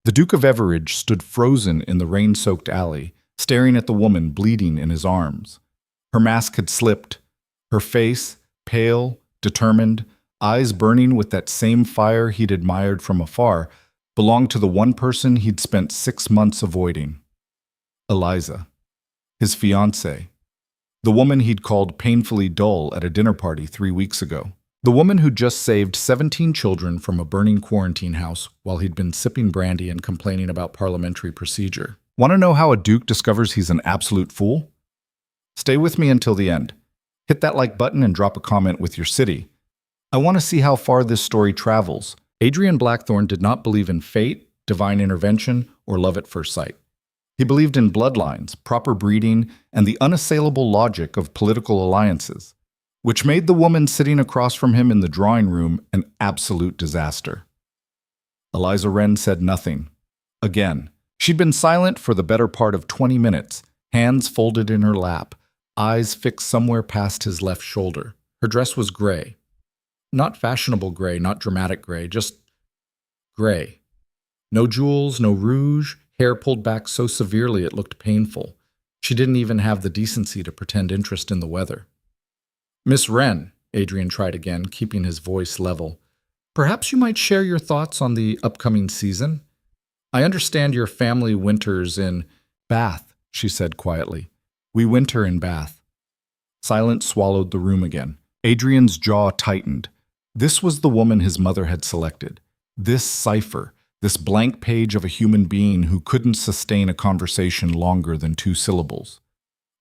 The Duke of Everidge stood frozen in the rain-soaked alley, staring at the woman bleeding in his arms. Her mask had slipped, her face, pale, determined, eyes burning with that same fire he'd admired from afar, belonged to the one person he'd spent 6 months avoiding. Eliza, his fiancée. The woman he'd called painfully dull at a dinner party 3 weeks ago. The woman who'd just saved 17 children from a burning quarantine house while he'd been sipping brandy and complaining about parliamentary procedure. Want to know how a duke discovers he's an absolute fool? Stay with me until the end. Hit that like button and drop a comment with your city. I want to see how far this story travels. Adrian Blackthorne did not believe in fate, divine intervention, or love at first sight. He believed in bloodlines, proper breeding, and the unassailable logic of political alliances, which made the woman sitting across from him in the drawing room an absolute disaster. Eliza Wren said nothing. Again, she'd been silent for the better part of 20 minutes, hands folded in her lap, eyes fixed somewhere past his left shoulder. Her dress was gray. Not fashionable gray, not dramatic gray, just gray. No jewels, no rouge, hair pulled back so severely it looked painful. She didn't even have the decency to pretend interest in the weather. "Miss Wren," Adrian tried again, keeping his voice level, "perhaps you might share your thoughts on the upcoming season? I understand your family winters in Bath," she said quietly. "We winter in Bath." Silence swallowed the room again. Adrian's jaw tightened. This was the woman his mother had selected. This cipher, this blank page of a human being who couldn't sustain a conversation longer than 2 syllables.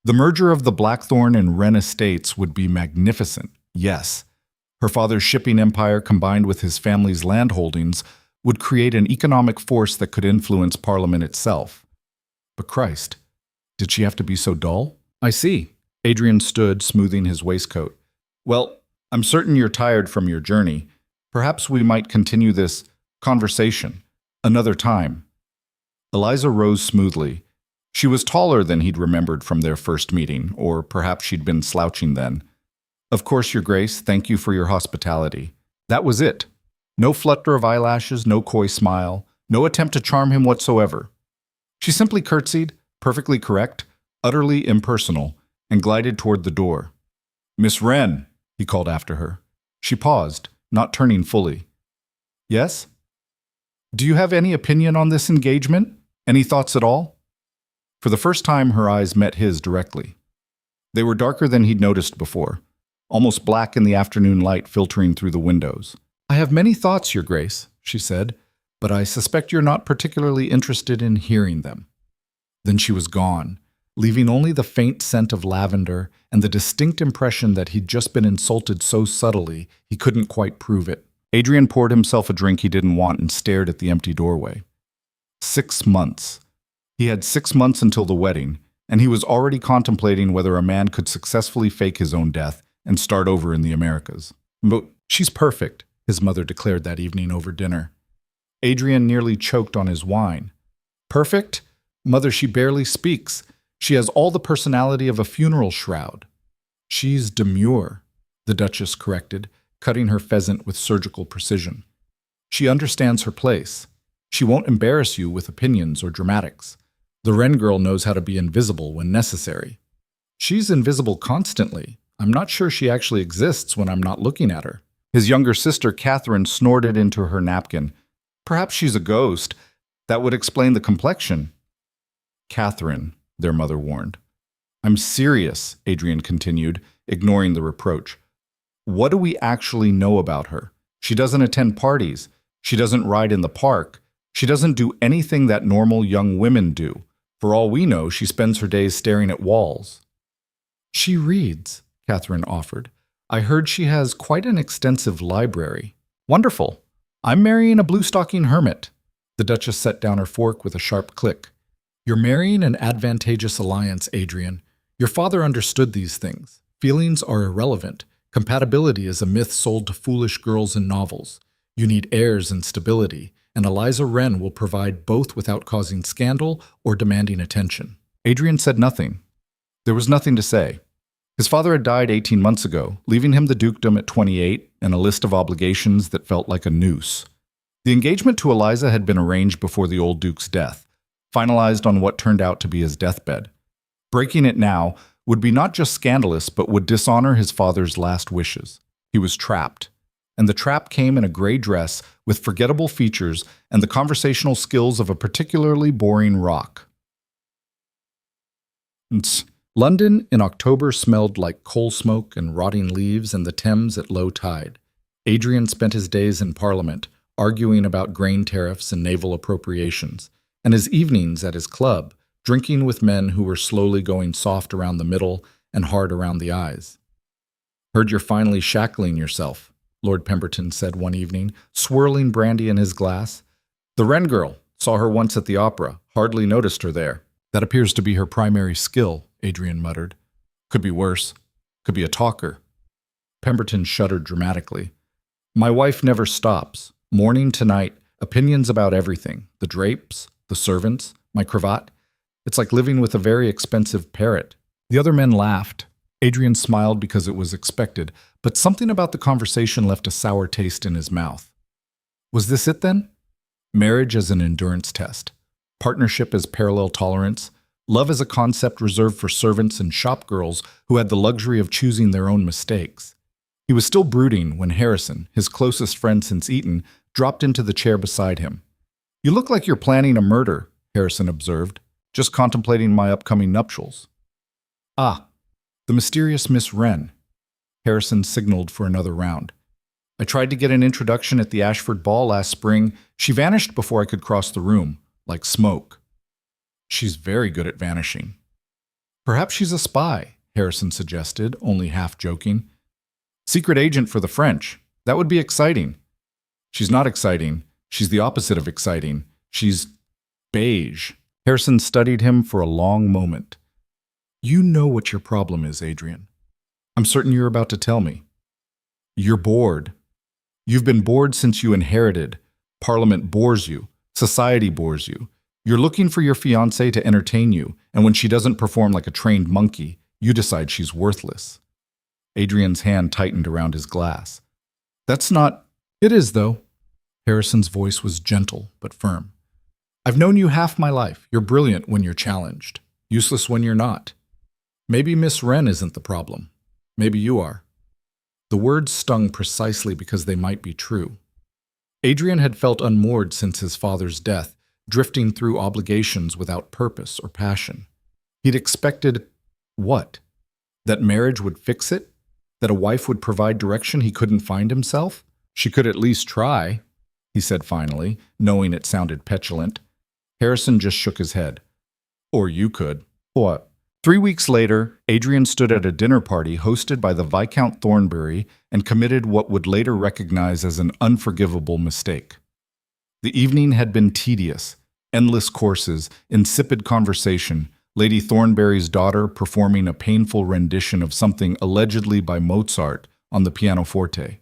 The merger of the Blackthorne and Wren estates would be magnificent, yes. Her father's shipping empire combined with his family's land holdings would create an economic force that could influence Parliament itself. But Christ, did she have to be so dull? "I see." Adrian stood, smoothing his waistcoat. "Well, I'm certain you're tired from your journey. Perhaps we might continue this conversation another time." Eliza rose smoothly. She was taller than he'd remembered from their first meeting, or perhaps she'd been slouching then. "Of course, Your Grace, thank you for your hospitality." That was it. No flutter of eyelashes, no coy smile, no attempt to charm him whatsoever. She simply curtsied, perfectly correct, utterly impersonal, and glided toward the door. "Miss Wren," he called after her. She paused, not turning fully. "Yes? Do you have any opinion on this engagement? Any thoughts at all?" For the first time, her eyes met his directly. They were darker than he'd noticed before, almost black in the afternoon light filtering through the windows. "I have many thoughts, Your Grace," she said, "but I suspect you're not particularly interested in hearing them." Then she was gone, leaving only the faint scent of lavender and the distinct impression that he'd just been insulted so subtly he couldn't quite prove it. Adrian poured himself a drink he didn't want and stared at the empty doorway. 6 months. He had 6 months until the wedding, and he was already contemplating whether a man could successfully fake his own death and start over in the Americas. "But she's perfect," his mother declared that evening over dinner. Adrian nearly choked on his wine. "Perfect? Mother, she barely speaks. She has all the personality of a funeral shroud." "She's demure," the Duchess corrected, cutting her pheasant with surgical precision. "She understands her place. She won't embarrass you with opinions or dramatics. The Wren girl knows how to be invisible when necessary." "She's invisible constantly. I'm not sure she actually exists when I'm not looking at her." His younger sister, Catherine, snorted into her napkin. "Perhaps she's a ghost. That would explain the complexion." "Catherine," their mother warned. "I'm serious," Adrian continued, ignoring the reproach. "What do we actually know about her? She doesn't attend parties. She doesn't ride in the park. She doesn't do anything that normal young women do. For all we know, she spends her days staring at walls." "She reads," Catherine offered. "I heard she has quite an extensive library." "Wonderful. I'm marrying a blue-stocking hermit." The Duchess set down her fork with a sharp click. "You're marrying an advantageous alliance, Adrian. Your father understood these things. Feelings are irrelevant. Compatibility is a myth sold to foolish girls in novels. You need heirs and stability, and Eliza Wren will provide both without causing scandal or demanding attention." Adrian said nothing. There was nothing to say. His father had died 18 months ago, leaving him the dukedom at 28 and a list of obligations that felt like a noose. The engagement to Eliza had been arranged before the old Duke's death, finalized on what turned out to be his deathbed. Breaking it now would be not just scandalous, but would dishonor his father's last wishes. He was trapped, and the trap came in a gray dress with forgettable features and the conversational skills of a particularly boring rock. London in October smelled like coal smoke and rotting leaves and the Thames at low tide. Adrian spent his days in Parliament, arguing about grain tariffs and naval appropriations, and his evenings at his club, drinking with men who were slowly going soft around the middle and hard around the eyes. "Heard you're finally shackling yourself," Lord Pemberton said one evening, swirling brandy in his glass. "The Wren girl. Saw her once at the opera. Hardly noticed her there." "That appears to be her primary skill," Adrian muttered. "Could be worse. Could be a talker." Pemberton shuddered dramatically. "My wife never stops. Morning to night, opinions about everything. The drapes, the servants, my cravat. It's like living with a very expensive parrot." The other men laughed. Adrian smiled because it was expected, but something about the conversation left a sour taste in his mouth. Was this it then? Marriage as an endurance test. Partnership as parallel tolerance. Love as a concept reserved for servants and shop girls who had the luxury of choosing their own mistakes. He was still brooding when Harrison, his closest friend since Eton, dropped into the chair beside him. "You look like you're planning a murder," Harrison observed. "Just contemplating my upcoming nuptials." "Ah, the mysterious Miss Wren." Harrison signaled for another round. "I tried to get an introduction at the Ashford Ball last spring. She vanished before I could cross the room, like smoke." "She's very good at vanishing." "Perhaps she's a spy," Harrison suggested, only half joking. "Secret agent for the French. That would be exciting." "She's not exciting. She's the opposite of exciting. She's beige." Harrison studied him for a long moment. "You know what your problem is, Adrian. I'm certain you're about to tell me. You're bored. You've been bored since you inherited. Parliament bores you. Society bores you. You're looking for your fiancée to entertain you, and when she doesn't perform like a trained monkey, you decide she's worthless." Adrian's hand tightened around his glass. "That's not—" "It is, though." Harrison's voice was gentle but firm. "I've known you half my life. You're brilliant when you're challenged. Useless when you're not. Maybe Miss Wren isn't the problem. Maybe you are." The words stung precisely because they might be true. Adrian had felt unmoored since his father's death, drifting through obligations without purpose or passion. He'd expected what? That marriage would fix it? That a wife would provide direction he couldn't find himself? "She could at least try," he said finally, knowing it sounded petulant. Harrison just shook his head. "Or you could." "What?" 3 weeks later, Adrian stood at a dinner party hosted by the Viscount Thornbury and committed what would later recognize as an unforgivable mistake. The evening had been tedious. Endless courses, insipid conversation, Lady Thornbury's daughter performing a painful rendition of something allegedly by Mozart on the pianoforte.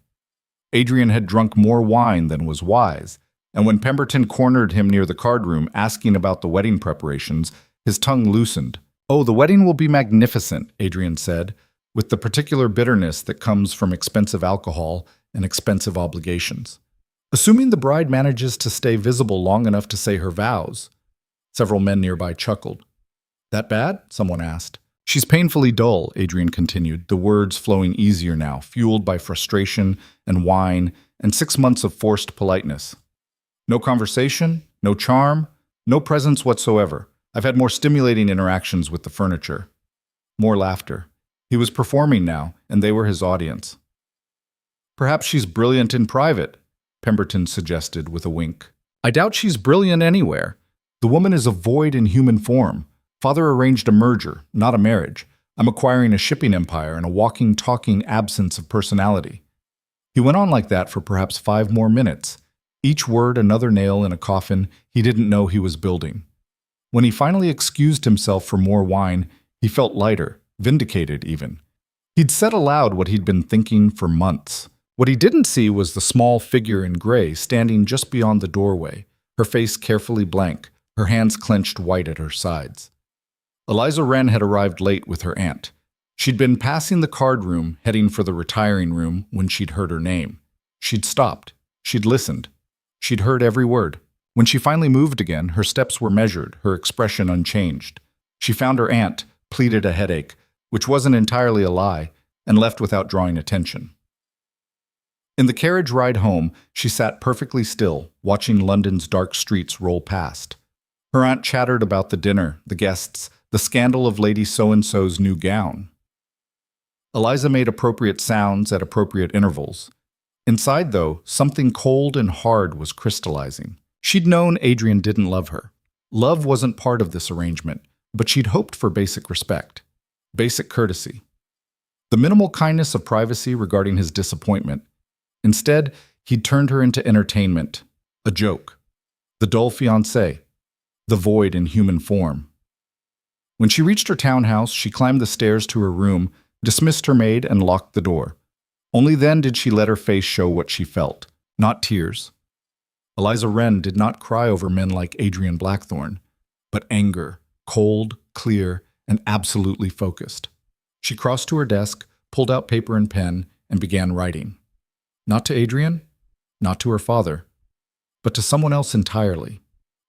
Adrian had drunk more wine than was wise, and when Pemberton cornered him near the card room asking about the wedding preparations, his tongue loosened. "Oh, the wedding will be magnificent," Adrian said, with the particular bitterness that comes from expensive alcohol and expensive obligations. "Assuming the bride manages to stay visible long enough to say her vows." Several men nearby chuckled. "That bad?" someone asked. "She's painfully dull," Adrian continued, the words flowing easier now, fueled by frustration and wine and 6 months of forced politeness. "No conversation, no charm, no presence whatsoever. I've had more stimulating interactions with the furniture." More laughter. He was performing now, and they were his audience. "Perhaps she's brilliant in private," Pemberton suggested with a wink. "I doubt she's brilliant anywhere. The woman is a void in human form. Father arranged a merger, not a marriage. I'm acquiring a shipping empire and a walking, talking absence of personality." He went on like that for perhaps 5 more minutes, each word another nail in a coffin he didn't know he was building. When he finally excused himself for more wine, he felt lighter, vindicated even. He'd said aloud what he'd been thinking for months. What he didn't see was the small figure in gray standing just beyond the doorway, her face carefully blank, her hands clenched white at her sides. Eliza Wren had arrived late with her aunt. She'd been passing the card room, heading for the retiring room, when she'd heard her name. She'd stopped. She'd listened. She'd heard every word. When she finally moved again, her steps were measured, her expression unchanged. She found her aunt, pleaded a headache, which wasn't entirely a lie, and left without drawing attention. In the carriage ride home, she sat perfectly still, watching London's dark streets roll past. Her aunt chattered about the dinner, the guests, the scandal of Lady So-and-so's new gown. Eliza made appropriate sounds at appropriate intervals. Inside, though, something cold and hard was crystallizing. She'd known Adrian didn't love her. Love wasn't part of this arrangement, but she'd hoped for basic respect, basic courtesy. The minimal kindness of privacy regarding his disappointment. Instead, he'd turned her into entertainment, a joke, the dull fiancé, the void in human form. When she reached her townhouse, she climbed the stairs to her room, dismissed her maid, and locked the door. Only then did she let her face show what she felt, not tears. Eliza Wren did not cry over men like Adrian Blackthorne, but anger, cold, clear, and absolutely focused. She crossed to her desk, pulled out paper and pen, and began writing. Not to Adrian, not to her father, but to someone else entirely,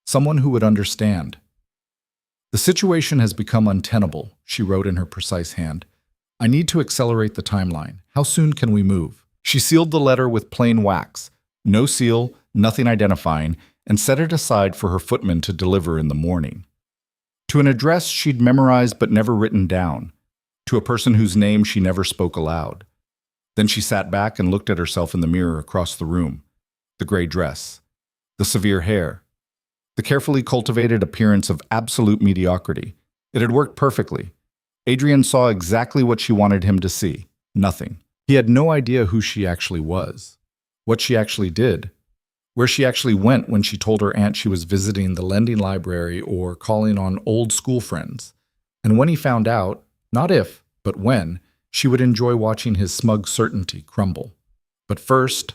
someone who would understand. The situation has become untenable, she wrote in her precise hand. I need to accelerate the timeline. How soon can we move? She sealed the letter with plain wax, no seal, nothing identifying, and set it aside for her footman to deliver in the morning. To an address she'd memorized but never written down, to a person whose name she never spoke aloud. Then she sat back and looked at herself in the mirror across the room. The gray dress, the severe hair, the carefully cultivated appearance of absolute mediocrity. It had worked perfectly. Adrian saw exactly what she wanted him to see, nothing. He had no idea who she actually was, what she actually did, where she actually went when she told her aunt she was visiting the lending library or calling on old school friends. And when he found out, not if, but when, she would enjoy watching his smug certainty crumble. But first,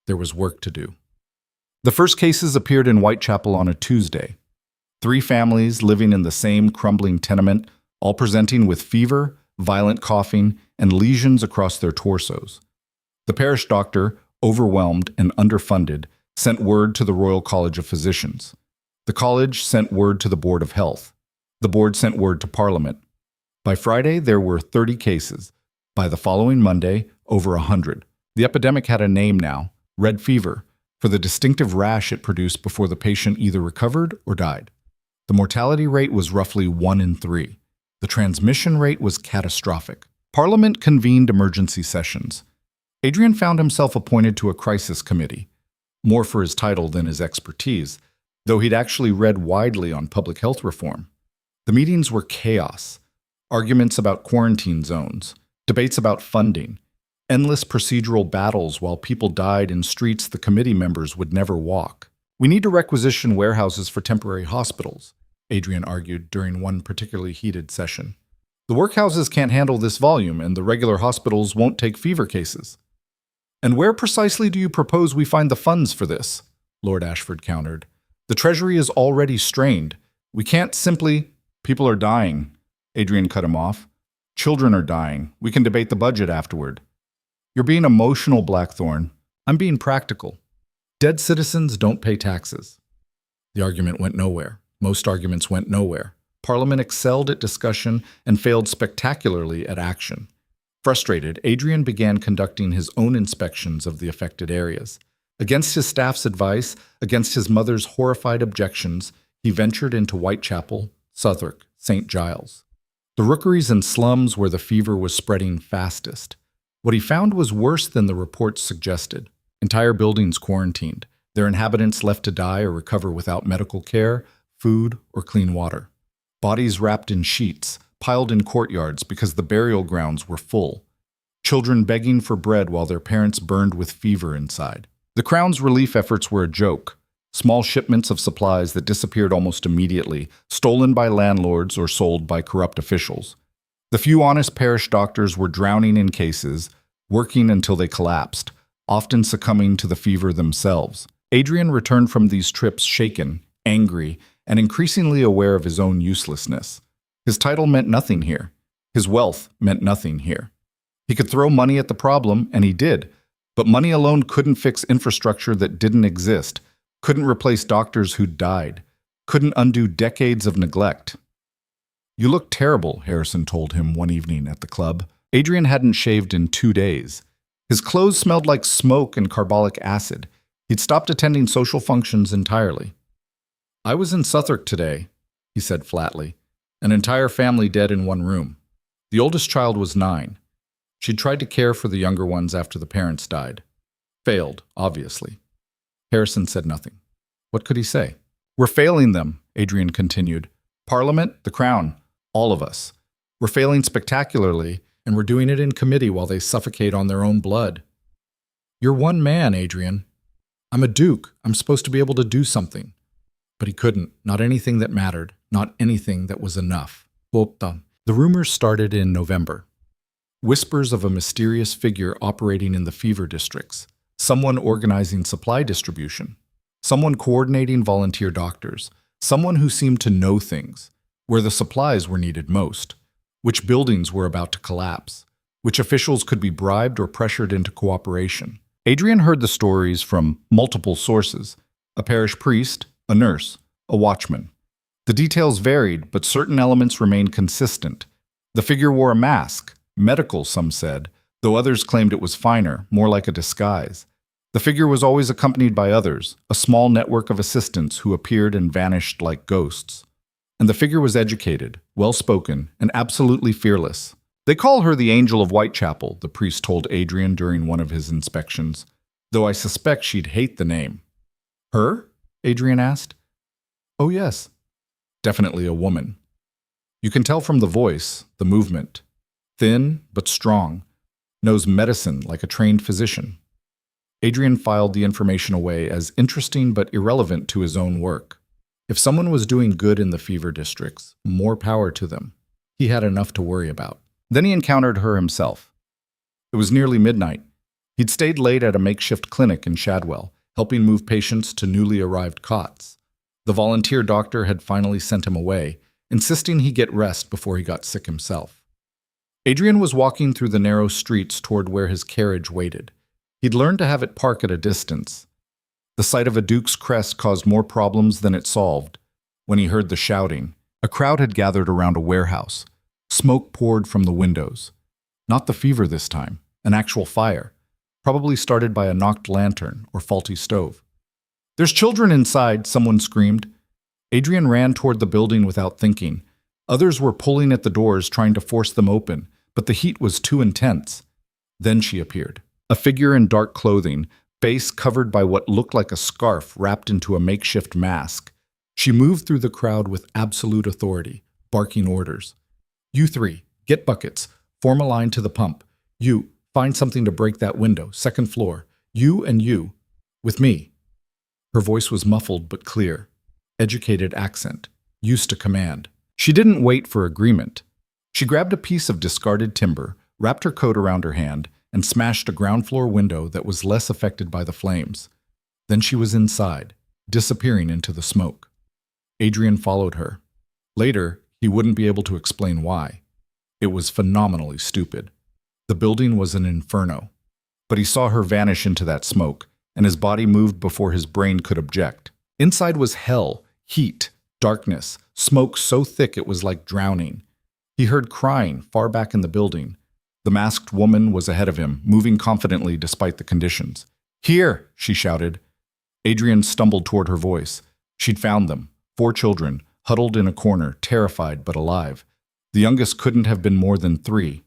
there was work to do. The first cases appeared in Whitechapel on a Tuesday. 3 families living in the same crumbling tenement, all presenting with fever, violent coughing, and lesions across their torsos. The parish doctor, overwhelmed and underfunded, sent word to the Royal College of Physicians. The college sent word to the Board of Health. The board sent word to Parliament. By Friday, there were 30 cases. By the following Monday, over 100. The epidemic had a name now, red fever, for the distinctive rash it produced before the patient either recovered or died. The mortality rate was roughly 1 in 3. The transmission rate was catastrophic. Parliament convened emergency sessions. Adrian found himself appointed to a crisis committee, more for his title than his expertise, though he'd actually read widely on public health reform. The meetings were chaos. Arguments about quarantine zones, debates about funding, endless procedural battles while people died in streets the committee members would never walk. We need to requisition warehouses for temporary hospitals, Adrian argued during one particularly heated session. The workhouses can't handle this volume, and the regular hospitals won't take fever cases. And where precisely do you propose we find the funds for this? Lord Ashford countered. The Treasury is already strained. We can't simply— People are dying. Adrian cut him off. Children are dying. We can debate the budget afterward. You're being emotional, Blackthorne. I'm being practical. Dead citizens don't pay taxes. The argument went nowhere. Most arguments went nowhere. Parliament excelled at discussion and failed spectacularly at action. Frustrated, Adrian began conducting his own inspections of the affected areas. Against his staff's advice, against his mother's horrified objections, he ventured into Whitechapel, Southwark, St. Giles, the rookeries and slums where the fever was spreading fastest. What he found was worse than the reports suggested. Entire buildings quarantined, their inhabitants left to die or recover without medical care, food, or clean water. Bodies wrapped in sheets, piled in courtyards because the burial grounds were full. Children begging for bread while their parents burned with fever inside. The Crown's relief efforts were a joke. Small shipments of supplies that disappeared almost immediately, stolen by landlords or sold by corrupt officials. The few honest parish doctors were drowning in cases, working until they collapsed, often succumbing to the fever themselves. Adrian returned from these trips shaken, angry, and increasingly aware of his own uselessness. His title meant nothing here. His wealth meant nothing here. He could throw money at the problem, and he did, but money alone couldn't fix infrastructure that didn't exist, couldn't replace doctors who'd died, couldn't undo decades of neglect. You look terrible, Harrison told him one evening at the club. Adrian hadn't shaved in 2 days. His clothes smelled like smoke and carbolic acid. He'd stopped attending social functions entirely. I was in Southwark today, he said flatly. An entire family dead in one room. The oldest child was 9. She'd tried to care for the younger ones after the parents died. Failed, obviously. Harrison said nothing. What could he say? We're failing them, Adrian continued. Parliament, the Crown, all of us. We're failing spectacularly, and we're doing it in committee while they suffocate on their own blood. You're one man, Adrian. I'm a duke. I'm supposed to be able to do something. But he couldn't. Not anything that mattered. Not anything that was enough. The rumors started in November. Whispers of a mysterious figure operating in the fever districts. Someone organizing supply distribution. Someone coordinating volunteer doctors. Someone who seemed to know things. Where the supplies were needed most. Which buildings were about to collapse. Which officials could be bribed or pressured into cooperation. Adrian heard the stories from multiple sources. A parish priest, a nurse, a watchman. The details varied, but certain elements remained consistent. The figure wore a mask, medical some said, though others claimed it was finer, more like a disguise. The figure was always accompanied by others, a small network of assistants who appeared and vanished like ghosts. And the figure was educated, well-spoken, and absolutely fearless. They call her the Angel of Whitechapel, the priest told Adrian during one of his inspections, though I suspect she'd hate the name. Her? Adrian asked. Oh, yes. Definitely a woman. You can tell from the voice, the movement. Thin, but strong. Knows medicine like a trained physician. Adrian filed the information away as interesting but irrelevant to his own work. If someone was doing good in the fever districts, more power to them. He had enough to worry about. Then he encountered her himself. It was nearly midnight. He'd stayed late at a makeshift clinic in Shadwell, helping move patients to newly arrived cots. The volunteer doctor had finally sent him away, insisting he get rest before he got sick himself. Adrian was walking through the narrow streets toward where his carriage waited. He'd learned to have it park at a distance. The sight of a duke's crest caused more problems than it solved. When he heard the shouting, a crowd had gathered around a warehouse. Smoke poured from the windows. Not the fever this time, an actual fire, probably started by a knocked lantern or faulty stove. There's children inside, someone screamed. Adrian ran toward the building without thinking. Others were pulling at the doors, trying to force them open, but the heat was too intense. Then she appeared, a figure in dark clothing, face covered by what looked like a scarf wrapped into a makeshift mask. She moved through the crowd with absolute authority, barking orders. You 3, get buckets, form a line to the pump. You, find something to break that window, 2nd floor. You and you, with me. Her voice was muffled but clear. Educated accent, used to command. She didn't wait for agreement. She grabbed a piece of discarded timber, wrapped her coat around her hand, and smashed a ground floor window that was less affected by the flames. Then she was inside, disappearing into the smoke. Adrian followed her. Later, he wouldn't be able to explain why. It was phenomenally stupid. The building was an inferno. But he saw her vanish into that smoke, and his body moved before his brain could object. Inside was hell, heat, darkness, smoke so thick it was like drowning. He heard crying far back in the building. The masked woman was ahead of him, moving confidently despite the conditions. Here, she shouted. Adrian stumbled toward her voice. She'd found them, 4 children, huddled in a corner, terrified but alive. The youngest couldn't have been more than 3.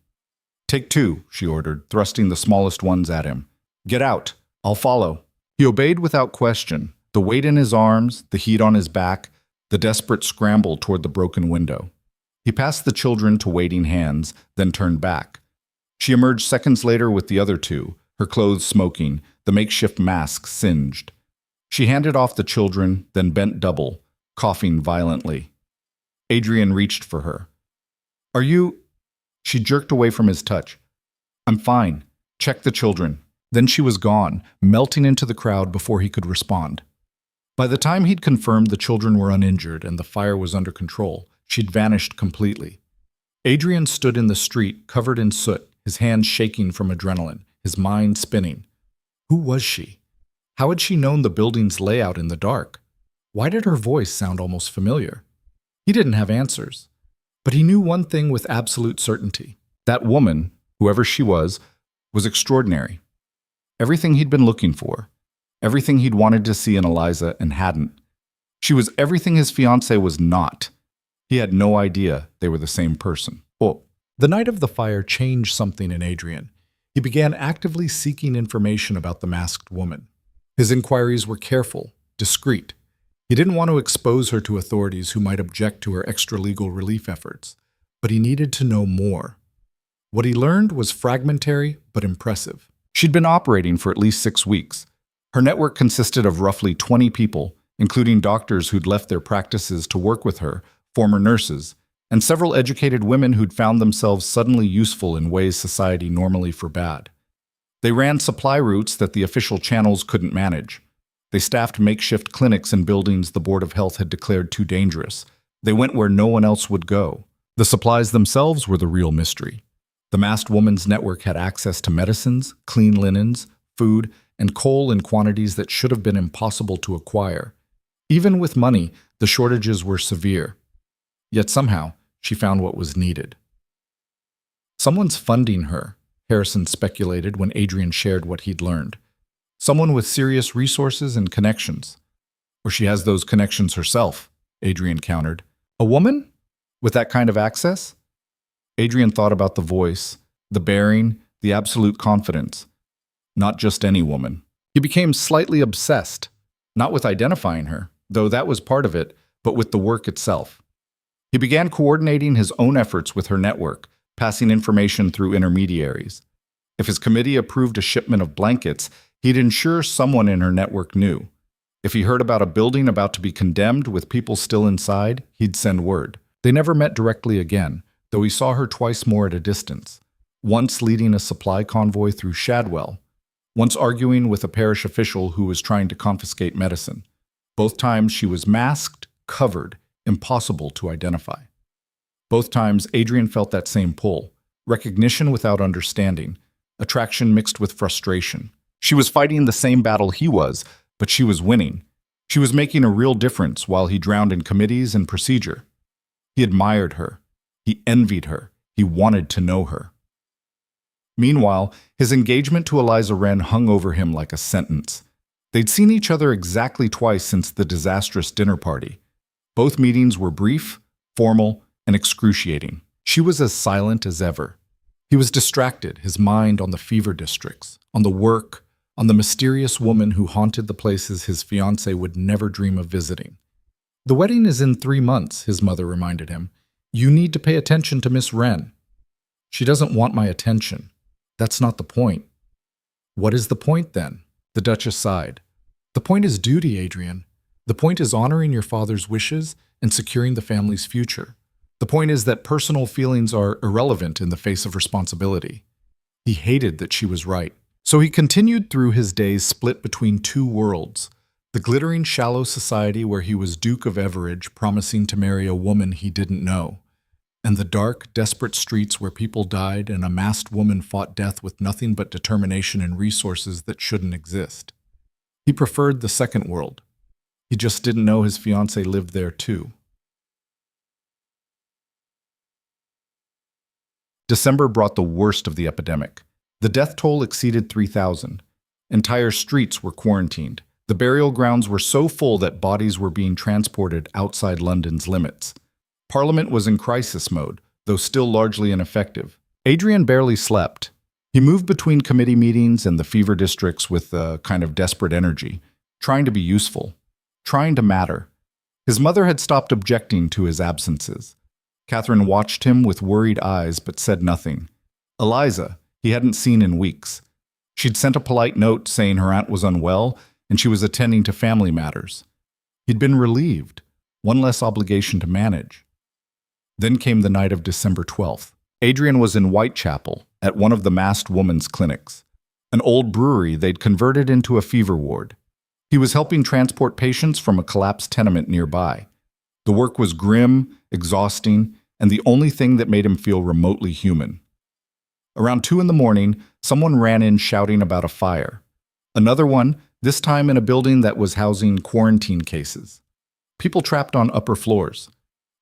Take 2, she ordered, thrusting the smallest ones at him. Get out. I'll follow. He obeyed without question, the weight in his arms, the heat on his back, the desperate scramble toward the broken window. He passed the children to waiting hands, then turned back. She emerged seconds later with the other 2, her clothes smoking, the makeshift mask singed. She handed off the children, then bent double, coughing violently. Adrian reached for her. Are you... She jerked away from his touch. I'm fine. Check the children. Then she was gone, melting into the crowd before he could respond. By the time he'd confirmed the children were uninjured and the fire was under control, she'd vanished completely. Adrian stood in the street, covered in soot, his hands shaking from adrenaline, his mind spinning. Who was she? How had she known the building's layout in the dark? Why did her voice sound almost familiar? He didn't have answers, but he knew one thing with absolute certainty. That woman, whoever she was extraordinary. Everything he'd been looking for, everything he'd wanted to see in Eliza and hadn't. She was everything his fiancée was not. He had no idea they were the same person. Well, the night of the fire changed something in Adrian. He began actively seeking information about the masked woman. His inquiries were careful, discreet. He didn't want to expose her to authorities who might object to her extra-legal relief efforts, but he needed to know more. What he learned was fragmentary but impressive. She'd been operating for at least 6 weeks. Her network consisted of roughly 20 people, including doctors who'd left their practices to work with her, former nurses, and several educated women who'd found themselves suddenly useful in ways society normally forbade. They ran supply routes that the official channels couldn't manage. They staffed makeshift clinics in buildings the Board of Health had declared too dangerous. They went where no one else would go. The supplies themselves were the real mystery. The masked woman's network had access to medicines, clean linens, food, and coal in quantities that should have been impossible to acquire. Even with money, the shortages were severe. Yet somehow, she found what was needed. Someone's funding her, Harrison speculated when Adrian shared what he'd learned. Someone with serious resources and connections. Or she has those connections herself, Adrian countered. A woman? With that kind of access? Adrian thought about the voice, the bearing, the absolute confidence. Not just any woman. He became slightly obsessed, not with identifying her, though that was part of it, but with the work itself. He began coordinating his own efforts with her network, passing information through intermediaries. If his committee approved a shipment of blankets, he'd ensure someone in her network knew. If he heard about a building about to be condemned with people still inside, he'd send word. They never met directly again, though he saw her twice more at a distance, once leading a supply convoy through Shadwell, once arguing with a parish official who was trying to confiscate medicine. Both times she was masked, covered, impossible to identify. Both times Adrian felt that same pull, recognition without understanding, attraction mixed with frustration. She was fighting the same battle he was, but she was winning. She was making a real difference while he drowned in committees and procedure. He admired her. He envied her. He wanted to know her. Meanwhile, his engagement to Eliza Wren hung over him like a sentence. They'd seen each other exactly twice since the disastrous dinner party. Both meetings were brief, formal, and excruciating. She was as silent as ever. He was distracted, his mind on the fever districts, on the work, on the mysterious woman who haunted the places his fiancée would never dream of visiting. The wedding is in 3 months, his mother reminded him. You need to pay attention to Miss Wren. She doesn't want my attention. That's not the point. What is the point, then? The Duchess sighed. The point is duty, Adrian. The point is honoring your father's wishes and securing the family's future. The point is that personal feelings are irrelevant in the face of responsibility. He hated that she was right. So he continued through his days split between 2 worlds, the glittering shallow society where he was Duke of Everidge promising to marry a woman he didn't know, and the dark, desperate streets where people died and a masked woman fought death with nothing but determination and resources that shouldn't exist. He preferred the second world. He just didn't know his fiancée lived there too. December brought the worst of the epidemic. The death toll exceeded 3,000. Entire streets were quarantined. The burial grounds were so full that bodies were being transported outside London's limits. Parliament was in crisis mode, though still largely ineffective. Adrian barely slept. He moved between committee meetings and the fever districts with a kind of desperate energy, trying to be useful, trying to matter. His mother had stopped objecting to his absences. Catherine watched him with worried eyes but said nothing. Eliza, he hadn't seen in weeks. She'd sent a polite note saying her aunt was unwell and she was attending to family matters. He'd been relieved, one less obligation to manage. Then came the night of December 12th. Adrian was in Whitechapel at one of the masked women's clinics, an old brewery they'd converted into a fever ward. He was helping transport patients from a collapsed tenement nearby. The work was grim, exhausting, and the only thing that made him feel remotely human. Around 2 in the morning, someone ran in shouting about a fire. Another one, this time in a building that was housing quarantine cases. People trapped on upper floors.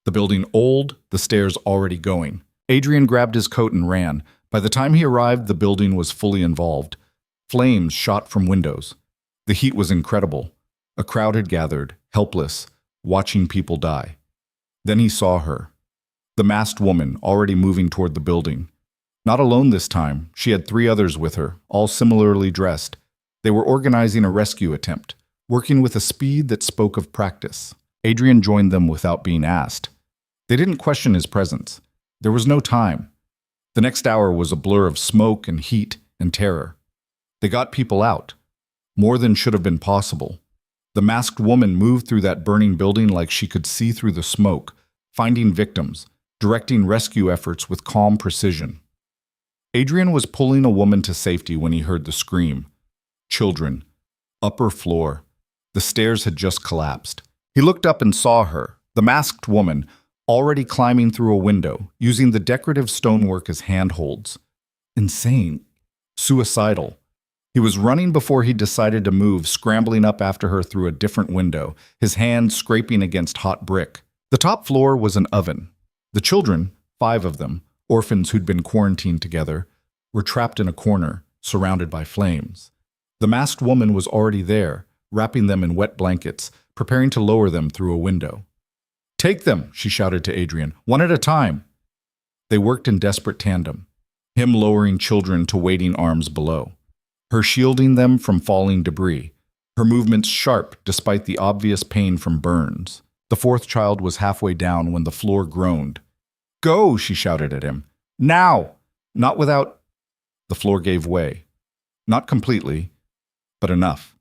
The building old, the stairs already going. Adrian grabbed his coat and ran. By the time he arrived, the building was fully involved. Flames shot from windows. The heat was incredible. A crowd had gathered, helpless, watching people die. Then he saw her. The masked woman, already moving toward the building. Not alone this time, she had 3 others with her, all similarly dressed. They were organizing a rescue attempt, working with a speed that spoke of practice. Adrian joined them without being asked. They didn't question his presence. There was no time. The next hour was a blur of smoke and heat and terror. They got people out. More than should have been possible. The masked woman moved through that burning building like she could see through the smoke, finding victims, directing rescue efforts with calm precision. Adrian was pulling a woman to safety when he heard the scream. Children. Upper floor. The stairs had just collapsed. He looked up and saw her, the masked woman, already climbing through a window, using the decorative stonework as handholds. Insane. Suicidal. He was running before he decided to move, scrambling up after her through a different window, his hand scraping against hot brick. The top floor was an oven. The children, 5 of them, orphans who'd been quarantined together, were trapped in a corner, surrounded by flames. The masked woman was already there, wrapping them in wet blankets, preparing to lower them through a window. "Take them," she shouted to Adrian, "one at a time." They worked in desperate tandem, him lowering children to waiting arms below, her shielding them from falling debris, her movements sharp despite the obvious pain from burns. The 4th child was halfway down when the floor groaned. "Go," she shouted at him. "Now!" Not without... The floor gave way. Not completely, but enough.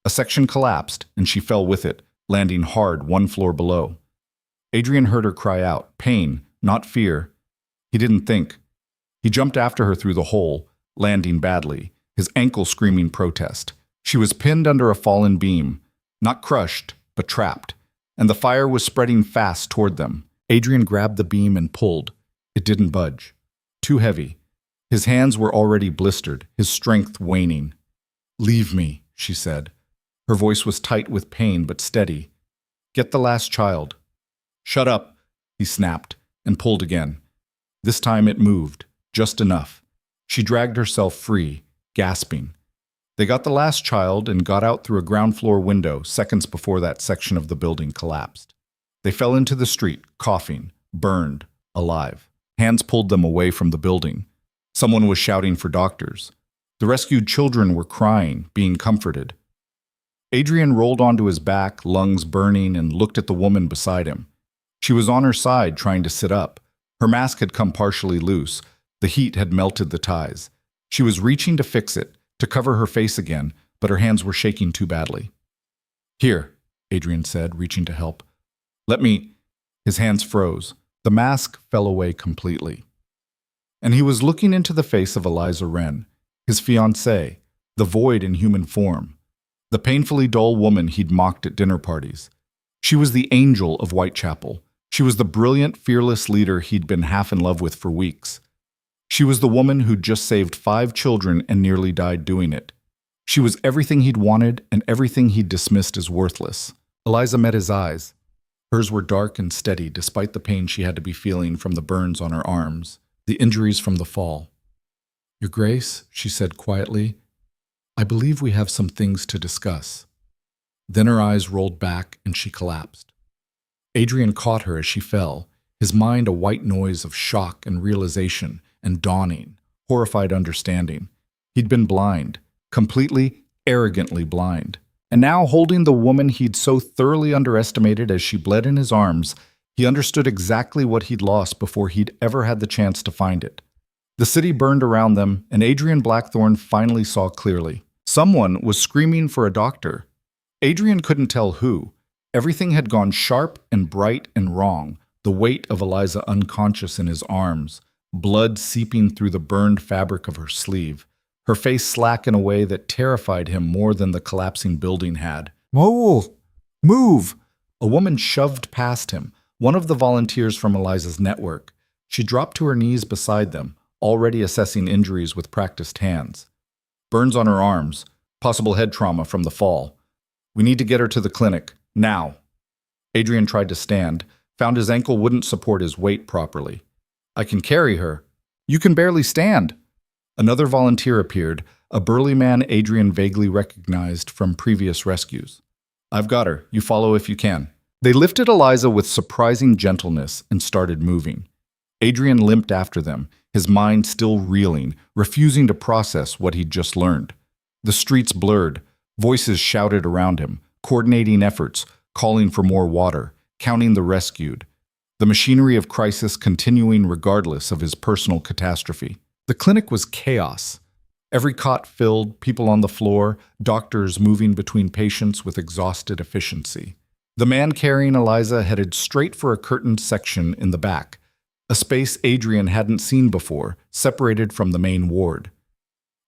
A section collapsed, and she fell with it, landing hard 1 floor below. Adrian heard her cry out, pain, not fear. He didn't think. He jumped after her through the hole, landing badly, his ankle screaming protest. She was pinned under a fallen beam, not crushed, but trapped, and the fire was spreading fast toward them. Adrian grabbed the beam and pulled. It didn't budge. Too heavy. His hands were already blistered, his strength waning. "Leave me," she said. Her voice was tight with pain but steady. "Get the last child." "Shut up," he snapped, and pulled again. This time it moved, just enough. She dragged herself free, gasping. They got the last child and got out through a ground floor window seconds before that section of the building collapsed. They fell into the street, coughing, burned, alive. Hands pulled them away from the building. Someone was shouting for doctors. The rescued children were crying, being comforted. Adrian rolled onto his back, lungs burning, and looked at the woman beside him. She was on her side, trying to sit up. Her mask had come partially loose. The heat had melted the ties. She was reaching to fix it, to cover her face again, but her hands were shaking too badly. "Here," Adrian said, reaching to help. "Let me..." His hands froze. The mask fell away completely. And he was looking into the face of Eliza Wren, his fiancée, the void in human form, the painfully dull woman he'd mocked at dinner parties. She was the angel of Whitechapel. She was the brilliant, fearless leader he'd been half in love with for weeks. She was the woman who'd just saved 5 children and nearly died doing it. She was everything he'd wanted and everything he'd dismissed as worthless. Eliza met his eyes. Hers were dark and steady despite the pain she had to be feeling from the burns on her arms, the injuries from the fall. "Your Grace," she said quietly, "I believe we have some things to discuss." Then her eyes rolled back and she collapsed. Adrian caught her as she fell, his mind a white noise of shock and realization and dawning, horrified understanding. He'd been blind, completely, arrogantly blind. And now, holding the woman he'd so thoroughly underestimated as she bled in his arms, he understood exactly what he'd lost before he'd ever had the chance to find it. The city burned around them, and Adrian Blackthorne finally saw clearly. Someone was screaming for a doctor. Adrian couldn't tell who. Everything had gone sharp and bright and wrong, the weight of Eliza unconscious in his arms, blood seeping through the burned fabric of her sleeve, her face slack in a way that terrified him more than the collapsing building had. "Move! Move!" A woman shoved past him, one of the volunteers from Eliza's network. She dropped to her knees beside them, already assessing injuries with practiced hands. Burns on her arms, Possible head trauma from the fall. We need to get her to the clinic, now. Adrian tried to stand, found his ankle wouldn't support his weight properly. I can carry her. You can barely stand. Another volunteer appeared, a burly man Adrian vaguely recognized from previous rescues. I've got her. You follow if you can. They lifted Eliza with surprising gentleness and started moving. Adrian limped after them, his mind still reeling, refusing to process what he'd just learned. The streets blurred, voices shouted around him, coordinating efforts, calling for more water, counting the rescued. The machinery of crisis continuing regardless of his personal catastrophe. The clinic was chaos. Every cot filled, people on the floor, doctors moving between patients with exhausted efficiency. The man carrying Eliza headed straight for a curtained section in the back, a space Adrian hadn't seen before, separated from the main ward.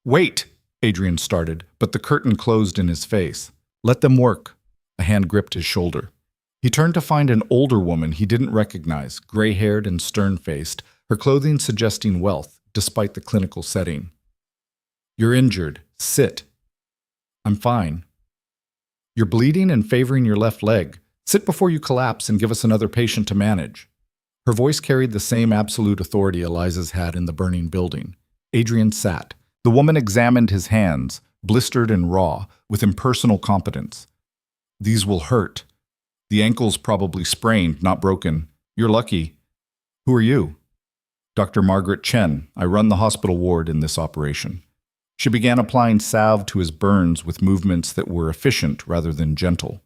Wait, Adrian started, but the curtain closed in his face. Let them work. A hand gripped his shoulder. He turned to find an older woman he didn't recognize, gray-haired and stern-faced, her clothing suggesting wealth, despite the clinical setting. You're injured. Sit. I'm fine. You're bleeding and favoring your left leg. Sit before you collapse and give us another patient to manage. Her voice carried the same absolute authority Eliza's had in the burning building. Adrian sat. The woman examined his hands, blistered and raw, with impersonal competence. These will hurt. The ankle's probably sprained, not broken. You're lucky. Who are you? Dr. Margaret Chen. I run the hospital ward in this operation. She began applying salve to his burns with movements that were efficient rather than gentle.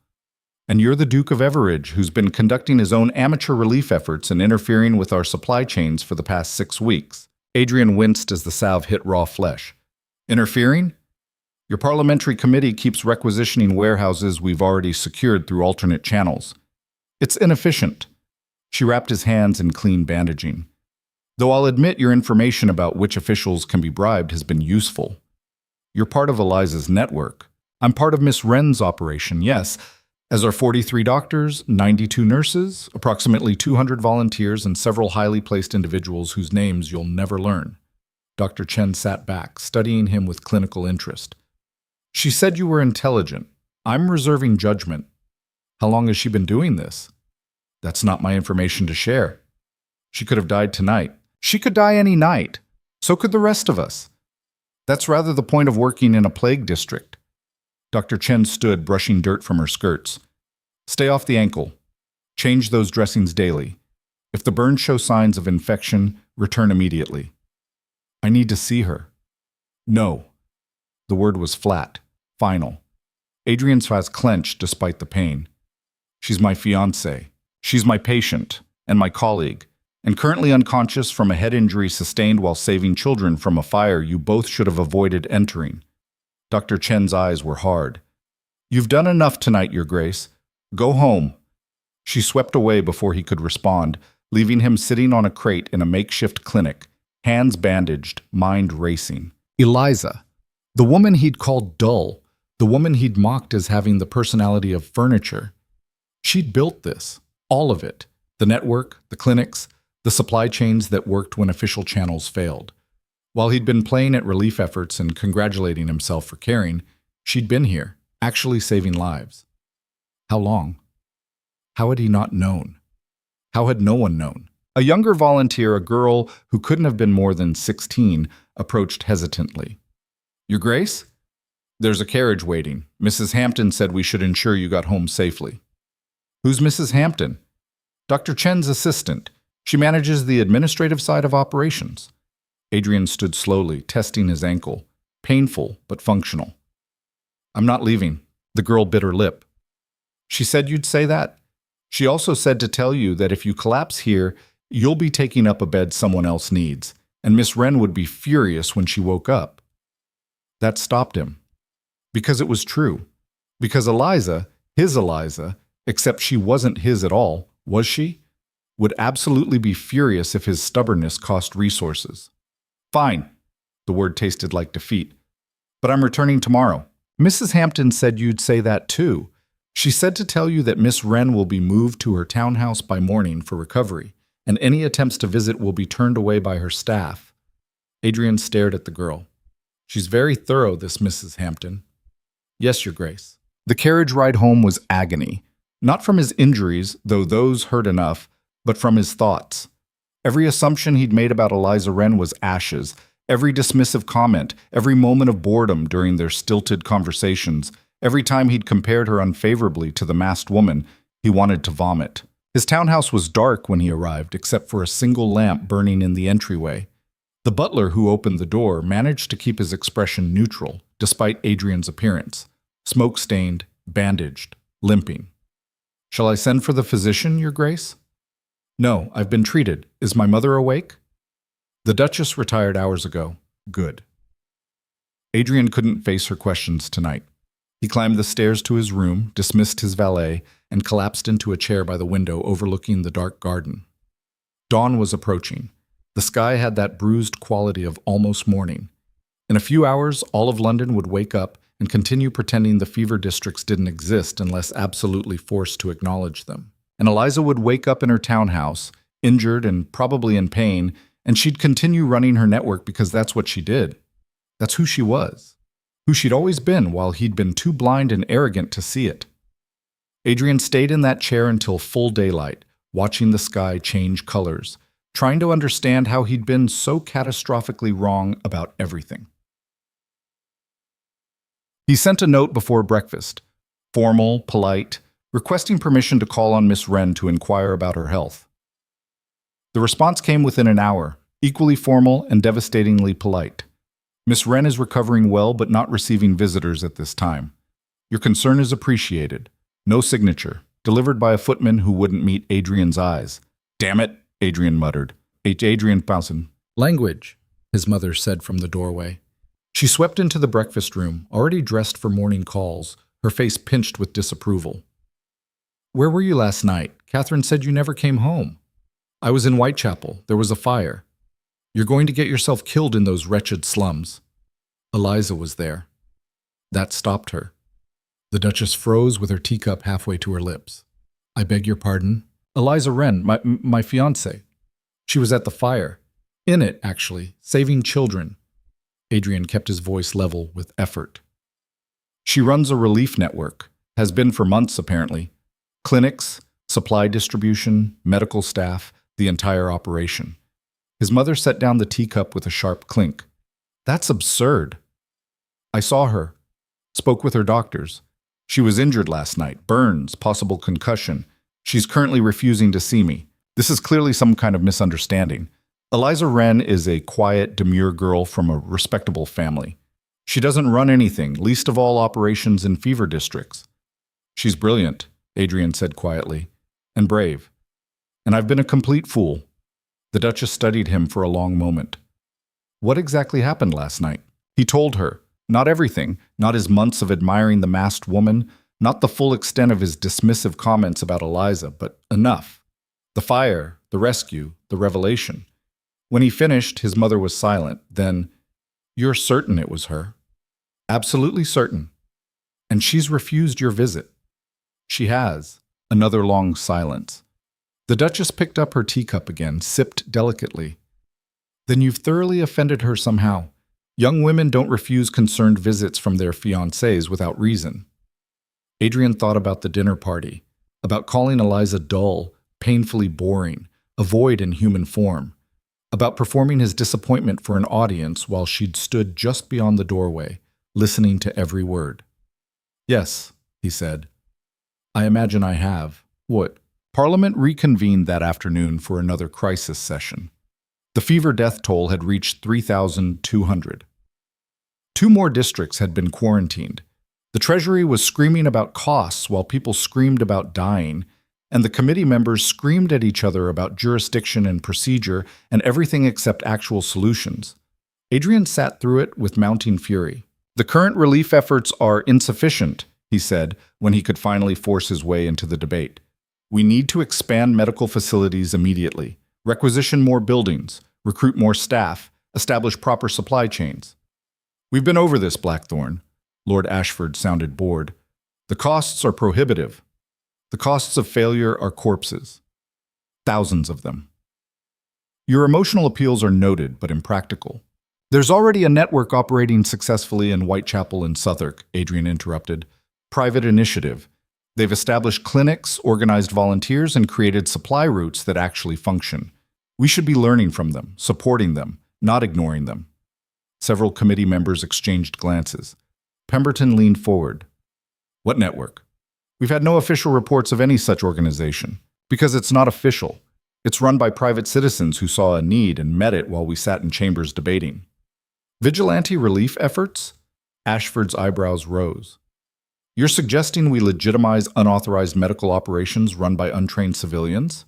And you're the Duke of Everidge, who's been conducting his own amateur relief efforts and interfering with our supply chains for the past 6 weeks. Adrian winced as the salve hit raw flesh. Interfering? Your parliamentary committee keeps requisitioning warehouses we've already secured through alternate channels. It's inefficient. She wrapped his hands in clean bandaging. Though I'll admit your information about which officials can be bribed has been useful. You're part of Eliza's network. I'm part of Miss Wren's operation, yes, as are 43 doctors, 92 nurses, approximately 200 volunteers, and several highly placed individuals whose names you'll never learn. Dr. Chen sat back, studying him with clinical interest. She said you were intelligent. I'm reserving judgment. How long has she been doing this? That's not my information to share. She could have died tonight. She could die any night. So could the rest of us. That's rather the point of working in a plague district. Dr. Chen stood, brushing dirt from her skirts. Stay off the ankle. Change those dressings daily. If the burns show signs of infection, return immediately. I need to see her. No. The word was flat, final. Adrian's face clenched despite the pain. She's my fiancée. She's my patient and my colleague, and currently unconscious from a head injury sustained while saving children from a fire you both should have avoided entering. Dr. Chen's eyes were hard. You've done enough tonight, Your Grace. Go home. She swept away before he could respond, leaving him sitting on a crate in a makeshift clinic, hands bandaged, mind racing. Eliza, the woman he'd called dull, the woman he'd mocked as having the personality of furniture. She'd built this, all of it, the network, the clinics, the supply chains that worked when official channels failed. While he'd been playing at relief efforts and congratulating himself for caring, she'd been here, actually saving lives. How long? How had he not known? How had no one known? A younger volunteer, a girl who couldn't have been more than 16, approached hesitantly. Your Grace? There's a carriage waiting. Mrs. Hampton said we should ensure you got home safely. Who's Mrs. Hampton? Dr. Chen's assistant. She manages the administrative side of operations. Adrian stood slowly, testing his ankle. Painful, but functional. I'm not leaving. The girl bit her lip. She said you'd say that. She also said to tell you that if you collapse here, you'll be taking up a bed someone else needs, and Miss Wren would be furious when she woke up. That stopped him. Because it was true. Because Eliza, his Eliza, except she wasn't his at all, was she? Would absolutely be furious if his stubbornness cost resources. Fine. The word tasted like defeat. But I'm returning tomorrow. Mrs. Hampton said you'd say that too. She said to tell you that Miss Wren will be moved to her townhouse by morning for recovery, and any attempts to visit will be turned away by her staff. Adrian stared at the girl. She's very thorough, this Mrs. Hampton. Yes, Your Grace. The carriage ride home was agony, not from his injuries, though those hurt enough, but from his thoughts. Every assumption he'd made about Eliza Wren was ashes. Every dismissive comment, every moment of boredom during their stilted conversations, every time he'd compared her unfavorably to the masked woman, he wanted to vomit. His townhouse was dark when he arrived, except for a single lamp burning in the entryway. The butler who opened the door managed to keep his expression neutral, despite Adrian's appearance. Smoke-stained, bandaged, limping. "Shall I send for the physician, Your Grace?" "No, I've been treated. Is my mother awake?" "The Duchess retired hours ago." "Good." Adrian couldn't face her questions tonight. He climbed the stairs to his room, dismissed his valet, and collapsed into a chair by the window overlooking the dark garden. Dawn was approaching. The sky had that bruised quality of almost morning. In a few hours, all of London would wake up and continue pretending the fever districts didn't exist unless absolutely forced to acknowledge them. And Eliza would wake up in her townhouse, injured and probably in pain, and she'd continue running her network because that's what she did. That's who she was. Who she'd always been while he'd been too blind and arrogant to see it. Adrian stayed in that chair until full daylight, watching the sky change colors, trying to understand how he'd been so catastrophically wrong about everything. He sent a note before breakfast, formal, polite, requesting permission to call on Miss Wren to inquire about her health. The response came within an hour, equally formal and devastatingly polite. "Miss Wren is recovering well but not receiving visitors at this time. Your concern is appreciated. No signature, delivered by a footman who wouldn't meet Adrian's eyes." "Damn it," Adrian muttered. Adrian Pausen. "Language," his mother said from the doorway. She swept into the breakfast room, already dressed for morning calls, her face pinched with disapproval. "Where were you last night? Catherine said you never came home." "I was in Whitechapel. There was a fire." "You're going to get yourself killed in those wretched slums." Eliza was there. That stopped her. The Duchess froze with her teacup halfway to her lips. "I beg your pardon?" "Eliza Wren, my fiancée. She was at the fire. In it, actually, saving children." Adrian kept his voice level with effort. "She runs a relief network. Has been for months, apparently. Clinics, supply distribution, medical staff, the entire operation." His mother set down the teacup with a sharp clink. "That's absurd." "I saw her. Spoke with her doctors. She was injured last night. Burns, possible concussion. She's currently refusing to see me. This is clearly some kind of misunderstanding. Eliza Wren is a quiet, demure girl from a respectable family. She doesn't run anything, least of all operations in fever districts." "She's brilliant," Adrian said quietly, "and brave. And I've been a complete fool." The Duchess studied him for a long moment. "What exactly happened last night?" He told her. Not everything, not his months of admiring the masked woman, not the full extent of his dismissive comments about Eliza, but enough. The fire, the rescue, the revelation. When he finished, his mother was silent. Then, "You're certain it was her?" "Absolutely certain." "And she's refused your visit?" "She has." Another long silence. The Duchess picked up her teacup again, sipped delicately. "Then you've thoroughly offended her somehow. Young women don't refuse concerned visits from their fiancés without reason." Adrian thought about the dinner party, about calling Eliza dull, painfully boring, a void in human form, about performing his disappointment for an audience while she'd stood just beyond the doorway, listening to every word. "Yes," he said. "I imagine I have." "What?" Parliament reconvened that afternoon for another crisis session. The fever death toll had reached 3,200. 2 more districts had been quarantined. The Treasury was screaming about costs while people screamed about dying, and the committee members screamed at each other about jurisdiction and procedure and everything except actual solutions. Adrian sat through it with mounting fury. "The current relief efforts are insufficient," he said when he could finally force his way into the debate. "We need to expand medical facilities immediately, requisition more buildings, recruit more staff, establish proper supply chains." "We've been over this, Blackthorne." Lord Ashford sounded bored. "The costs are prohibitive. The costs of failure are corpses. Thousands of them." "Your emotional appeals are noted, but impractical. There's already a network operating successfully in Whitechapel and Southwark, Adrian interrupted. Private initiative. They've established clinics, organized volunteers, and created supply routes that actually function. We should be learning from them, supporting them, not ignoring them. Several committee members exchanged glances. Pemberton leaned forward. What network? We've had no official reports of any such organization. Because it's not official. It's run by private citizens who saw a need and met it while we sat in chambers debating. Vigilante relief efforts? Ashford's eyebrows rose. You're suggesting we legitimize unauthorized medical operations run by untrained civilians?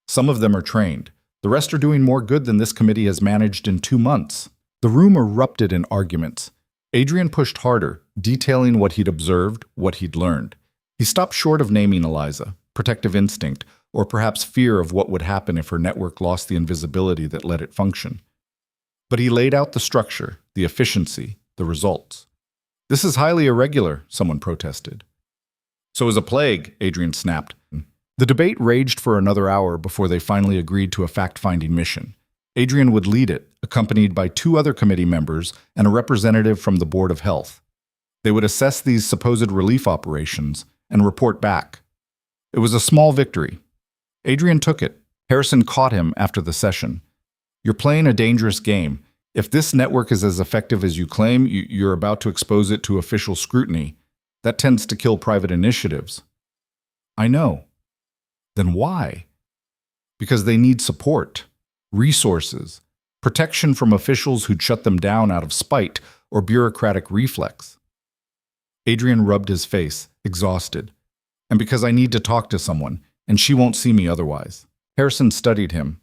Some of them are trained. The rest are doing more good than this committee has managed in 2 months. The room erupted in arguments. Adrian pushed harder, detailing what he'd observed, what he'd learned. He stopped short of naming Eliza, protective instinct, or perhaps fear of what would happen if her network lost the invisibility that let it function. But he laid out the structure, the efficiency, the results. This is highly irregular, someone protested. So is a plague, Adrian snapped. The debate raged for another hour before they finally agreed to a fact-finding mission. Adrian would lead it, accompanied by 2 other committee members and a representative from the Board of Health. They would assess these supposed relief operations and report back. It was a small victory. Adrian took it. Harrison caught him after the session. You're playing a dangerous game. If this network is as effective as you claim, you're about to expose it to official scrutiny. That tends to kill private initiatives. I know. Then why? Because they need support, resources, protection from officials who'd shut them down out of spite or bureaucratic reflex. Adrian rubbed his face, exhausted. And because I need to talk to someone, and she won't see me otherwise. Harrison studied him.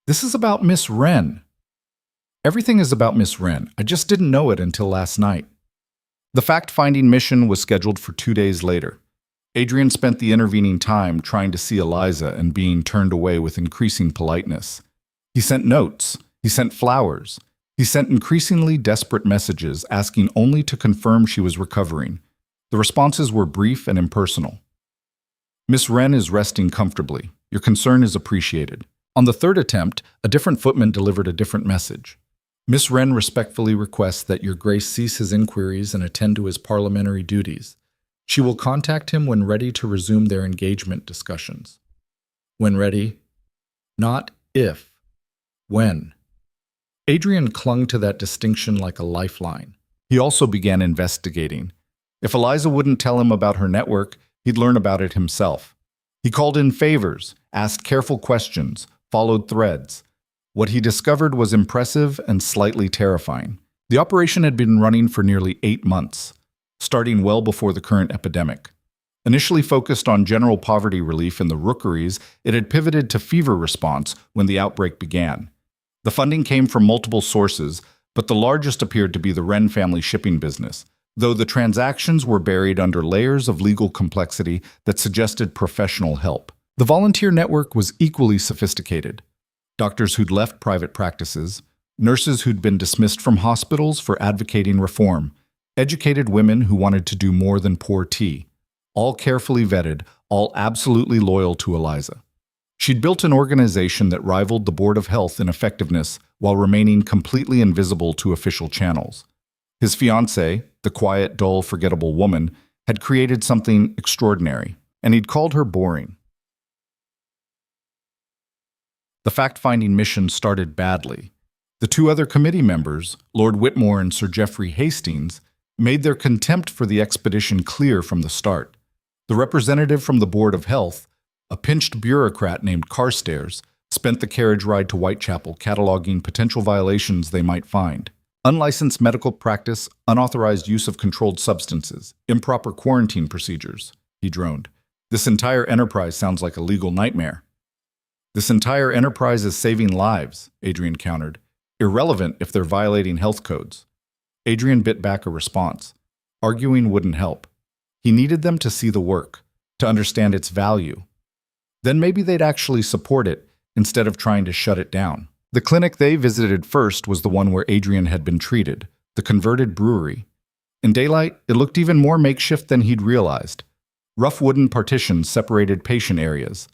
This is about Miss Wren. Everything is about Miss Wren. I just didn't know it until last night. The fact-finding mission was scheduled for 2 days later. Adrian spent the intervening time trying to see Eliza and being turned away with increasing politeness. He sent notes. He sent flowers. He sent increasingly desperate messages asking only to confirm she was recovering. The responses were brief and impersonal. Miss Wren is resting comfortably. Your concern is appreciated. On the 3rd attempt, a different footman delivered a different message. Miss Wren respectfully requests that your grace cease his inquiries and attend to his parliamentary duties. She will contact him when ready to resume their engagement discussions. When ready? Not if. When. Adrian clung to that distinction like a lifeline. He also began investigating. If Eliza wouldn't tell him about her network, he'd learn about it himself. He called in favors, asked careful questions, followed threads. What he discovered was impressive and slightly terrifying. The operation had been running for nearly 8 months, starting well before the current epidemic. Initially focused on general poverty relief in the rookeries, it had pivoted to fever response when the outbreak began. The funding came from multiple sources, but the largest appeared to be the Wren family shipping business, though the transactions were buried under layers of legal complexity that suggested professional help. The volunteer network was equally sophisticated. Doctors who'd left private practices, nurses who'd been dismissed from hospitals for advocating reform, educated women who wanted to do more than pour tea, all carefully vetted, all absolutely loyal to Eliza. She'd built an organization that rivaled the Board of Health in effectiveness while remaining completely invisible to official channels. His fiancée, the quiet, dull, forgettable woman, had created something extraordinary, and he'd called her boring. The fact-finding mission started badly. The 2 other committee members, Lord Whitmore and Sir Geoffrey Hastings, made their contempt for the expedition clear from the start. The representative from the Board of Health, a pinched bureaucrat named Carstairs, spent the carriage ride to Whitechapel cataloging potential violations they might find. Unlicensed medical practice, unauthorized use of controlled substances, improper quarantine procedures, he droned. This entire enterprise sounds like a legal nightmare. This entire enterprise is saving lives, Adrian countered. Irrelevant if they're violating health codes. Adrian bit back a response. Arguing wouldn't help. He needed them to see the work, to understand its value. Then maybe they'd actually support it instead of trying to shut it down. The clinic they visited first was the one where Adrian had been treated, the converted brewery. In daylight, it looked even more makeshift than he'd realized. Rough wooden partitions separated patient areas.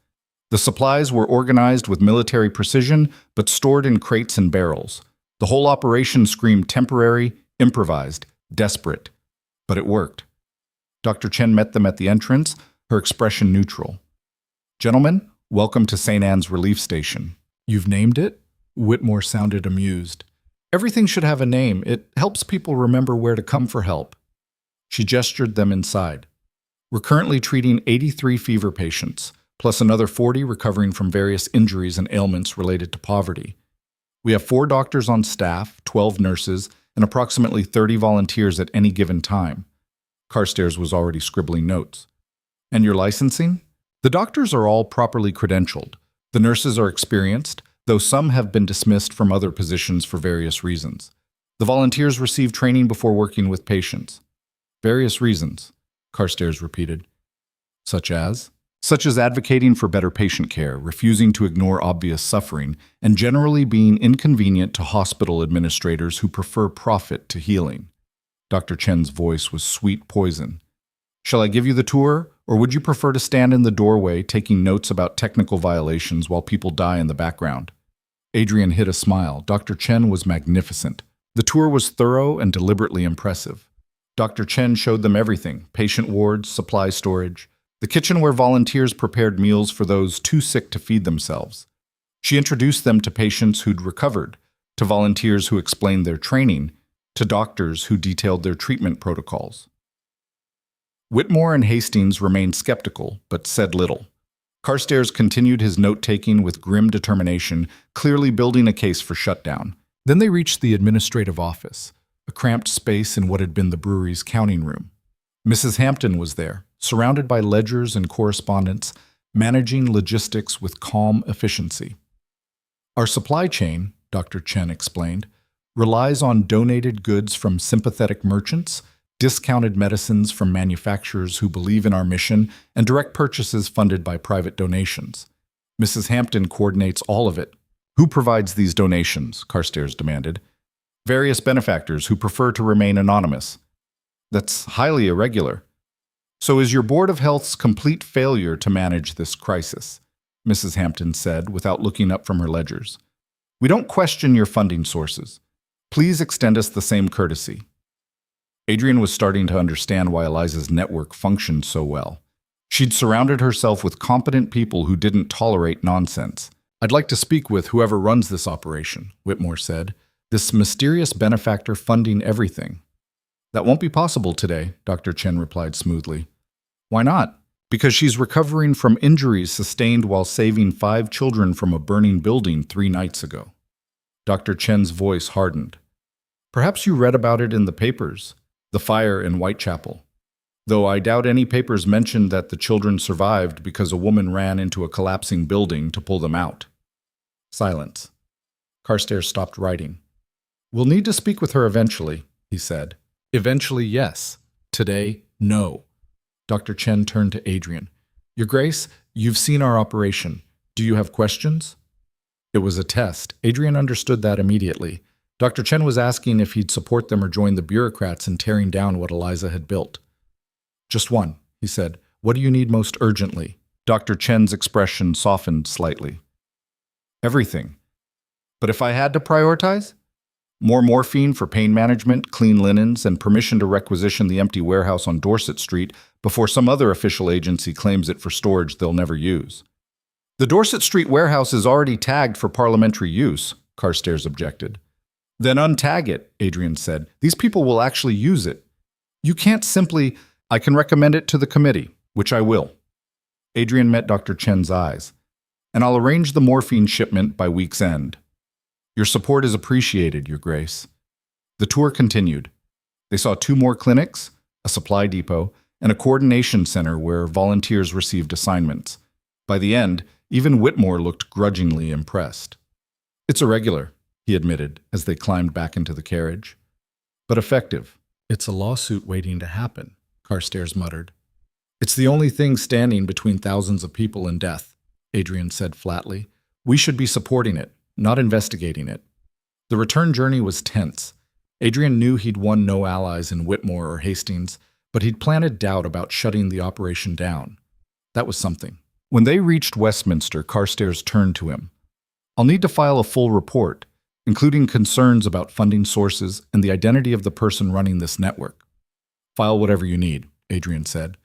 The supplies were organized with military precision, but stored in crates and barrels. The whole operation screamed temporary, improvised, desperate. But it worked. Dr. Chen met them at the entrance, her expression neutral. "Gentlemen, welcome to St. Anne's Relief Station." "You've named it?" Whitmore sounded amused. "Everything should have a name. It helps people remember where to come for help." She gestured them inside. "We're currently treating 83 fever patients, plus another 40 recovering from various injuries and ailments related to poverty. We have 4 doctors on staff, 12 nurses, and approximately 30 volunteers at any given time." Carstairs was already scribbling notes. "And your licensing?" "The doctors are all properly credentialed. The nurses are experienced, though some have been dismissed from other positions for various reasons. The volunteers receive training before working with patients." "Various reasons," Carstairs repeated. "Such as?" "Such as advocating for better patient care, refusing to ignore obvious suffering, and generally being inconvenient to hospital administrators who prefer profit to healing." Dr. Chen's voice was sweet poison. "Shall I give you the tour, or would you prefer to stand in the doorway taking notes about technical violations while people die in the background?" Adrian hid a smile. Dr. Chen was magnificent. The tour was thorough and deliberately impressive. Dr. Chen showed them everything: patient wards, supply storage, the kitchen where volunteers prepared meals for those too sick to feed themselves. She introduced them to patients who'd recovered, to volunteers who explained their training, to doctors who detailed their treatment protocols. Whitmore and Hastings remained skeptical, but said little. Carstairs continued his note-taking with grim determination, clearly building a case for shutdown. Then they reached the administrative office, a cramped space in what had been the brewery's counting room. Mrs. Hampton was there, surrounded by ledgers and correspondence, managing logistics with calm efficiency. "Our supply chain," Dr. Chen explained, "relies on donated goods from sympathetic merchants, discounted medicines from manufacturers who believe in our mission, and direct purchases funded by private donations. Mrs. Hampton coordinates all of it." "Who provides these donations?" Carstairs demanded. "Various benefactors who prefer to remain anonymous." "That's highly irregular." "So is your Board of Health's complete failure to manage this crisis," Mrs. Hampton said, without looking up from her ledgers. "We don't question your funding sources. Please extend us the same courtesy." Adrian was starting to understand why Eliza's network functioned so well. She'd surrounded herself with competent people who didn't tolerate nonsense. "I'd like to speak with whoever runs this operation," Whitmore said. "This mysterious benefactor funding everything." "That won't be possible today," Dr. Chen replied smoothly. "Why not?" "Because she's recovering from injuries sustained while saving 5 children from a burning building 3 nights ago." Dr. Chen's voice hardened. "Perhaps you read about it in the papers, the fire in Whitechapel. Though I doubt any papers mentioned that the children survived because a woman ran into a collapsing building to pull them out." Silence. Carstairs stopped writing. "We'll need to speak with her eventually," he said. "Eventually, yes. Today, no." Dr. Chen turned to Adrian. "Your Grace, you've seen our operation. Do you have questions?" It was a test. Adrian understood that immediately. Dr. Chen was asking if he'd support them or join the bureaucrats in tearing down what Eliza had built. "Just one," he said. "What do you need most urgently?" Dr. Chen's expression softened slightly. "Everything. But if I had to prioritize? More morphine for pain management, clean linens, and permission to requisition the empty warehouse on Dorset Street before some other official agency claims it for storage they'll never use." "The Dorset Street warehouse is already tagged for parliamentary use," Carstairs objected. "Then untag it," Adrian said. "These people will actually use it. You can't simply—" "I can recommend it to the committee, which I will." Adrian met Dr. Chen's eyes. "And I'll arrange the morphine shipment by week's end." "Your support is appreciated, Your Grace." The tour continued. They saw 2 more clinics, a supply depot, and a coordination center where volunteers received assignments. By the end, even Whitmore looked grudgingly impressed. "It's irregular," he admitted as they climbed back into the carriage. "But effective." "It's a lawsuit waiting to happen," Carstairs muttered. "It's the only thing standing between thousands of people and death," Adrian said flatly. "We should be supporting it, not investigating it." The return journey was tense. Adrian knew he'd won no allies in Whitmore or Hastings, but he'd planted doubt about shutting the operation down. That was something. When they reached Westminster, Carstairs turned to him. "I'll need to file a full report. including concerns about funding sources and the identity of the person running this network. File whatever you need, Adrian said.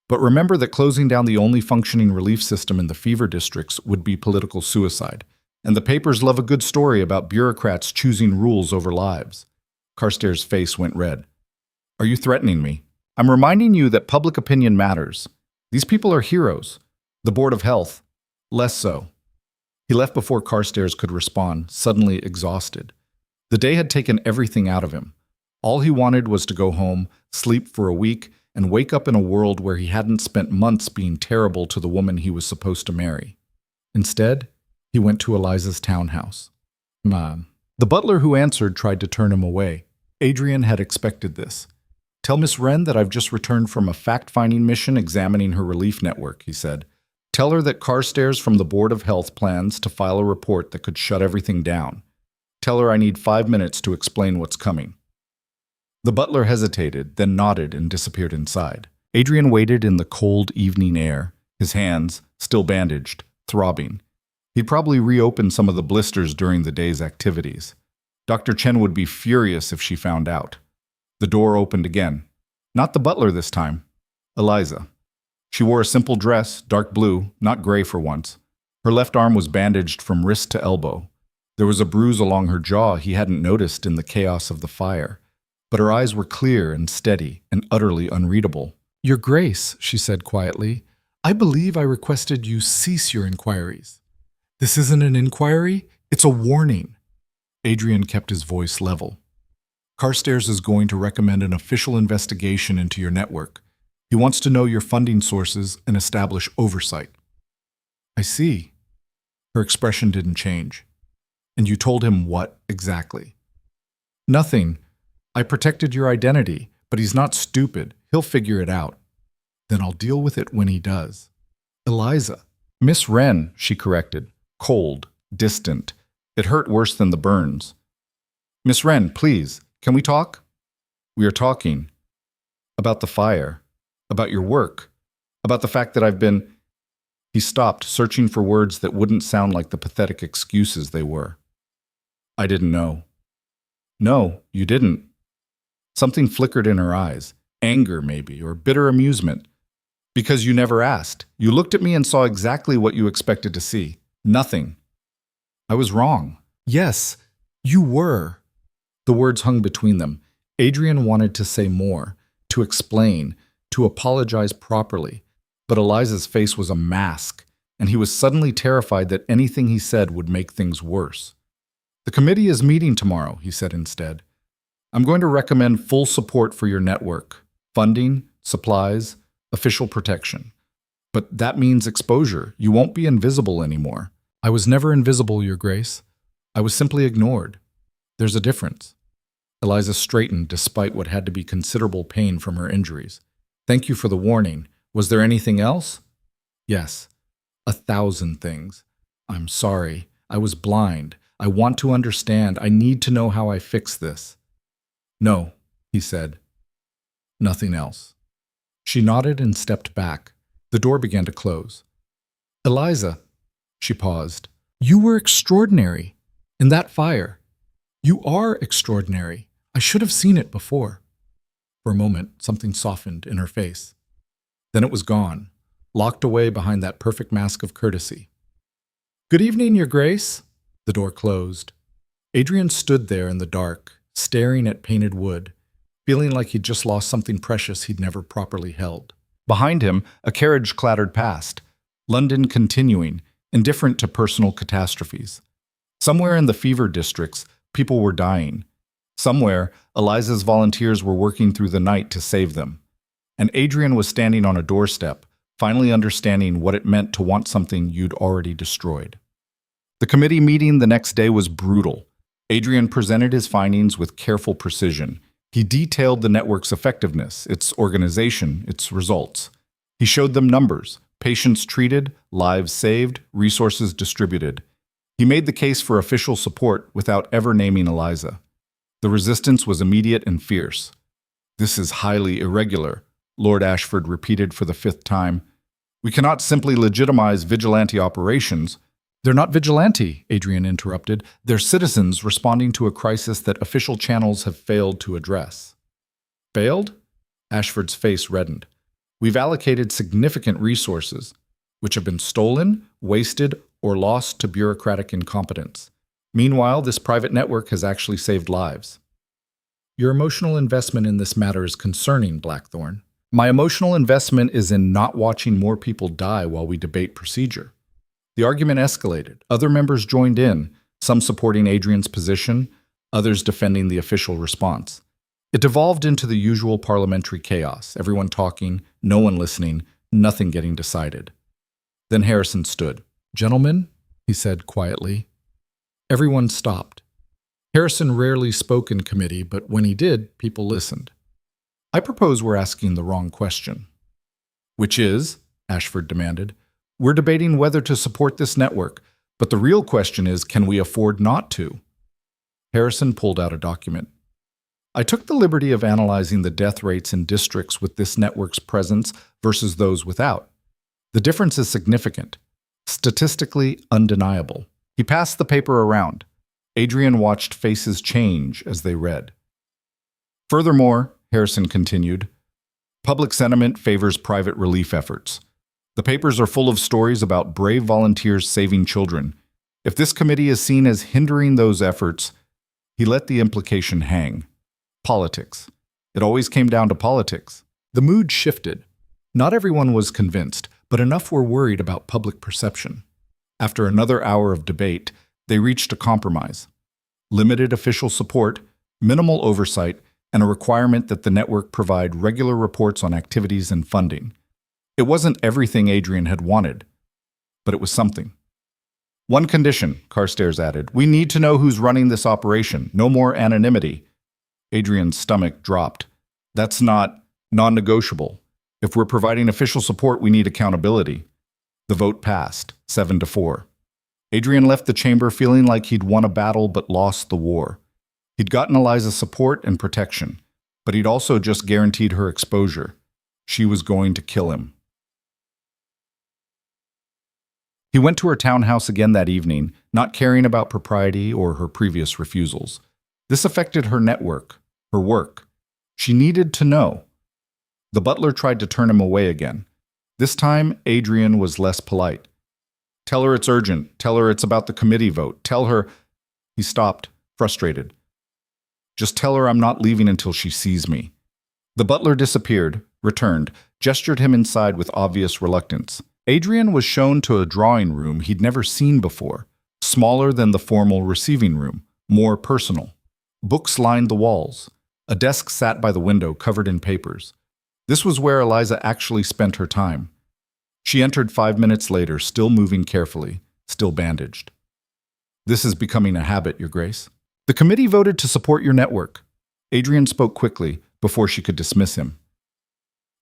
But remember that closing down the only functioning relief system in the fever districts would be political suicide, and the papers love a good story about bureaucrats choosing rules over lives. Carstairs' face went red. Are you threatening me? I'm reminding you that public opinion matters. These people are heroes. The Board of Health, less so. He left before Carstairs could respond, suddenly exhausted. The day had taken everything out of him. All he wanted was to go home, sleep for a week, and wake up in a world where he hadn't spent months being terrible to the woman he was supposed to marry. Instead, he went to Eliza's townhouse. The butler who answered tried to turn him away. Adrian had expected this. Tell Miss Wren that I've just returned from a fact-finding mission examining her relief network, he said. Tell her that Carstairs from the Board of Health plans to file a report that could shut everything down. Tell her I need 5 minutes to explain what's coming. The butler hesitated, then nodded and disappeared inside. Adrian waited in the cold evening air, his hands, still bandaged, throbbing. He'd probably reopened some of the blisters during the day's activities. Dr. Chen would be furious if she found out. The door opened again. Not the butler this time. Eliza. She wore a simple dress, dark blue, not gray for once. Her left arm was bandaged from wrist to elbow. There was a bruise along her jaw he hadn't noticed in the chaos of the fire. But her eyes were clear and steady and utterly unreadable. Your Grace, she said quietly, I believe I requested you cease your inquiries. This isn't an inquiry, it's a warning. Adrian kept his voice level. Carstairs is going to recommend an official investigation into your network. He wants to know your funding sources and establish oversight. I see. Her expression didn't change. And you told him what exactly? Nothing. I protected your identity, but he's not stupid. He'll figure it out. Then I'll deal with it when he does. Eliza. Miss Wren, she corrected. Cold, distant. It hurt worse than the burns. Miss Wren, please, can we talk? We are talking. About the fire. About your work. About the fact that I've been... He stopped, searching for words that wouldn't sound like the pathetic excuses they were. I didn't know. No, you didn't. Something flickered in her eyes. Anger, maybe, or bitter amusement. Because you never asked. You looked at me and saw exactly what you expected to see. Nothing. I was wrong. Yes, you were. The words hung between them. Adrian wanted to say more, to explain, to apologize properly. But Eliza's face was a mask, and he was suddenly terrified that anything he said would make things worse. The committee is meeting tomorrow, he said instead. I'm going to recommend full support for your network, funding, supplies, official protection. But that means exposure. You won't be invisible anymore. I was never invisible, Your Grace. I was simply ignored. There's a difference. Eliza straightened despite what had to be considerable pain from her injuries. Thank you for the warning. Was there anything else? Yes. 1,000 things. I'm sorry. I was blind. I want to understand. I need to know how I fix this. No, he said. Nothing else. She nodded and stepped back. The door began to close. Eliza, she paused. You were extraordinary. In that fire. You are extraordinary. I should have seen it before. For a moment, something softened in her face. Then it was gone, locked away behind that perfect mask of courtesy. Good evening, Your Grace. The door closed. Adrian stood there in the dark, staring at painted wood, feeling like he'd just lost something precious he'd never properly held. Behind him, a carriage clattered past, London continuing, indifferent to personal catastrophes. Somewhere in the fever districts, people were dying. Somewhere, Eliza's volunteers were working through the night to save them. And Adrian was standing on a doorstep, finally understanding what it meant to want something you'd already destroyed. The committee meeting the next day was brutal. Adrian presented his findings with careful precision. He detailed the network's effectiveness, its organization, its results. He showed them numbers, patients treated, lives saved, resources distributed. He made the case for official support without ever naming Eliza. The resistance was immediate and fierce. This is highly irregular, Lord Ashford repeated for the 5th time. We cannot simply legitimize vigilante operations. They're not vigilante, Adrian interrupted. They're citizens responding to a crisis that official channels have failed to address. Failed? Ashford's face reddened. We've allocated significant resources, which have been stolen, wasted, or lost to bureaucratic incompetence. Meanwhile, this private network has actually saved lives. Your emotional investment in this matter is concerning, Blackthorn. My emotional investment is in not watching more people die while we debate procedure. The argument escalated. Other members joined in, some supporting Adrian's position, others defending the official response. It devolved into the usual parliamentary chaos, everyone talking, no one listening, nothing getting decided. Then Harrison stood. "Gentlemen," he said quietly. Everyone stopped. Harrison rarely spoke in committee, but when he did, people listened. "I propose we're asking the wrong question." "Which is?" Ashford demanded. "We're debating whether to support this network, but the real question is, can we afford not to?" Harrison pulled out a document. "I took the liberty of analyzing the death rates in districts with this network's presence versus those without. The difference is significant, statistically undeniable." He passed the paper around. Adrian watched faces change as they read. "Furthermore," Harrison continued, "public sentiment favors private relief efforts. The papers are full of stories about brave volunteers saving children. If this committee is seen as hindering those efforts," he let the implication hang. "Politics. It always came down to politics." The mood shifted. Not everyone was convinced, but enough were worried about public perception. After another hour of debate, they reached a compromise. Limited official support, minimal oversight, and a requirement that the network provide regular reports on activities and funding. It wasn't everything Adrian had wanted, but it was something. "One condition," Carstairs added. "We need to know who's running this operation. No more anonymity." Adrian's stomach dropped. "That's not non-negotiable. If we're providing official support, we need accountability." The vote passed, 7-4. Adrian left the chamber feeling like he'd won a battle but lost the war. He'd gotten Eliza's support and protection, but he'd also just guaranteed her exposure. She was going to kill him. He went to her townhouse again that evening, not caring about propriety or her previous refusals. This affected her network, her work. She needed to know. The butler tried to turn him away again. This time, Adrian was less polite. "Tell her it's urgent. Tell her it's about the committee vote. Tell her—" He stopped, frustrated. "Just tell her I'm not leaving until she sees me." The butler disappeared, returned, gestured him inside with obvious reluctance. Adrian was shown to a drawing room he'd never seen before, smaller than the formal receiving room, more personal. Books lined the walls. A desk sat by the window, covered in papers. This was where Eliza actually spent her time. She entered 5 minutes later, still moving carefully, still bandaged. "This is becoming a habit, Your Grace. The committee voted to support your network." Adrian spoke quickly before she could dismiss him.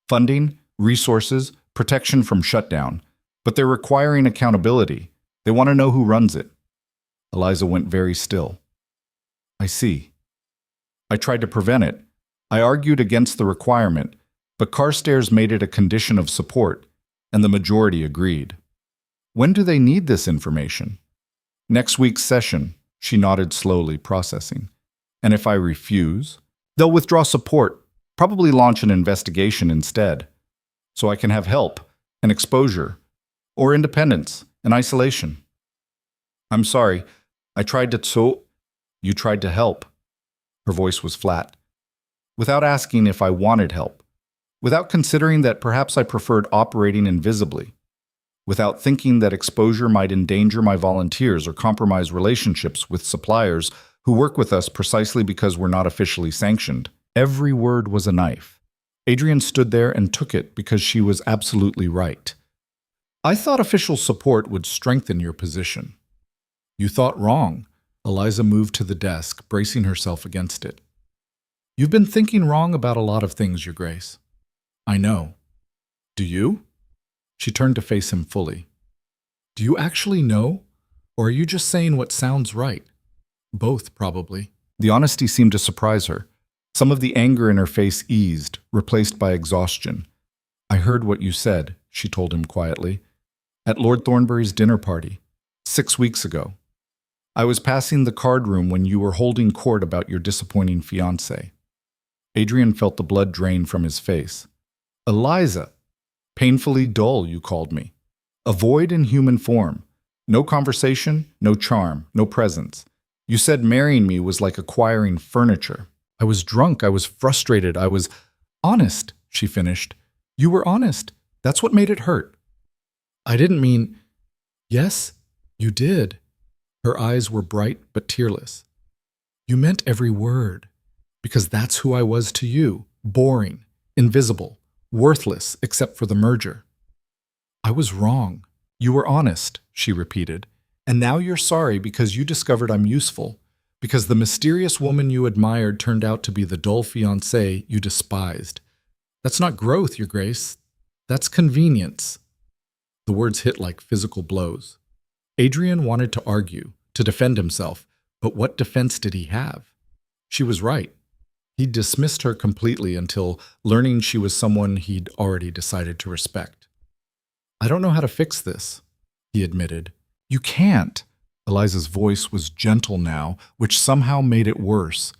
"Funding, resources, protection from shutdown. But they're requiring accountability. They want to know who runs it." Eliza went very still. "I see. I tried to prevent it. I argued against the requirement, but Carstairs made it a condition of support, and the majority agreed." "When do they need this information?" "Next week's session," she nodded slowly, processing. "And if I refuse?" "They'll withdraw support, probably launch an investigation instead. So I can have help, and exposure, or independence, and isolation." "I'm sorry, I tried to You tried to help." Her voice was flat. "Without asking if I wanted help. Without considering that perhaps I preferred operating invisibly. Without thinking that exposure might endanger my volunteers or compromise relationships with suppliers who work with us precisely because we're not officially sanctioned." Every word was a knife. Adrian stood there and took it because she was absolutely right. "I thought official support would strengthen your position." "You thought wrong." Eliza moved to the desk, bracing herself against it. "You've been thinking wrong about a lot of things, Your Grace." "I know." "Do you?" She turned to face him fully. "Do you actually know? Or are you just saying what sounds right?" "Both, probably." The honesty seemed to surprise her. Some of the anger in her face eased, replaced by exhaustion. "I heard what you said," she told him quietly. "At Lord Thornbury's dinner party. 6 weeks ago. I was passing the card room when you were holding court about your disappointing fiancé. Adrian felt the blood drain from his face. Eliza, painfully dull, you called me. A void in human form. No conversation, no charm, no presence. You said marrying me was like acquiring furniture. I was drunk, I was frustrated, I was honest, she finished. You were honest. That's what made it hurt. I didn't mean, yes, you did. Her eyes were bright but tearless. You meant every word, because that's who I was to you, boring, invisible, worthless except for the merger. I was wrong. You were honest, she repeated. And now you're sorry because you discovered I'm useful, because the mysterious woman you admired turned out to be the dull fiancée you despised. That's not growth, Your Grace. That's convenience. The words hit like physical blows. Adrian wanted to argue, to defend himself, but what defense did he have? She was right. He dismissed her completely until learning she was someone he'd already decided to respect. I don't know how to fix this, he admitted. You can't. Eliza's voice was gentle now, which somehow made it worse.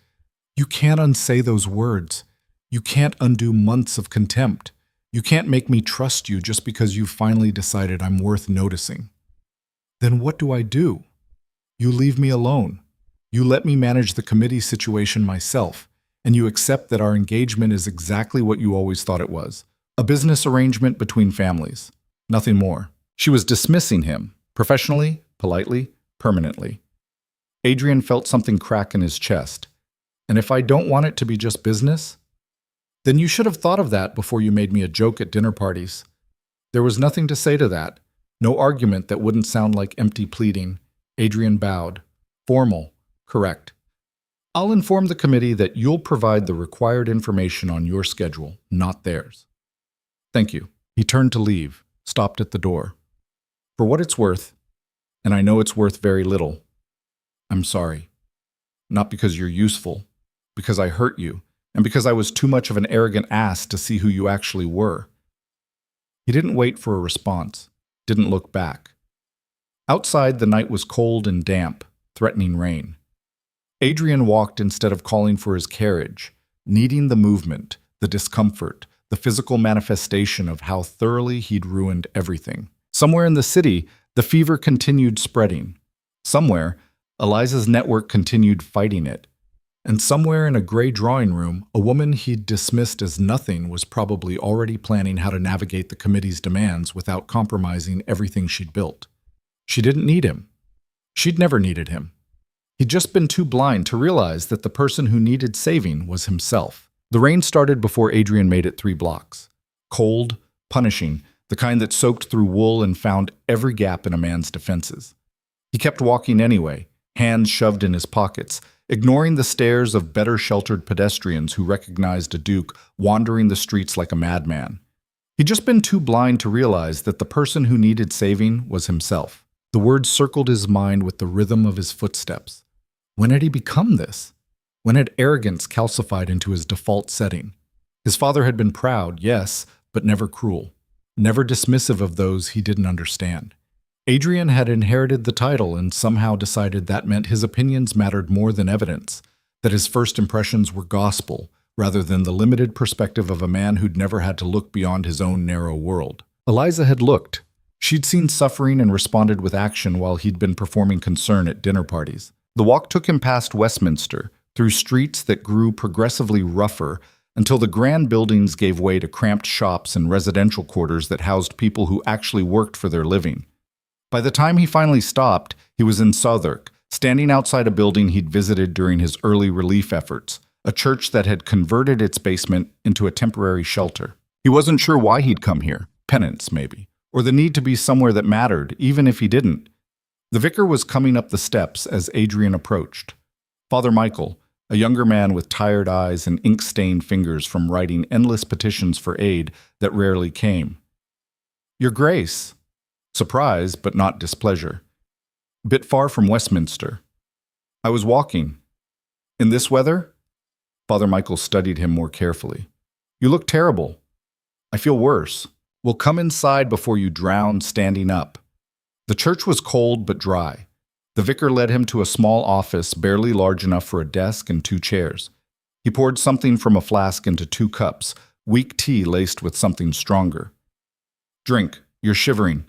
You can't unsay those words. You can't undo months of contempt. You can't make me trust you just because you finally decided I'm worth noticing. Then what do I do? You leave me alone. You let me manage the committee situation myself, and you accept that our engagement is exactly what you always thought it was, a business arrangement between families. Nothing more. She was dismissing him, professionally, politely, permanently. Adrian felt something crack in his chest. And if I don't want it to be just business, then you should have thought of that before you made me a joke at dinner parties. There was nothing to say to that, no argument that wouldn't sound like empty pleading. Adrian bowed. Formal, correct. I'll inform the committee that you'll provide the required information on your schedule, not theirs. Thank you. He turned to leave, stopped at the door. For what it's worth, and I know it's worth very little, I'm sorry. Not because you're useful, because I hurt you, and because I was too much of an arrogant ass to see who you actually were. He didn't wait for a response, didn't look back. Outside, the night was cold and damp, threatening rain. Adrian walked instead of calling for his carriage, needing the movement, the discomfort, the physical manifestation of how thoroughly he'd ruined everything. Somewhere in the city, the fever continued spreading. Somewhere, Eliza's network continued fighting it. And somewhere in a gray drawing room, a woman he'd dismissed as nothing was probably already planning how to navigate the committee's demands without compromising everything she'd built. She didn't need him. She'd never needed him. He'd just been too blind to realize that the person who needed saving was himself. The rain started before Adrian made it 3 blocks. Cold, punishing, the kind that soaked through wool and found every gap in a man's defenses. He kept walking anyway, hands shoved in his pockets, ignoring the stares of better-sheltered pedestrians who recognized a duke wandering the streets like a madman. He'd just been too blind to realize that the person who needed saving was himself. The words circled his mind with the rhythm of his footsteps. When had he become this? When had arrogance calcified into his default setting? His father had been proud, yes, but never cruel, never dismissive of those he didn't understand. Adrian had inherited the title and somehow decided that meant his opinions mattered more than evidence, that his first impressions were gospel, rather than the limited perspective of a man who'd never had to look beyond his own narrow world. Eliza had looked. She'd seen suffering and responded with action while he'd been performing concern at dinner parties. The walk took him past Westminster, through streets that grew progressively rougher, until the grand buildings gave way to cramped shops and residential quarters that housed people who actually worked for their living. By the time he finally stopped, he was in Southwark, standing outside a building he'd visited during his early relief efforts, a church that had converted its basement into a temporary shelter. He wasn't sure why he'd come here, penance maybe, or the need to be somewhere that mattered, even if he didn't. The vicar was coming up the steps as Adrian approached. Father Michael, a younger man with tired eyes and ink-stained fingers from writing endless petitions for aid that rarely came. Your Grace. Surprise, but not displeasure. Bit far from Westminster. I was walking. In this weather? Father Michael studied him more carefully. You look terrible. I feel worse. Well, come inside before you drown standing up. The church was cold but dry. The vicar led him to a small office barely large enough for a desk and 2 chairs. He poured something from a flask into 2 cups, weak tea laced with something stronger. "Drink, you're shivering."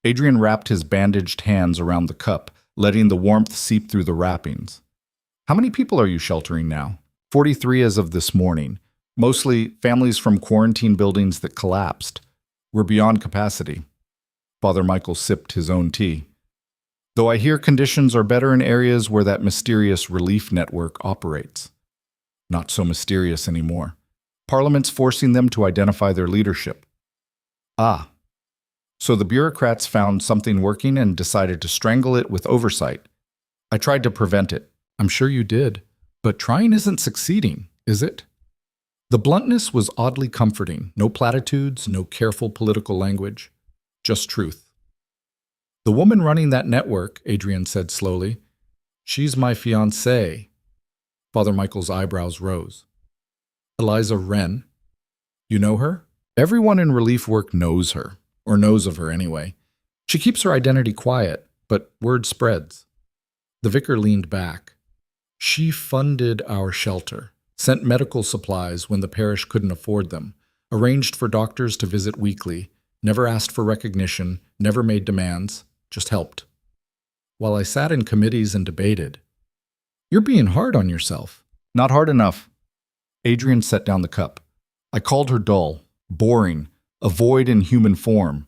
Adrian wrapped his bandaged hands around the cup, letting the warmth seep through the wrappings. "How many people are you sheltering now?" 43 as of this morning. Mostly families from quarantine buildings that collapsed. We're beyond capacity. Father Michael sipped his own tea. "Though I hear conditions are better in areas where that mysterious relief network operates." Not so mysterious anymore. Parliament's forcing them to identify their leadership. Ah. So the bureaucrats found something working and decided to strangle it with oversight. I tried to prevent it. I'm sure you did. But trying isn't succeeding, is it? The bluntness was oddly comforting. No platitudes, no careful political language. Just truth. "The woman running that network," Adrian said slowly, "she's my fiancée." Father Michael's eyebrows rose. "Eliza Wren. You know her?" "Everyone in relief work knows her, or knows of her anyway. She keeps her identity quiet, but word spreads." The vicar leaned back. "She funded our shelter, sent medical supplies when the parish couldn't afford them, arranged for doctors to visit weekly, never asked for recognition, never made demands, just helped. While I sat in committees and debated." "You're being hard on yourself." "Not hard enough." Adrian set down the cup. "I called her dull, boring, a void in human form,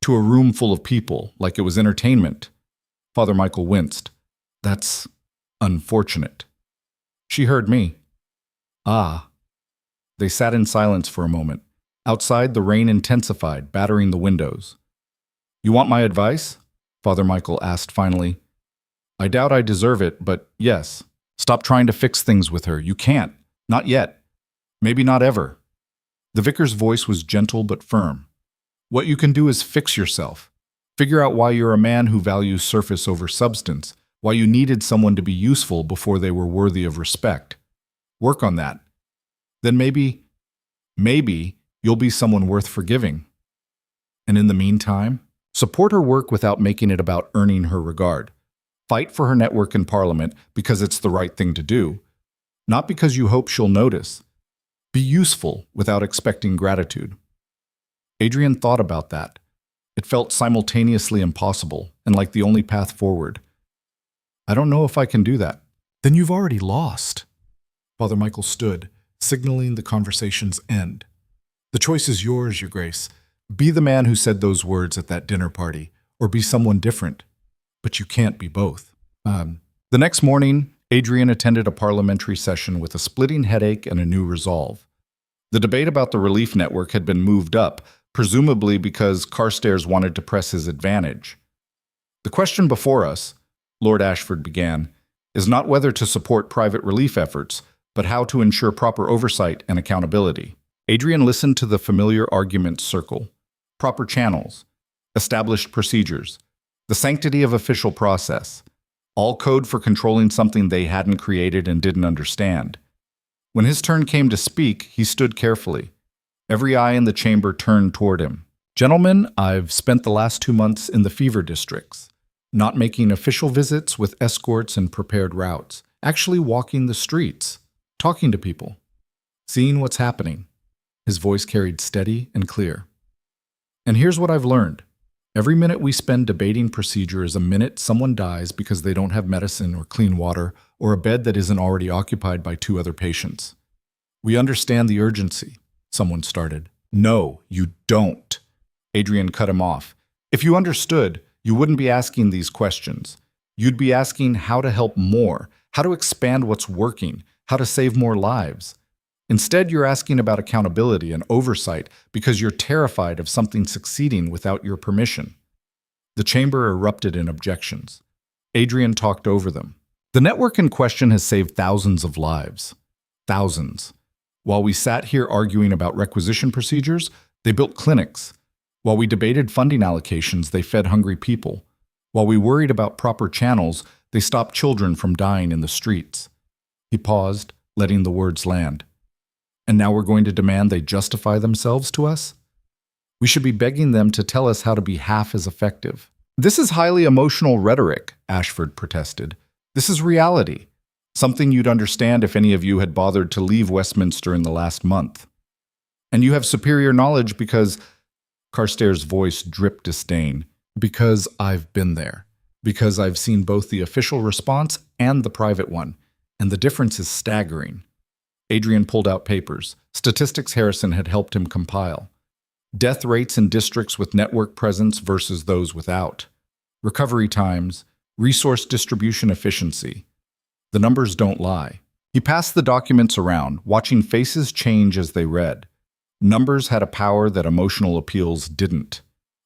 to a room full of people, like it was entertainment." Father Michael winced. "That's unfortunate." "She heard me." "Ah." They sat in silence for a moment. Outside, the rain intensified, battering the windows. "You want my advice?" Father Michael asked finally. "I doubt I deserve it, but yes. Stop trying to fix things with her. You can't. Not yet. Maybe not ever." The vicar's voice was gentle but firm. "What you can do is fix yourself. Figure out why you're a man who values surface over substance, why you needed someone to be useful before they were worthy of respect. Work on that. Then maybe you'll be someone worth forgiving. And in the meantime, support her work without making it about earning her regard. Fight for her network in Parliament because it's the right thing to do, not because you hope she'll notice. Be useful without expecting gratitude." Adrian thought about that. It felt simultaneously impossible and like the only path forward. "I don't know if I can do that." "Then you've already lost." Father Michael stood, signaling the conversation's end. "The choice is yours, Your Grace. Be the man who said those words at that dinner party, or be someone different. But you can't be both." The next morning, Adrian attended a parliamentary session with a splitting headache and a new resolve. The debate about the relief network had been moved up, presumably because Carstairs wanted to press his advantage. "The question before us," Lord Ashford began, "is not whether to support private relief efforts, but how to ensure proper oversight and accountability." Adrian listened to the familiar arguments circle. Proper channels, established procedures, the sanctity of official process, all code for controlling something they hadn't created and didn't understand. When his turn came to speak, he stood carefully. Every eye in the chamber turned toward him. "Gentlemen, I've spent the last 2 months in the fever districts, not making official visits with escorts and prepared routes, actually walking the streets, talking to people, seeing what's happening." His voice carried steady and clear. "And here's what I've learned. Every minute we spend debating procedure is a minute someone dies because they don't have medicine or clean water or a bed that isn't already occupied by 2 other patients. We understand the urgency," someone started. "No, you don't." Adrian cut him off. "If you understood, you wouldn't be asking these questions. You'd be asking how to help more, how to expand what's working, how to save more lives. Instead, you're asking about accountability and oversight because you're terrified of something succeeding without your permission." The chamber erupted in objections. Adrian talked over them. "The network in question has saved thousands of lives. Thousands. While we sat here arguing about requisition procedures, they built clinics. While we debated funding allocations, they fed hungry people. While we worried about proper channels, they stopped children from dying in the streets." He paused, letting the words land. "And now we're going to demand they justify themselves to us? We should be begging them to tell us how to be half as effective." This is highly emotional rhetoric, Ashford protested. This is reality. Something you'd understand if any of you had bothered to leave Westminster in the last month. And you have superior knowledge because, Carstairs' voice dripped disdain, because I've been there. Because I've seen both the official response and the private one, and the difference is staggering. Adrian pulled out papers. Statistics Harrison had helped him compile. Death rates in districts with network presence versus those without. Recovery times, resource distribution efficiency. The numbers don't lie. He passed the documents around, watching faces change as they read. Numbers had a power that emotional appeals didn't.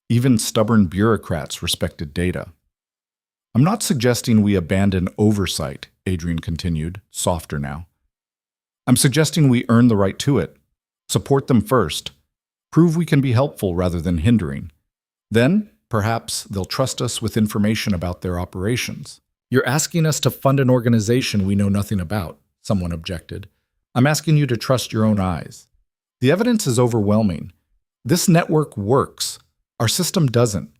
Even stubborn bureaucrats respected data. I'm not suggesting we abandon oversight, Adrian continued, softer now. I'm suggesting we earn the right to it. Support them first. Prove we can be helpful rather than hindering. Then, perhaps, they'll trust us with information about their operations. You're asking us to fund an organization we know nothing about, someone objected. I'm asking you to trust your own eyes. The evidence is overwhelming. This network works. Our system doesn't.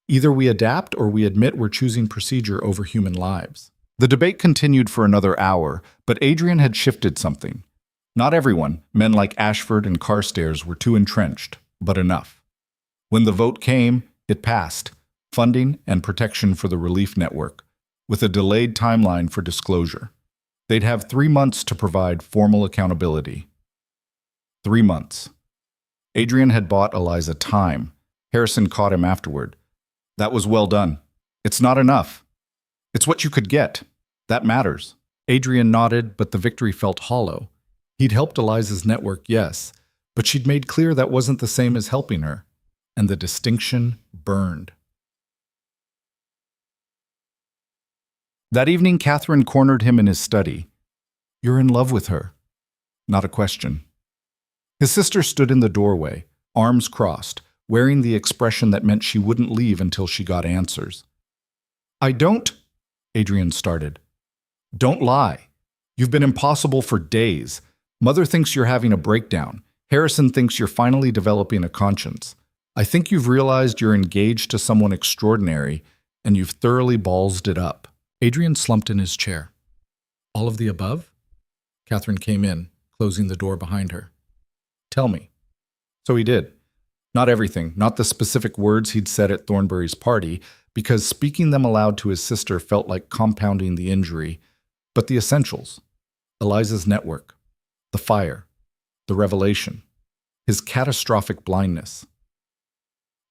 Either we adapt or we admit we're choosing procedure over human lives. The debate continued for another hour, but Adrian had shifted something. Not everyone, men like Ashford and Carstairs, were too entrenched, but enough. When the vote came, it passed, funding and protection for the relief network, with a delayed timeline for disclosure. They'd have 3 months to provide formal accountability. 3 months. Adrian had bought Eliza time. Harrison caught him afterward. That was well done. It's not enough. It's what you could get. That matters. Adrian nodded, but the victory felt hollow. He'd helped Eliza's network, yes, but she'd made clear that wasn't the same as helping her, and the distinction burned. That evening, Catherine cornered him in his study. You're in love with her. Not a question. His sister stood in the doorway, arms crossed, wearing the expression that meant she wouldn't leave until she got answers. I don't, Adrian started. Don't lie. You've been impossible for days. Mother thinks you're having a breakdown. Harrison thinks you're finally developing a conscience. I think you've realized you're engaged to someone extraordinary, and you've thoroughly ballsed it up. Adrian slumped in his chair. All of the above? Catherine came in, closing the door behind her. Tell me. So he did. Not everything, not the specific words he'd said at Thornbury's party, because speaking them aloud to his sister felt like compounding the injury, but the essentials. Eliza's network, the fire, the revelation, his catastrophic blindness.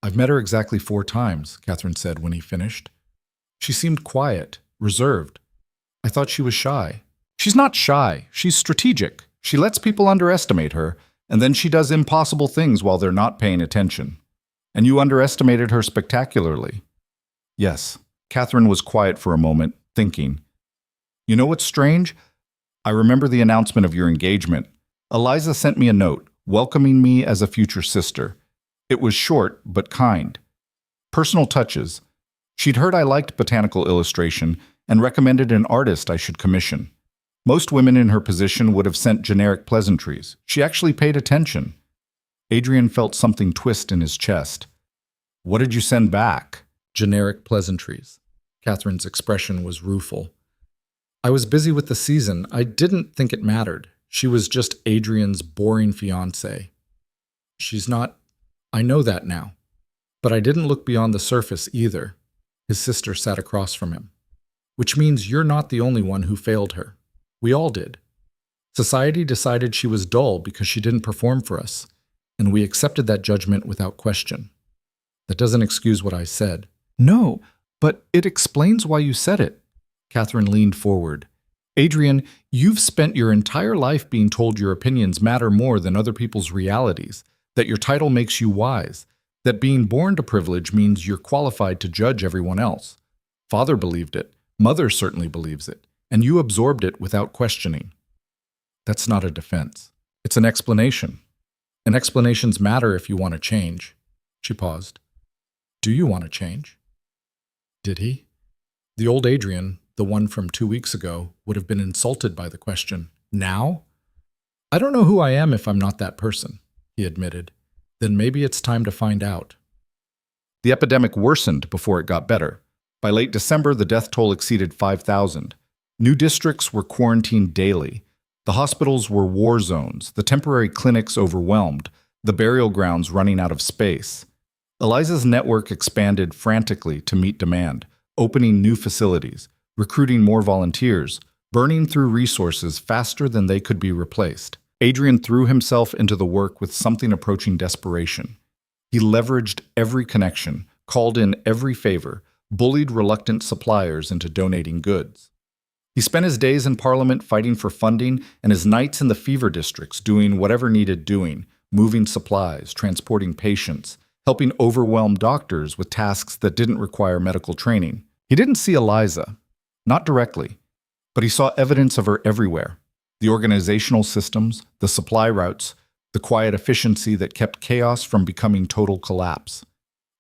I've met her exactly 4 times, Catherine said when he finished. She seemed quiet, reserved. I thought she was shy. She's not shy, she's strategic. She lets people underestimate her, and then she does impossible things while they're not paying attention. And you underestimated her spectacularly. Yes, Catherine was quiet for a moment, thinking. You know what's strange? I remember the announcement of your engagement. Eliza sent me a note, welcoming me as a future sister. It was short, but kind. Personal touches. She'd heard I liked botanical illustration and recommended an artist I should commission. Most women in her position would have sent generic pleasantries. She actually paid attention. Adrian felt something twist in his chest. What did you send back? Generic pleasantries. Catherine's expression was rueful. I was busy with the season. I didn't think it mattered. She was just Adrian's boring fiancée. She's not. I know that now. But I didn't look beyond the surface either. His sister sat across from him. Which means you're not the only one who failed her. We all did. Society decided she was dull because she didn't perform for us, and we accepted that judgment without question. That doesn't excuse what I said. No, but it explains why you said it. Catherine leaned forward. Adrian, you've spent your entire life being told your opinions matter more than other people's realities, that your title makes you wise, that being born to privilege means you're qualified to judge everyone else. Father believed it. Mother certainly believes it. And you absorbed it without questioning. That's not a defense. It's an explanation. And explanations matter if you want to change. She paused. Do you want to change? Did he? The old Adrian, the one from 2 weeks ago, would have been insulted by the question. Now? I don't know who I am if I'm not that person, he admitted. Then maybe it's time to find out. The epidemic worsened before it got better. By late December, the death toll exceeded 5,000. New districts were quarantined daily. The hospitals were war zones, the temporary clinics overwhelmed, the burial grounds running out of space. Eliza's network expanded frantically to meet demand, opening new facilities, recruiting more volunteers, burning through resources faster than they could be replaced. Adrian threw himself into the work with something approaching desperation. He leveraged every connection, called in every favor, bullied reluctant suppliers into donating goods. He spent his days in Parliament fighting for funding and his nights in the fever districts doing whatever needed doing, moving supplies, transporting patients, helping overwhelmed doctors with tasks that didn't require medical training. He didn't see Eliza, not directly, but he saw evidence of her everywhere. The organizational systems, the supply routes, the quiet efficiency that kept chaos from becoming total collapse.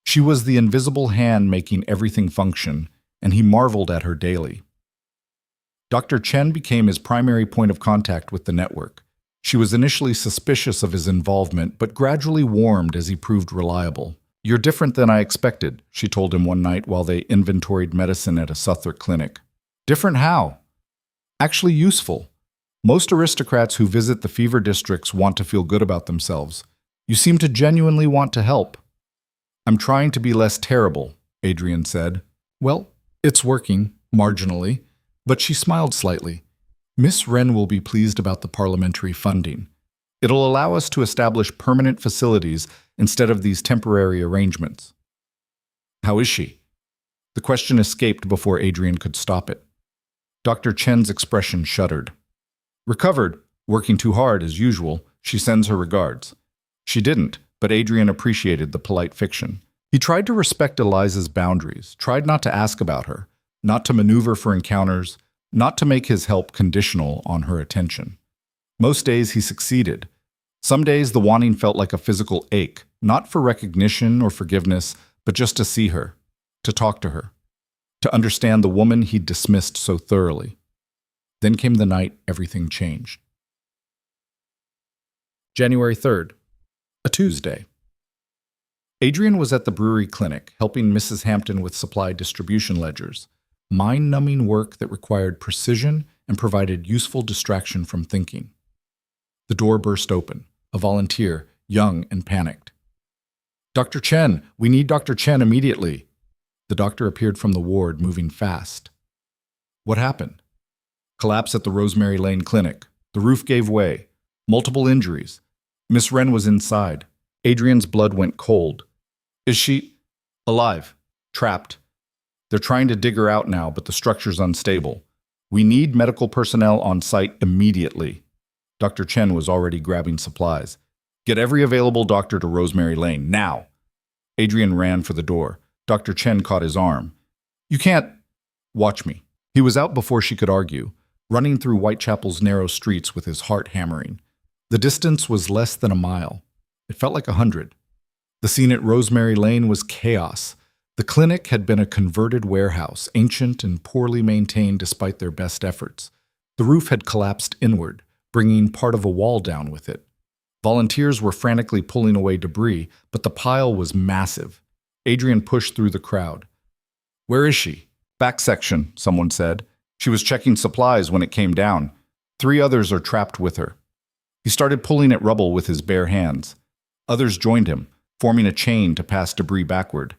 She was the invisible hand making everything function, and he marveled at her daily. Dr. Chen became his primary point of contact with the network. She was initially suspicious of his involvement, but gradually warmed as he proved reliable. "You're different than I expected," she told him one night while they inventoried medicine at a Southwark clinic. "Different how?" "Actually useful. Most aristocrats who visit the fever districts want to feel good about themselves. You seem to genuinely want to help." "I'm trying to be less terrible," Adrian said. "Well, it's working, marginally." But she smiled slightly. "Miss Wren will be pleased about the parliamentary funding. It'll allow us to establish permanent facilities instead of these temporary arrangements." "How is she?" The question escaped before Adrian could stop it. Dr. Chen's expression shuddered. "Recovered, working too hard as usual. She sends her regards." She didn't, but Adrian appreciated the polite fiction. He tried to respect Eliza's boundaries, tried not to ask about her, not to maneuver for encounters, not to make his help conditional on her attention. Most days he succeeded. Some days the wanting felt like a physical ache, not for recognition or forgiveness, but just to see her, to talk to her, to understand the woman he'd dismissed so thoroughly. Then came the night everything changed. January 3rd, a Tuesday. Adrian was at the brewery clinic, helping Mrs. Hampton with supply distribution ledgers. Mind-numbing work that required precision and provided useful distraction from thinking. The door burst open. A volunteer, young and panicked. "Dr. Chen, we need Dr. Chen immediately." The doctor appeared from the ward, moving fast. "What happened?" "Collapse at the Rosemary Lane Clinic. The roof gave way. Multiple injuries. Miss Wren was inside." Adrian's blood went cold. "Is she alive? Trapped? They're trying to dig her out now, but the structure's unstable. We need medical personnel on site immediately." Dr. Chen was already grabbing supplies. "Get every available doctor to Rosemary Lane, now." Adrian ran for the door. Dr. Chen caught his arm. "You can't—" "Watch me." He was out before she could argue, running through Whitechapel's narrow streets with his heart hammering. The distance was less than a mile. It felt like 100. The scene at Rosemary Lane was chaos. The clinic had been a converted warehouse, ancient and poorly maintained despite their best efforts. The roof had collapsed inward, bringing part of a wall down with it. Volunteers were frantically pulling away debris, but the pile was massive. Adrian pushed through the crowd. "Where is she?" "Back section," someone said. "She was checking supplies when it came down. 3 others are trapped with her." He started pulling at rubble with his bare hands. Others joined him, forming a chain to pass debris backward.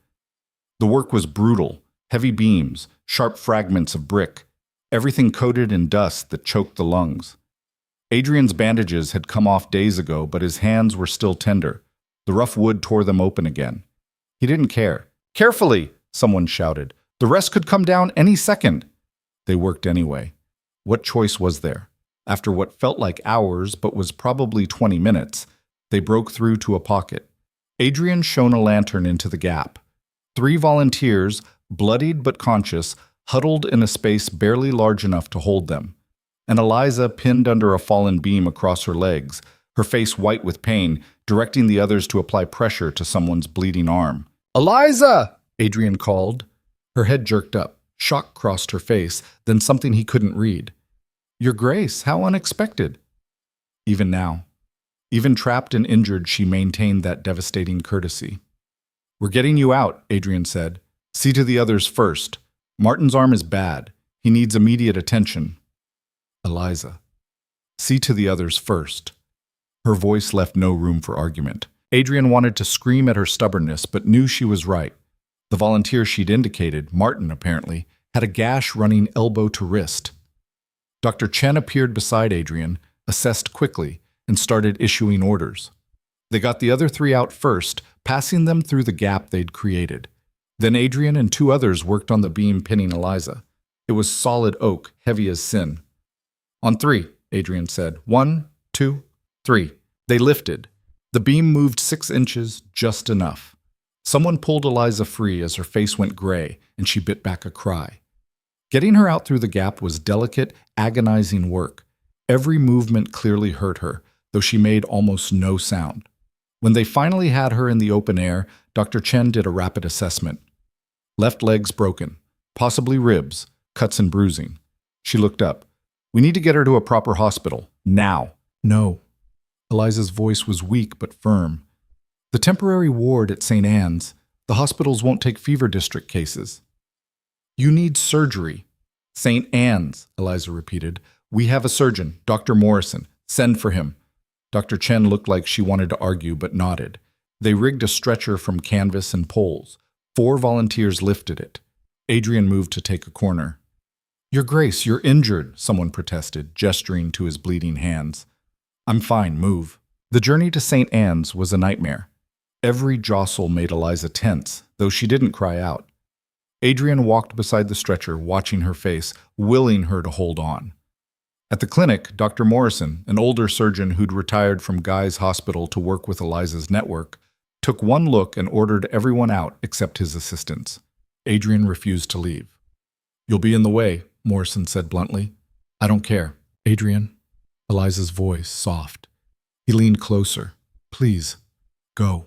The work was brutal. Heavy beams, sharp fragments of brick, everything coated in dust that choked the lungs. Adrian's bandages had come off days ago, but his hands were still tender. The rough wood tore them open again. He didn't care. "Carefully!" someone shouted. "The rest could come down any second." They worked anyway. What choice was there? After what felt like hours, but was probably 20 minutes, they broke through to a pocket. Adrian shone a lantern into the gap. 3 volunteers, bloodied but conscious, huddled in a space barely large enough to hold them. And Eliza pinned under a fallen beam across her legs, her face white with pain, directing the others to apply pressure to someone's bleeding arm. "Eliza!" Adrian called. Her head jerked up. Shock crossed her face, then something he couldn't read. "Your Grace, how unexpected." Even now, even trapped and injured, she maintained that devastating courtesy. We're getting you out, Adrian said. See to the others first. Martin's arm is bad. He needs immediate attention. Eliza. See to the others first. Her voice left no room for argument. Adrian wanted to scream at her stubbornness, but knew she was right. The volunteer she'd indicated, Martin apparently, had a gash running elbow to wrist. Dr. Chen appeared beside Adrian, assessed quickly, and started issuing orders. They got the other three out first, passing them through the gap they'd created. Then Adrian and two others worked on the beam pinning Eliza. It was solid oak, heavy as sin. On three, Adrian said. 1, 2, 3. They lifted. The beam moved 6 inches, just enough. Someone pulled Eliza free as her face went gray, and she bit back a cry. Getting her out through the gap was delicate, agonizing work. Every movement clearly hurt her, though she made almost no sound. When they finally had her in the open air, Dr. Chen did a rapid assessment. Left leg's broken, possibly ribs, cuts and bruising. She looked up. We need to get her to a proper hospital, now. No. Eliza's voice was weak but firm. The temporary ward at St. Anne's, the hospitals won't take fever district cases. You need surgery. St. Anne's, Eliza repeated. We have a surgeon, Dr. Morrison. Send for him. Dr. Chen looked like she wanted to argue but nodded. They rigged a stretcher from canvas and poles. 4 volunteers lifted it. Adrian moved to take a corner. Your Grace, you're injured, someone protested, gesturing to his bleeding hands. I'm fine, move. The journey to St. Anne's was a nightmare. Every jostle made Eliza tense, though she didn't cry out. Adrian walked beside the stretcher, watching her face, willing her to hold on. At the clinic, Dr. Morrison, an older surgeon who'd retired from Guy's Hospital to work with Eliza's network, took one look and ordered everyone out except his assistants. Adrian refused to leave. You'll be in the way, Morrison said bluntly. I don't care. Adrian, Eliza's voice soft. He leaned closer. Please, go.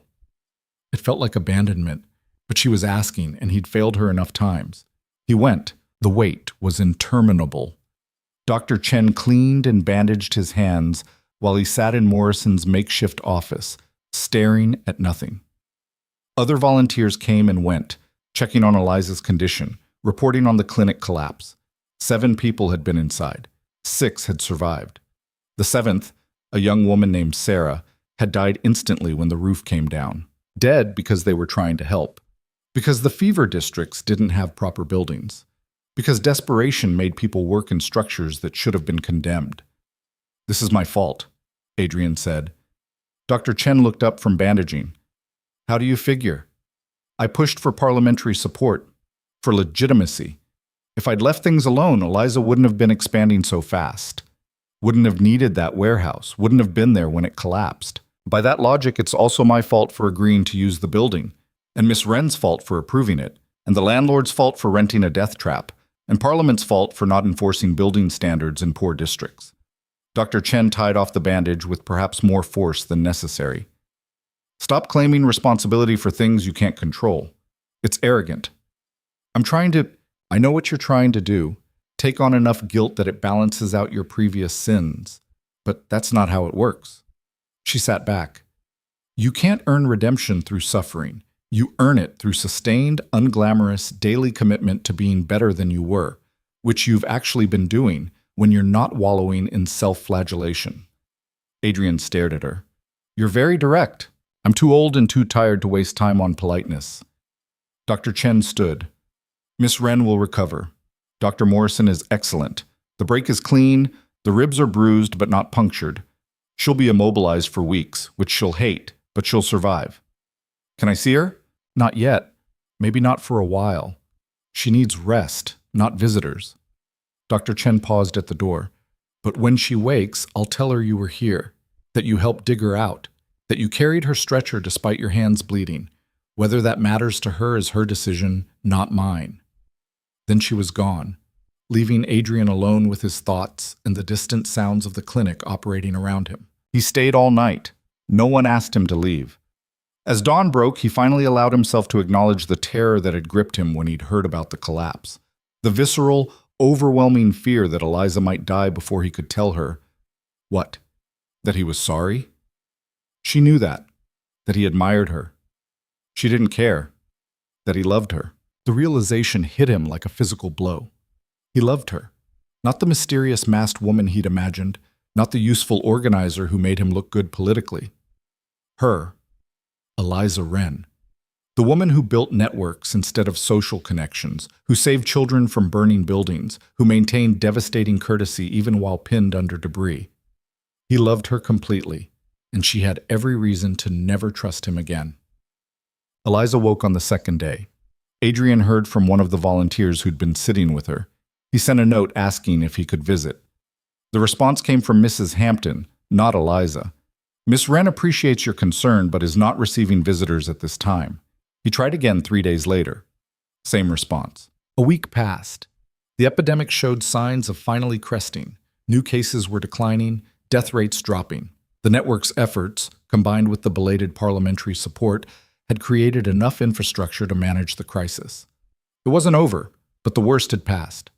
It felt like abandonment, but she was asking, and he'd failed her enough times. He went. The wait was interminable. Dr. Chen cleaned and bandaged his hands while he sat in Morrison's makeshift office, staring at nothing. Other volunteers came and went, checking on Eliza's condition, reporting on the clinic collapse. 7 people had been inside. 6 had survived. The 7th, a young woman named Sarah, had died instantly when the roof came down. Dead because they were trying to help. Because the fever districts didn't have proper buildings. Because desperation made people work in structures that should have been condemned. This is my fault, Adrian said. Dr. Chen looked up from bandaging. How do you figure? I pushed for parliamentary support, for legitimacy. If I'd left things alone, Eliza wouldn't have been expanding so fast. Wouldn't have needed that warehouse, wouldn't have been there when it collapsed. By that logic, it's also my fault for agreeing to use the building, and Miss Wren's fault for approving it, and the landlord's fault for renting a death trap, and Parliament's fault for not enforcing building standards in poor districts. Dr. Chen tied off the bandage with perhaps more force than necessary. Stop claiming responsibility for things you can't control. It's arrogant. I know what you're trying to do. Take on enough guilt that it balances out your previous sins. But that's not how it works. She sat back. You can't earn redemption through suffering. You earn it through sustained, unglamorous, daily commitment to being better than you were, which you've actually been doing when you're not wallowing in self-flagellation. Adrian stared at her. You're very direct. I'm too old and too tired to waste time on politeness. Dr. Chen stood. Miss Wren will recover. Dr. Morrison is excellent. The break is clean, the ribs are bruised but not punctured. She'll be immobilized for weeks, which she'll hate, but she'll survive. Can I see her? Not yet. Maybe not for a while. She needs rest, not visitors. Dr. Chen paused at the door. But when she wakes, I'll tell her you were here, that you helped dig her out, that you carried her stretcher despite your hands bleeding. Whether that matters to her is her decision, not mine. Then she was gone, leaving Adrian alone with his thoughts and the distant sounds of the clinic operating around him. He stayed all night. No one asked him to leave. As dawn broke, he finally allowed himself to acknowledge the terror that had gripped him when he'd heard about the collapse. The visceral, overwhelming fear that Eliza might die before he could tell her. What? That he was sorry? She knew that he admired her. She didn't care that he loved her. The realization hit him like a physical blow. He loved her. Not the mysterious masked woman he'd imagined, not the useful organizer who made him look good politically. Her, Eliza Wren. The woman who built networks instead of social connections, who saved children from burning buildings, who maintained devastating courtesy even while pinned under debris. He loved her completely, and she had every reason to never trust him again. Eliza woke on the second day. Adrian heard from one of the volunteers who'd been sitting with her. He sent a note asking if he could visit. The response came from Mrs. Hampton, not Eliza. Miss Wren appreciates your concern but is not receiving visitors at this time. He tried again 3 days later. Same response. A week passed. The epidemic showed signs of finally cresting. New cases were declining, death rates dropping. The network's efforts, combined with the belated parliamentary support, had created enough infrastructure to manage the crisis. It wasn't over, but the worst had passed.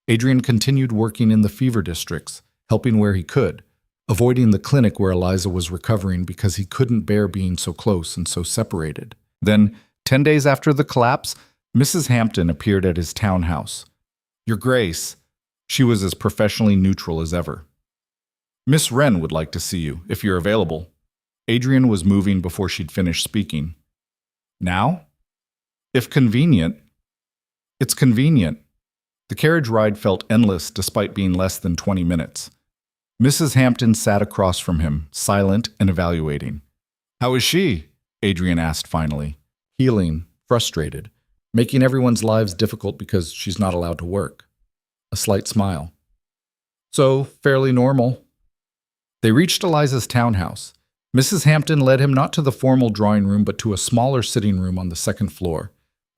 Adrian continued working in the fever districts, helping where he could, avoiding the clinic where Eliza was recovering because he couldn't bear being so close and so separated. Then, 10 days after the collapse, Mrs. Hampton appeared at his townhouse. Your Grace. She was as professionally neutral as ever. Miss Wren would like to see you, if you're available. Adrian was moving before she'd finished speaking. Now? If convenient. It's convenient. The carriage ride felt endless despite being less than 20 minutes. Mrs. Hampton sat across from him, silent and evaluating. How is she? Adrian asked finally. Healing, frustrated, making everyone's lives difficult because she's not allowed to work. A slight smile. So, fairly normal. They reached Eliza's townhouse. Mrs. Hampton led him not to the formal drawing room but to a smaller sitting room on the second floor.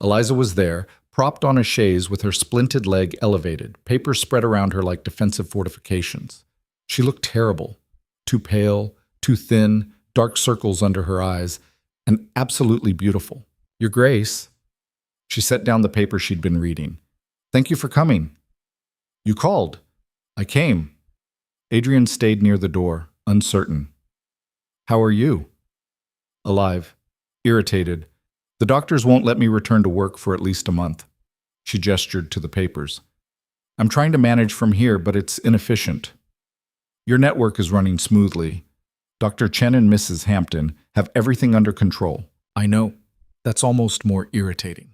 Eliza was there, propped on a chaise with her splinted leg elevated, papers spread around her like defensive fortifications. She looked terrible. Too pale, too thin, dark circles under her eyes, and absolutely beautiful. Your Grace. She set down the paper she'd been reading. Thank you for coming. You called. I came. Adrian stayed near the door, uncertain. How are you? Alive. Irritated. The doctors won't let me return to work for at least a month. She gestured to the papers. I'm trying to manage from here, but it's inefficient. Your network is running smoothly. Dr. Chen and Mrs. Hampton have everything under control. I know. That's almost more irritating.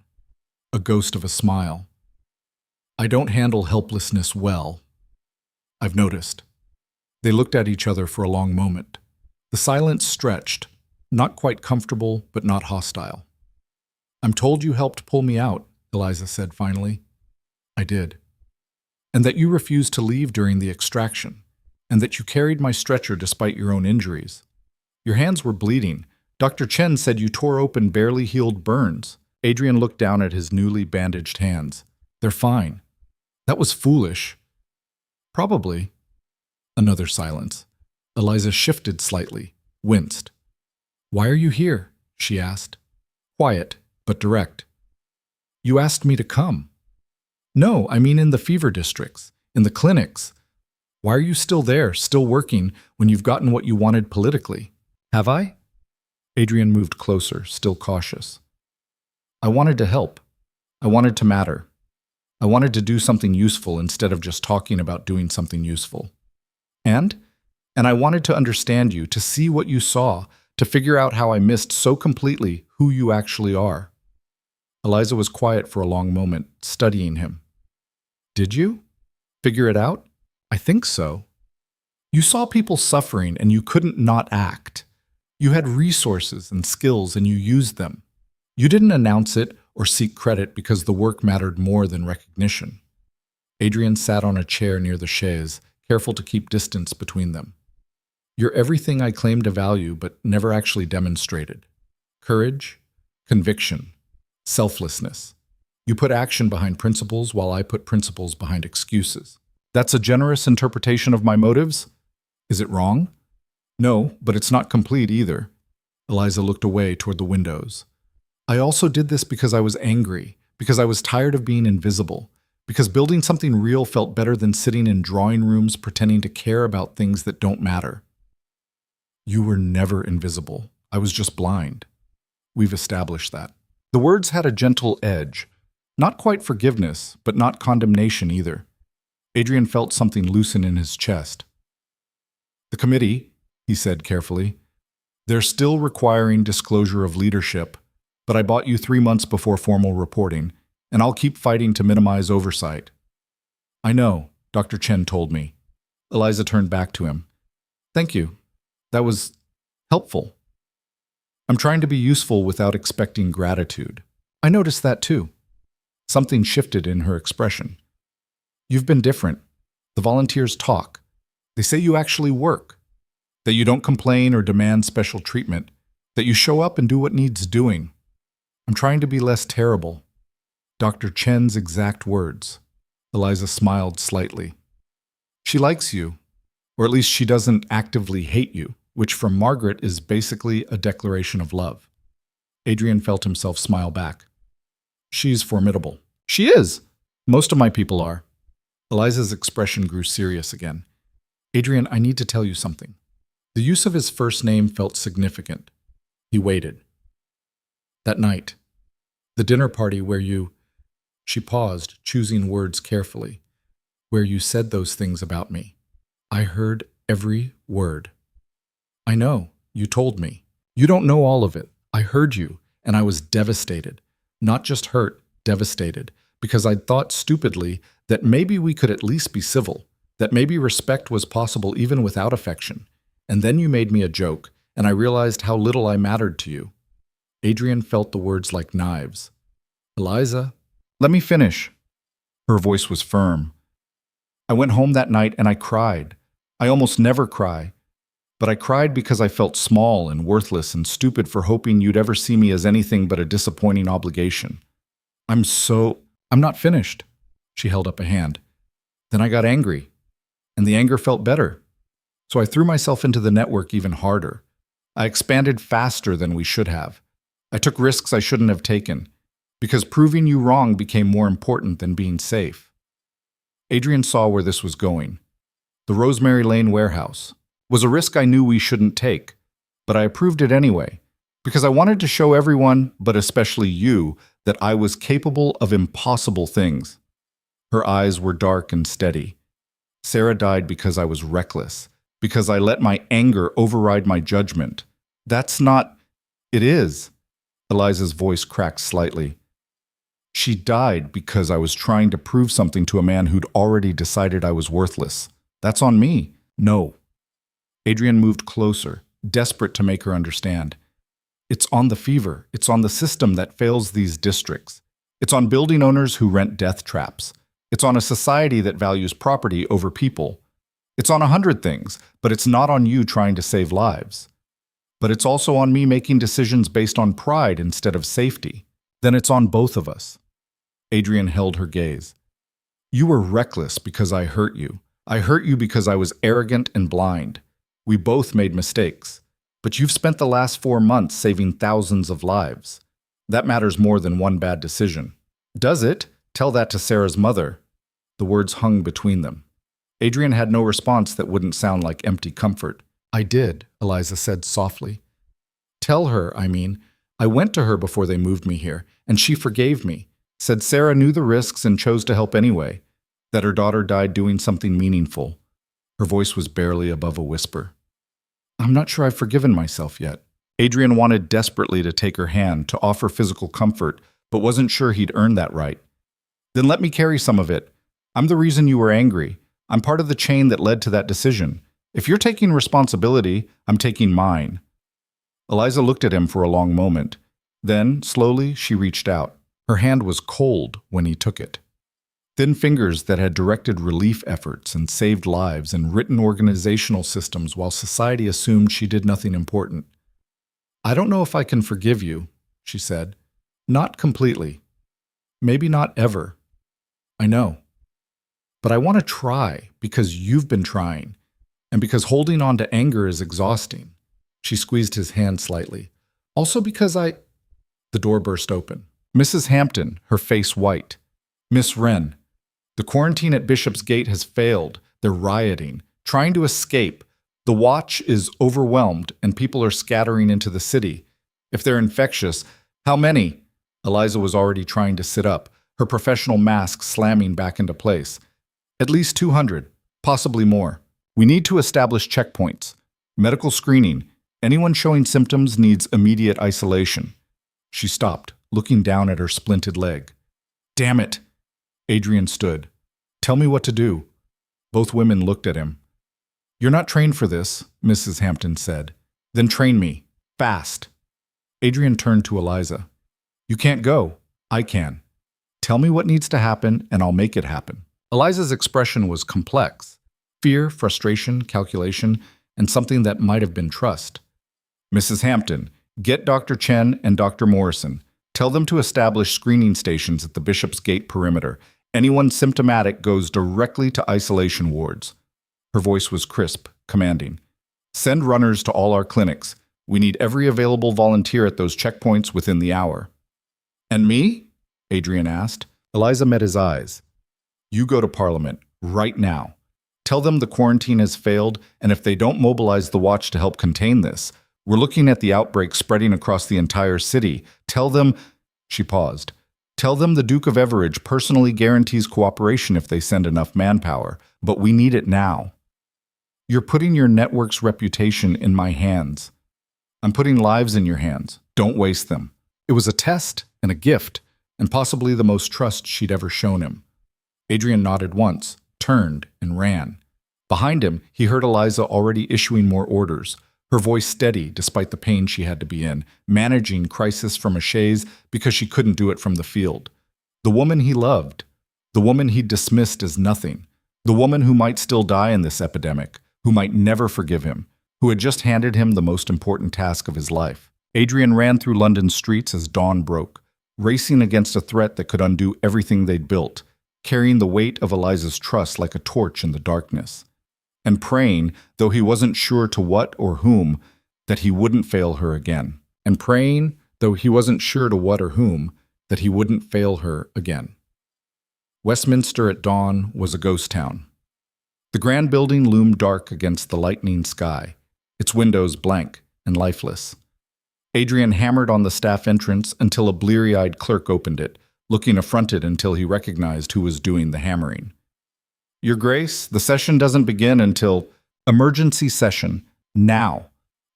A ghost of a smile. I don't handle helplessness well. I've noticed. They looked at each other for a long moment. The silence stretched, not quite comfortable, but not hostile. I'm told you helped pull me out, Eliza said finally. I did. And that you refused to leave during the extraction, and that you carried my stretcher despite your own injuries. Your hands were bleeding. Dr. Chen said you tore open barely healed burns. Adrian looked down at his newly bandaged hands. They're fine. That was foolish. Probably. Another silence. Eliza shifted slightly, winced. Why are you here? She asked. Quiet, but direct. You asked me to come. No, I mean in the fever districts, in the clinics. Why are you still there, still working, when you've gotten what you wanted politically? Have I? Adrian moved closer, still cautious. I wanted to help. I wanted to matter. I wanted to do something useful instead of just talking about doing something useful. And I wanted to understand you, to see what you saw, to figure out how I missed so completely who you actually are. Eliza was quiet for a long moment, studying him. Did you? Figure it out? I think so. You saw people suffering and you couldn't not act. You had resources and skills and you used them. You didn't announce it or seek credit because the work mattered more than recognition. Adrian sat on a chair near the chaise, careful to keep distance between them. You're everything I claim to value but never actually demonstrated. Courage, conviction, selflessness. You put action behind principles while I put principles behind excuses. That's a generous interpretation of my motives? Is it wrong? No, but it's not complete either. Eliza looked away toward the windows. I also did this because I was angry, because I was tired of being invisible, because building something real felt better than sitting in drawing rooms pretending to care about things that don't matter. You were never invisible. I was just blind. We've established that. The words had a gentle edge. Not quite forgiveness, but not condemnation either. Adrian felt something loosen in his chest. The committee, he said carefully, they're still requiring disclosure of leadership, but I bought you 3 months before formal reporting, and I'll keep fighting to minimize oversight. I know, Dr. Chen told me. Eliza turned back to him. Thank you. That was helpful. I'm trying to be useful without expecting gratitude. I noticed that too. Something shifted in her expression. You've been different. The volunteers talk. They say you actually work, that you don't complain or demand special treatment, that you show up and do what needs doing. I'm trying to be less terrible. Dr. Chen's exact words. Eliza smiled slightly. She likes you, or at least she doesn't actively hate you, which from Margaret is basically a declaration of love. Adrian felt himself smile back. She's formidable. She is. Most of my people are. Eliza's expression grew serious again. Adrian, I need to tell you something. The use of his first name felt significant. He waited. That night, the dinner party where you... She paused, choosing words carefully. Where you said those things about me. I heard every word. I know, you told me. You don't know all of it. I heard you, and I was devastated. Not just hurt, devastated, because I'd thought stupidly that maybe we could at least be civil, that maybe respect was possible even without affection. And then you made me a joke, and I realized how little I mattered to you. Adrian felt the words like knives. Eliza, let me finish. Her voice was firm. I went home that night and I cried. I almost never cry. But I cried because I felt small and worthless and stupid for hoping you'd ever see me as anything but a disappointing obligation. I'm not finished. She held up a hand. Then I got angry. And the anger felt better. So I threw myself into the network even harder. I expanded faster than we should have. I took risks I shouldn't have taken. Because proving you wrong became more important than being safe. Adrian saw where this was going. The Rosemary Lane warehouse was a risk I knew we shouldn't take, but I approved it anyway, because I wanted to show everyone, but especially you, that I was capable of impossible things. Her eyes were dark and steady. Sarah died because I was reckless, because I let my anger override my judgment. That's not... It is. Eliza's voice cracked slightly. She died because I was trying to prove something to a man who'd already decided I was worthless. That's on me. No. Adrian moved closer, desperate to make her understand. It's on the fever. It's on the system that fails these districts. It's on building owners who rent death traps. It's on a society that values property over people. It's on 100 things, but it's not on you trying to save lives. But it's also on me making decisions based on pride instead of safety. Then it's on both of us. Adrian held her gaze. You were reckless because I hurt you. I hurt you because I was arrogant and blind. We both made mistakes. But you've spent the last 4 months saving thousands of lives. That matters more than one bad decision. Does it? Tell that to Sarah's mother. The words hung between them. Adrian had no response that wouldn't sound like empty comfort. I did, Eliza said softly. Tell her, I went to her before they moved me here, and she forgave me, said Sarah knew the risks and chose to help anyway, that her daughter died doing something meaningful. Her voice was barely above a whisper. I'm not sure I've forgiven myself yet. Adrian wanted desperately to take her hand, to offer physical comfort, but wasn't sure he'd earned that right. Then let me carry some of it. I'm the reason you were angry. I'm part of the chain that led to that decision. If you're taking responsibility, I'm taking mine. Eliza looked at him for a long moment. Then, slowly, she reached out. Her hand was cold when he took it. Thin fingers that had directed relief efforts and saved lives and written organizational systems while society assumed she did nothing important. I don't know if I can forgive you, she said. Not completely. Maybe not ever. I know. But I want to try because you've been trying, and because holding on to anger is exhausting. She squeezed his hand slightly. Also because The door burst open. Mrs. Hampton, her face white. Miss Wren. The quarantine at Bishop's Gate has failed. They're rioting, trying to escape. The watch is overwhelmed, and people are scattering into the city. If they're infectious, how many? Eliza was already trying to sit up, her professional mask slamming back into place. At least 200, possibly more. We need to establish checkpoints. Medical screening. Anyone showing symptoms needs immediate isolation. She stopped, looking down at her splinted leg. Damn it! Adrian stood. Tell me what to do. Both women looked at him. You're not trained for this, Mrs. Hampton said. Then train me. Fast. Adrian turned to Eliza. You can't go. I can. Tell me what needs to happen, and I'll make it happen. Eliza's expression was complex. Fear, frustration, calculation, and something that might have been trust. Mrs. Hampton, get Dr. Chen and Dr. Morrison. Tell them to establish screening stations at the Bishop's Gate perimeter. Anyone symptomatic goes directly to isolation wards. Her voice was crisp, commanding. Send runners to all our clinics. We need every available volunteer at those checkpoints within the hour. And me? Adrian asked. Eliza met his eyes. You go to Parliament, right now. Tell them the quarantine has failed, and if they don't mobilize the watch to help contain this, we're looking at the outbreak spreading across the entire city. Tell them... She paused. Tell them the Duke of Everidge personally guarantees cooperation if they send enough manpower, but we need it now. You're putting your network's reputation in my hands. I'm putting lives in your hands. Don't waste them. It was a test and a gift, and possibly the most trust she'd ever shown him. Adrian nodded once, turned, and ran. Behind him, he heard Eliza already issuing more orders, her voice steady despite the pain she had to be in, managing crisis from a chaise because she couldn't do it from the field. The woman he loved, the woman he'd dismissed as nothing, the woman who might still die in this epidemic, who might never forgive him, who had just handed him the most important task of his life. Adrian ran through London's streets as dawn broke, racing against a threat that could undo everything they'd built, carrying the weight of Eliza's trust like a torch in the darkness, and praying, though he wasn't sure to what or whom, that he wouldn't fail her again. And praying, though he wasn't sure to what or whom, that he wouldn't fail her again. Westminster at dawn was a ghost town. The grand building loomed dark against the lightening sky, its windows blank and lifeless. Adrian hammered on the staff entrance until a bleary-eyed clerk opened it, looking affronted until he recognized who was doing the hammering. Your Grace, the session doesn't begin until... Emergency session, now.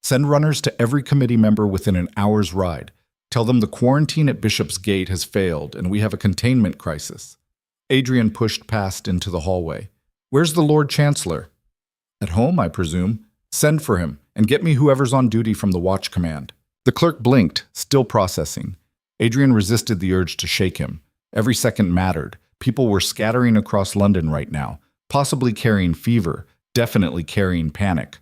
Send runners to every committee member within an hour's ride. Tell them the quarantine at Bishop's Gate has failed and we have a containment crisis. Adrian pushed past into the hallway. Where's the Lord Chancellor? At home, I presume. Send for him and get me whoever's on duty from the watch command. The clerk blinked, still processing. Adrian resisted the urge to shake him. Every second mattered. People were scattering across London right now, possibly carrying fever, definitely carrying panic.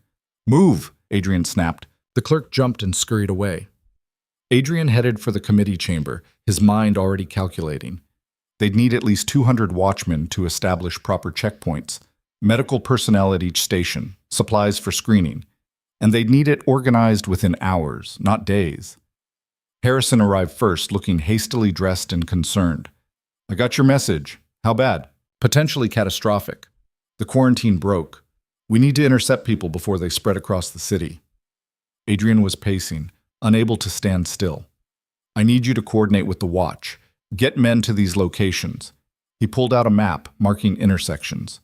Move, Adrian snapped. The clerk jumped and scurried away. Adrian headed for the committee chamber, his mind already calculating. They'd need at least 200 watchmen to establish proper checkpoints, medical personnel at each station, supplies for screening, and they'd need it organized within hours, not days. Harrison arrived first, looking hastily dressed and concerned. I got your message. How bad? Potentially catastrophic. The quarantine broke. We need to intercept people before they spread across the city. Adrian was pacing, unable to stand still. I need you to coordinate with the watch. Get men to these locations. He pulled out a map, marking intersections.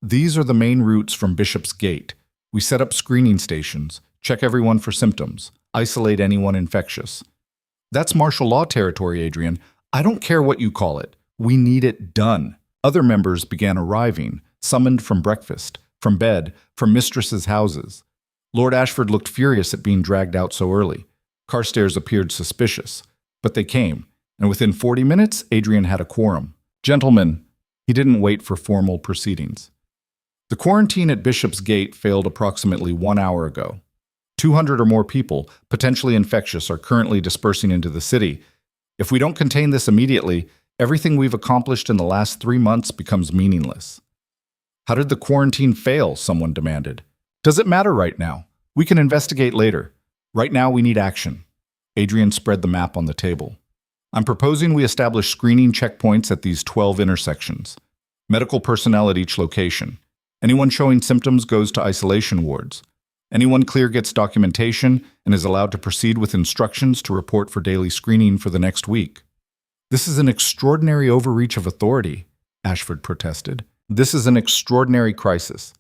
These are the main routes from Bishop's Gate. We set up screening stations, check everyone for symptoms, isolate anyone infectious. That's martial law territory, Adrian. I don't care what you call it. We need it done. Other members began arriving, summoned from breakfast, from bed, from mistresses' houses. Lord Ashford looked furious at being dragged out so early. Carstairs appeared suspicious. But they came, and within 40 minutes, Adrian had a quorum. Gentlemen, he didn't wait for formal proceedings. The quarantine at Bishop's Gate failed approximately 1 hour ago. 200 or more people, potentially infectious, are currently dispersing into the city. If we don't contain this immediately, everything we've accomplished in the last 3 months becomes meaningless. How did the quarantine fail? Someone demanded. Does it matter right now? We can investigate later. Right now we need action. Adrian spread the map on the table. I'm proposing we establish screening checkpoints at these 12 intersections. Medical personnel at each location. Anyone showing symptoms goes to isolation wards. Anyone clear gets documentation and is allowed to proceed with instructions to report for daily screening for the next week. This is an extraordinary overreach of authority, Ashford protested. This is an extraordinary crisis.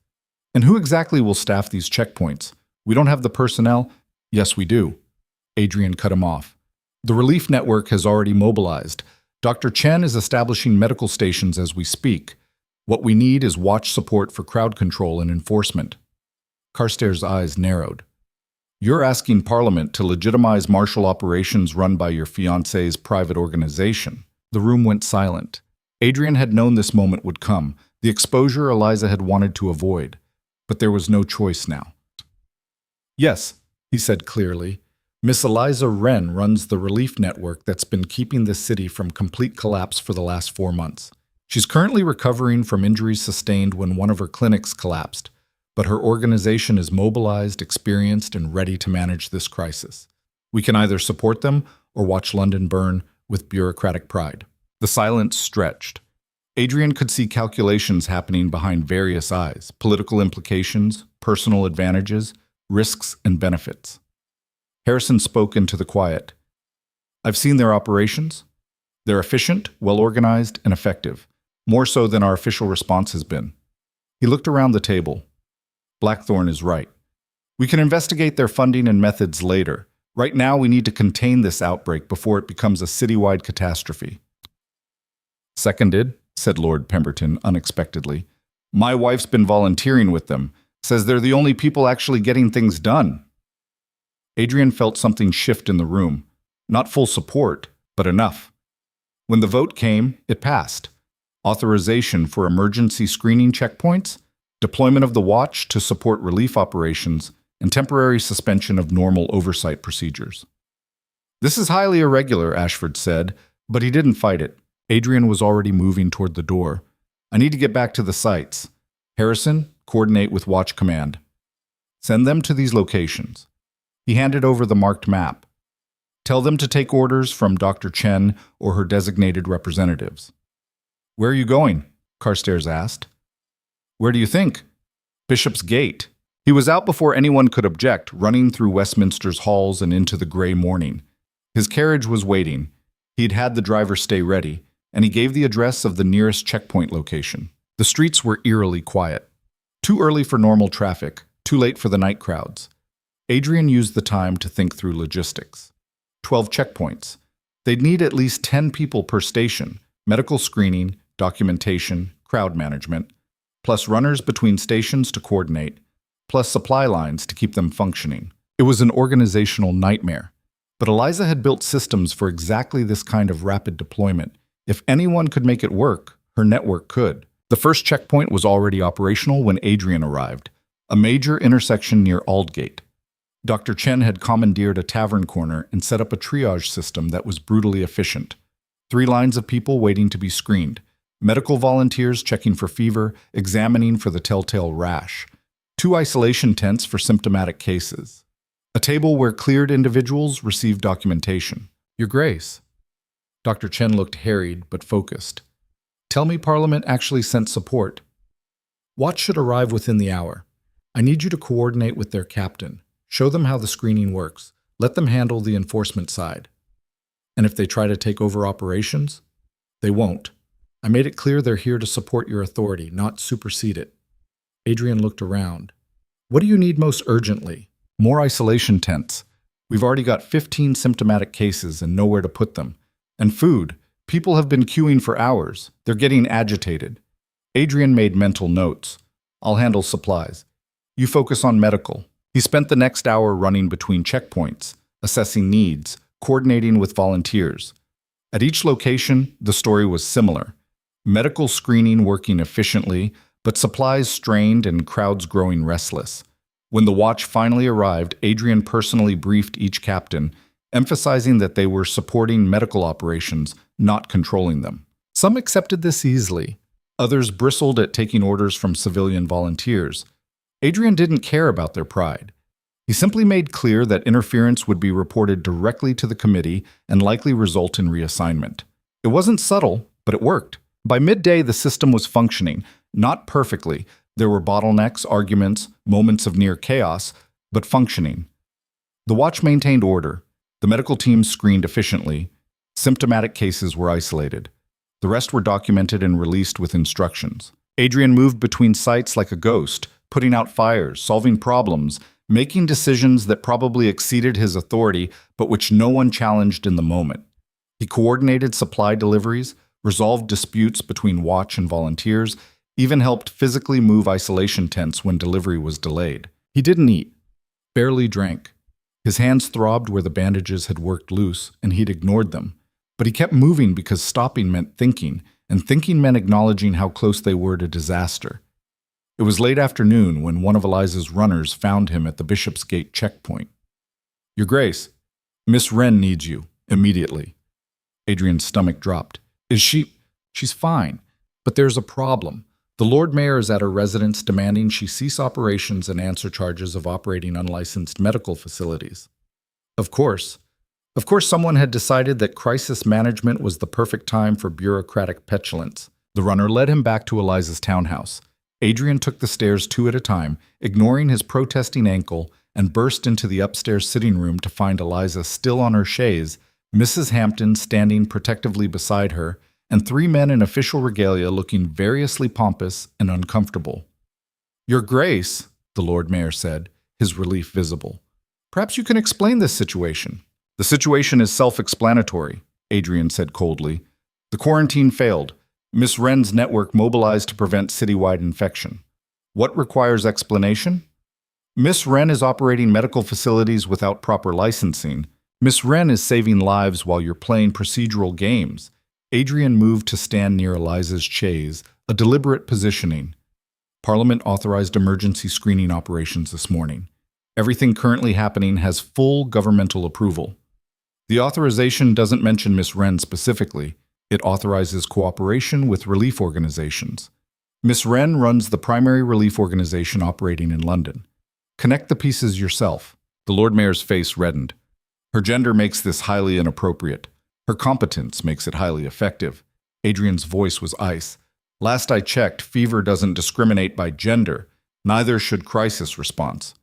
And who exactly will staff these checkpoints? We don't have the personnel. Yes, we do. Adrian cut him off. The relief network has already mobilized. Dr. Chen is establishing medical stations as we speak. What we need is watch support for crowd control and enforcement. Carstairs' eyes narrowed. You're asking Parliament to legitimize martial operations run by your fiancée's private organization. The room went silent. Adrian had known this moment would come, the exposure Eliza had wanted to avoid. But there was no choice now. Yes, he said clearly. Miss Eliza Wren runs the relief network that's been keeping the city from complete collapse for the last 4 months. She's currently recovering from injuries sustained when one of her clinics collapsed, but her organization is mobilized, experienced, and ready to manage this crisis. We can either support them or watch London burn with bureaucratic pride. The silence stretched. Adrian could see calculations happening behind various eyes, political implications, personal advantages, risks, and benefits. Harrison spoke into the quiet. I've seen their operations. They're efficient, well-organized, and effective, more so than our official response has been. He looked around the table. Blackthorne is right. We can investigate their funding and methods later. Right now, we need to contain this outbreak before it becomes a citywide catastrophe. Seconded, said Lord Pemberton unexpectedly. My wife's been volunteering with them. Says they're the only people actually getting things done. Adrian felt something shift in the room. Not full support, but enough. When the vote came, it passed. Authorization for emergency screening checkpoints, deployment of the watch to support relief operations, and temporary suspension of normal oversight procedures. This is highly irregular, Ashford said, but he didn't fight it. Adrian was already moving toward the door. I need to get back to the sites. Harrison, coordinate with Watch Command. Send them to these locations. He handed over the marked map. Tell them to take orders from Dr. Chen or her designated representatives. Where are you going? Carstairs asked. Where do you think? Bishop's Gate. He was out before anyone could object, running through Westminster's halls and into the gray morning. His carriage was waiting. He'd had the driver stay ready, and he gave the address of the nearest checkpoint location. The streets were eerily quiet. Too early for normal traffic, too late for the night crowds. Adrian used the time to think through logistics. 12 checkpoints. They'd need at least 10 people per station, medical screening, documentation, crowd management, plus runners between stations to coordinate, plus supply lines to keep them functioning. It was an organizational nightmare. But Eliza had built systems for exactly this kind of rapid deployment. If anyone could make it work, her network could. The first checkpoint was already operational when Adrian arrived, a major intersection near Aldgate. Dr. Chen had commandeered a tavern corner and set up a triage system that was brutally efficient. 3 lines of people waiting to be screened, medical volunteers checking for fever, examining for the telltale rash, 2 isolation tents for symptomatic cases, a table where cleared individuals received documentation. Your Grace. Dr. Chen looked harried but focused. Tell me Parliament actually sent support. Watch should arrive within the hour. I need you to coordinate with their captain. Show them how the screening works. Let them handle the enforcement side. And if they try to take over operations, they won't. I made it clear they're here to support your authority, not supersede it. Adrian looked around. What do you need most urgently? More isolation tents. We've already got 15 symptomatic cases and nowhere to put them. And food. People have been queuing for hours. They're getting agitated. Adrian made mental notes. I'll handle supplies. You focus on medical. He spent the next hour running between checkpoints, assessing needs, coordinating with volunteers. At each location, the story was similar. Medical screening working efficiently, but supplies strained and crowds growing restless. When the watch finally arrived, Adrian personally briefed each captain, emphasizing that they were supporting medical operations, not controlling them. Some accepted this easily. Others bristled at taking orders from civilian volunteers. Adrian didn't care about their pride. He simply made clear that interference would be reported directly to the committee and likely result in reassignment. It wasn't subtle, but it worked. By midday, the system was functioning, not perfectly. There were bottlenecks, arguments, moments of near chaos, but functioning. The watch maintained order. The medical team screened efficiently. Symptomatic cases were isolated. The rest were documented and released with instructions. Adrian moved between sites like a ghost, putting out fires, solving problems, making decisions that probably exceeded his authority, but which no one challenged in the moment. He coordinated supply deliveries, resolved disputes between watch and volunteers, even helped physically move isolation tents when delivery was delayed. He didn't eat, barely drank. His hands throbbed where the bandages had worked loose, and he'd ignored them. But he kept moving because stopping meant thinking, and thinking meant acknowledging how close they were to disaster. It was late afternoon when one of Eliza's runners found him at the Bishopsgate checkpoint. "Your Grace, Miss Wren needs you, immediately." Adrian's stomach dropped. "Is she—" "She's fine, but there's a problem. The Lord Mayor is at her residence demanding she cease operations and answer charges of operating unlicensed medical facilities." Of course someone had decided that crisis management was the perfect time for bureaucratic petulance. The runner led him back to Eliza's townhouse. Adrian took the stairs 2 at a time, ignoring his protesting ankle, and burst into the upstairs sitting room to find Eliza still on her chaise, Mrs. Hampton standing protectively beside her, and 3 men in official regalia looking variously pompous and uncomfortable. "Your Grace," the Lord Mayor said, his relief visible. "Perhaps you can explain this situation." "The situation is self-explanatory," Adrian said coldly. "The quarantine failed. Miss Wren's network mobilized to prevent citywide infection. What requires explanation? Miss Wren is operating medical facilities without proper licensing. Miss Wren is saving lives while you're playing procedural games." Adrian moved to stand near Eliza's chaise, a deliberate positioning. "Parliament authorized emergency screening operations this morning. Everything currently happening has full governmental approval. The authorization doesn't mention Miss Wren specifically. It authorizes cooperation with relief organizations. Miss Wren runs the primary relief organization operating in London. Connect the pieces yourself." The Lord Mayor's face reddened. "Her gender makes this highly inappropriate. Her competence makes it highly effective." Adrian's voice was ice. "Last I checked, fever doesn't discriminate by gender. Neither should crisis response.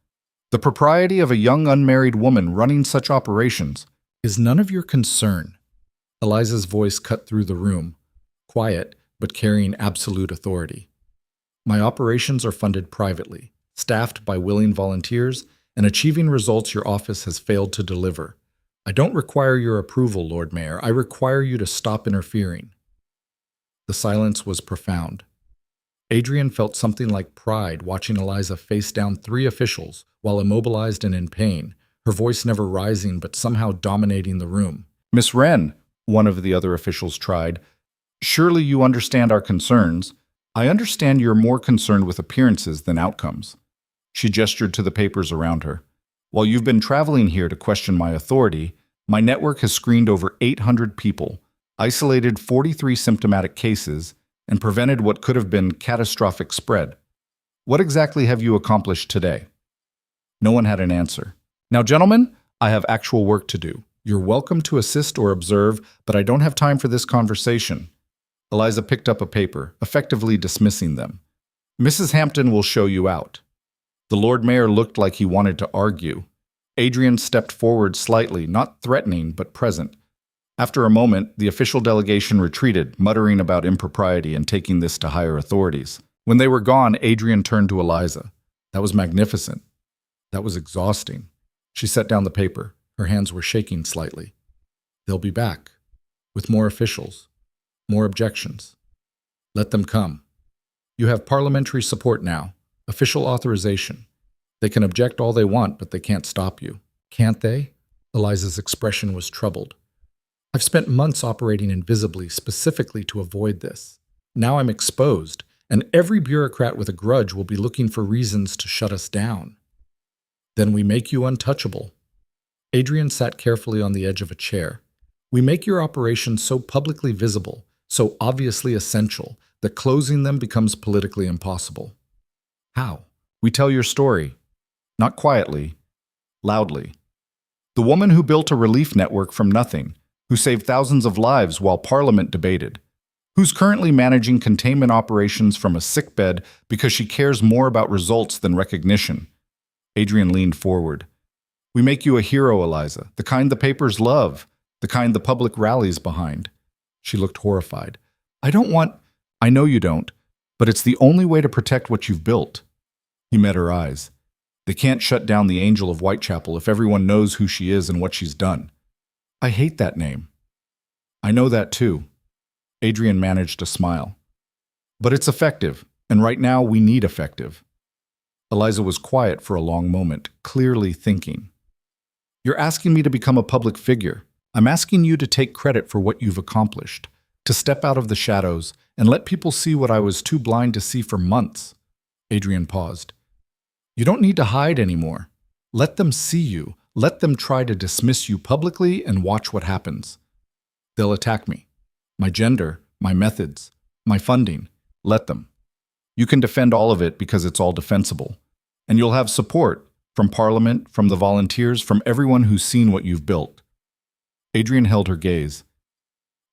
The propriety of a young unmarried woman running such operations is none of your concern." Eliza's voice cut through the room, quiet but carrying absolute authority. "My operations are funded privately, staffed by willing volunteers, and achieving results your office has failed to deliver. I don't require your approval, Lord Mayor. I require you to stop interfering." The silence was profound. Adrian felt something like pride watching Eliza face down 3 officials while immobilized and in pain, her voice never rising but somehow dominating the room. "Miss Wren," one of the other officials tried, "surely you understand our concerns. I understand you're more concerned with appearances than outcomes." She gestured to the papers around her. "While you've been traveling here to question my authority, my network has screened over 800 people, isolated 43 symptomatic cases, and prevented what could have been catastrophic spread. What exactly have you accomplished today?" No one had an answer. "Now, gentlemen, I have actual work to do. You're welcome to assist or observe, but I don't have time for this conversation." Eliza picked up a paper, effectively dismissing them. "Mrs. Hampton will show you out." The Lord Mayor looked like he wanted to argue. Adrian stepped forward slightly, not threatening, but present. After a moment, the official delegation retreated, muttering about impropriety and taking this to higher authorities. When they were gone, Adrian turned to Eliza. "That was magnificent. That was exhausting." She set down the paper. Her hands were shaking slightly. "They'll be back, with more officials, more objections. Let them come. You have parliamentary support now, official authorization. They can object all they want, but they can't stop you." "Can't they?" Eliza's expression was troubled. "I've spent months operating invisibly, specifically to avoid this. Now I'm exposed, and every bureaucrat with a grudge will be looking for reasons to shut us down." "Then we make you untouchable." Adrian sat carefully on the edge of a chair. "We make your operations so publicly visible, so obviously essential, that closing them becomes politically impossible." "How?" "We tell your story. Not quietly, loudly. The woman who built a relief network from nothing, who saved thousands of lives while Parliament debated, who's currently managing containment operations from a sickbed because she cares more about results than recognition. Adrian leaned forward. We make you a hero, Eliza, the kind the papers love, the kind the public rallies behind. She looked horrified. I know you don't, but it's the only way to protect what you've built. He met her eyes. They can't shut down the Angel of Whitechapel if everyone knows who she is and what she's done. I hate that name. I know that too. Adrian managed a smile. But it's effective, and right now we need effective. Eliza was quiet for a long moment, clearly thinking. You're asking me to become a public figure. I'm asking you to take credit for what you've accomplished, to step out of the shadows and let people see what I was too blind to see for months. Adrian paused. You don't need to hide anymore. Let them see you. Let them try to dismiss you publicly and watch what happens. They'll attack me. My gender, my methods, my funding. Let them. You can defend all of it because it's all defensible. And you'll have support from Parliament, from the volunteers, from everyone who's seen what you've built. Adrian held her gaze.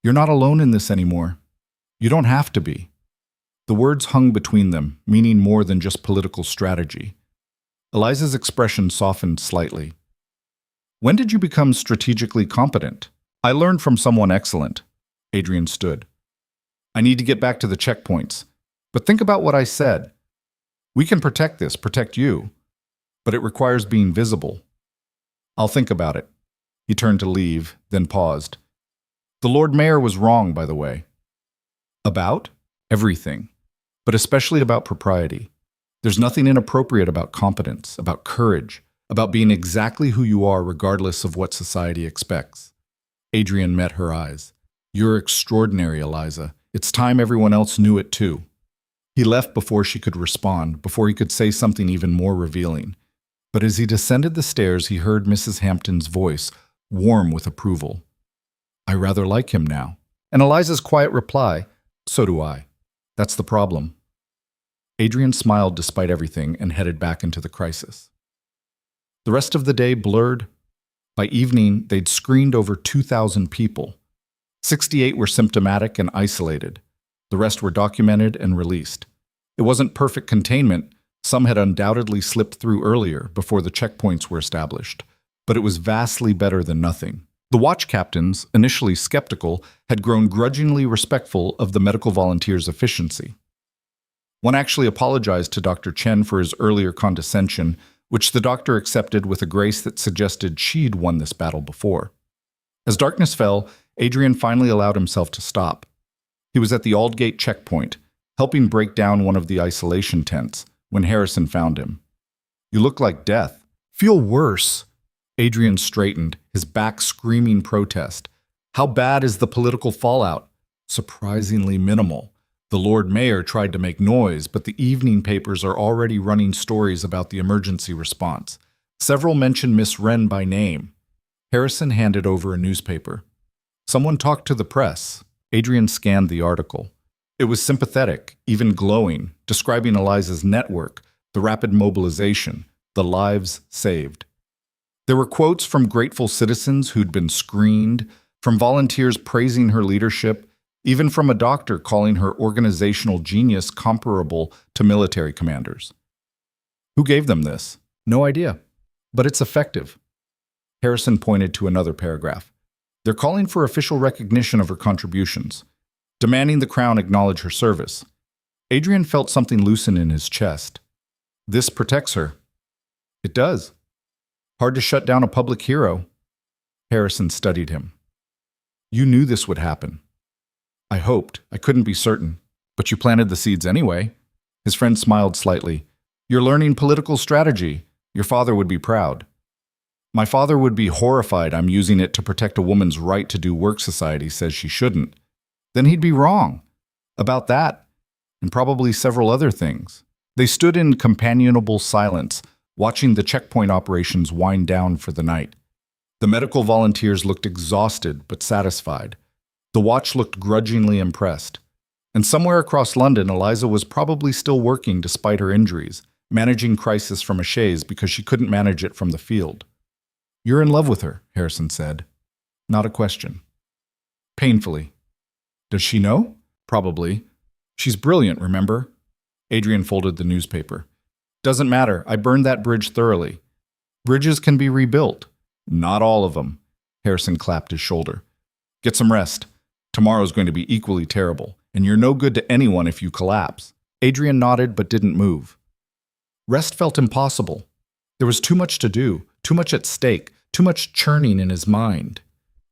You're not alone in this anymore. You don't have to be. The words hung between them, meaning more than just political strategy. Eliza's expression softened slightly. When did you become strategically competent? I learned from someone excellent. Adrian stood. I need to get back to the checkpoints. But think about what I said. We can protect this, protect you. But it requires being visible. I'll think about it. He turned to leave, then paused. The Lord Mayor was wrong, by the way. About? Everything. But especially about propriety. There's nothing inappropriate about competence, about courage, about being exactly who you are regardless of what society expects. Adrian met her eyes. You're extraordinary, Eliza. It's time everyone else knew it too. He left before she could respond, before he could say something even more revealing. But as he descended the stairs, he heard Mrs. Hampton's voice, warm with approval. I rather like him now. And Eliza's quiet reply, so do I. That's the problem. Adrian smiled despite everything and headed back into the crisis. The rest of the day blurred. By evening, they'd screened over 2,000 people. 68 were symptomatic and isolated. The rest were documented and released. It wasn't perfect containment. Some had undoubtedly slipped through earlier, before the checkpoints were established. But it was vastly better than nothing. The watch captains, initially skeptical, had grown grudgingly respectful of the medical volunteers' efficiency. One actually apologized to Dr. Chen for his earlier condescension, which the doctor accepted with a grace that suggested she'd won this battle before. As darkness fell, Adrian finally allowed himself to stop. He was at the Aldgate checkpoint, helping break down one of the isolation tents, when Harrison found him. You look like death. Feel worse. Adrian straightened, his back screaming protest. How bad is the political fallout? Surprisingly minimal. The Lord Mayor tried to make noise, but the evening papers are already running stories about the emergency response. Several mention Miss Wren by name. Harrison handed over a newspaper. Someone talked to the press. Adrian scanned the article. It was sympathetic, even glowing, describing Eliza's network, the rapid mobilization, the lives saved. There were quotes from grateful citizens who'd been screened, from volunteers praising her leadership, even from a doctor calling her organizational genius comparable to military commanders. Who gave them this? No idea. But it's effective. Harrison pointed to another paragraph. They're calling for official recognition of her contributions, demanding the Crown acknowledge her service. Adrian felt something loosen in his chest. This protects her. It does. Hard to shut down a public hero. Harrison studied him. You knew this would happen. I hoped. I couldn't be certain. But you planted the seeds anyway. His friend smiled slightly. You're learning political strategy. Your father would be proud. My father would be horrified I'm using it to protect a woman's right to do work society says she shouldn't. Then he'd be wrong. About that, and probably several other things. They stood in companionable silence, watching the checkpoint operations wind down for the night. The medical volunteers looked exhausted but satisfied. The watch looked grudgingly impressed. And somewhere across London, Eliza was probably still working despite her injuries, managing crisis from a chaise because she couldn't manage it from the field. You're in love with her, Harrison said. Not a question. Painfully. Does she know? Probably. She's brilliant, remember? Adrian folded the newspaper. Doesn't matter, I burned that bridge thoroughly. Bridges can be rebuilt. Not all of them. Harrison clapped his shoulder. Get some rest. Tomorrow's going to be equally terrible, and you're no good to anyone if you collapse. Adrian nodded but didn't move. Rest felt impossible. There was too much to do, too much at stake, too much churning in his mind.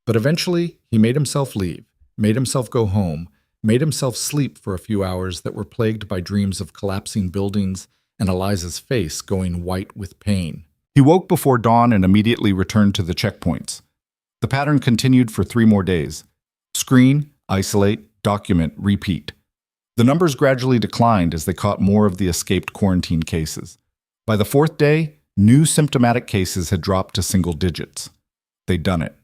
But eventually, he made himself leave, made himself go home, made himself sleep for a few hours that were plagued by dreams of collapsing buildings and Eliza's face going white with pain. He woke before dawn and immediately returned to the checkpoints. The pattern continued for 3 more days. Screen, isolate, document, repeat. The numbers gradually declined as they caught more of the escaped quarantine cases. By the 4th day, new symptomatic cases had dropped to single digits. They'd done it.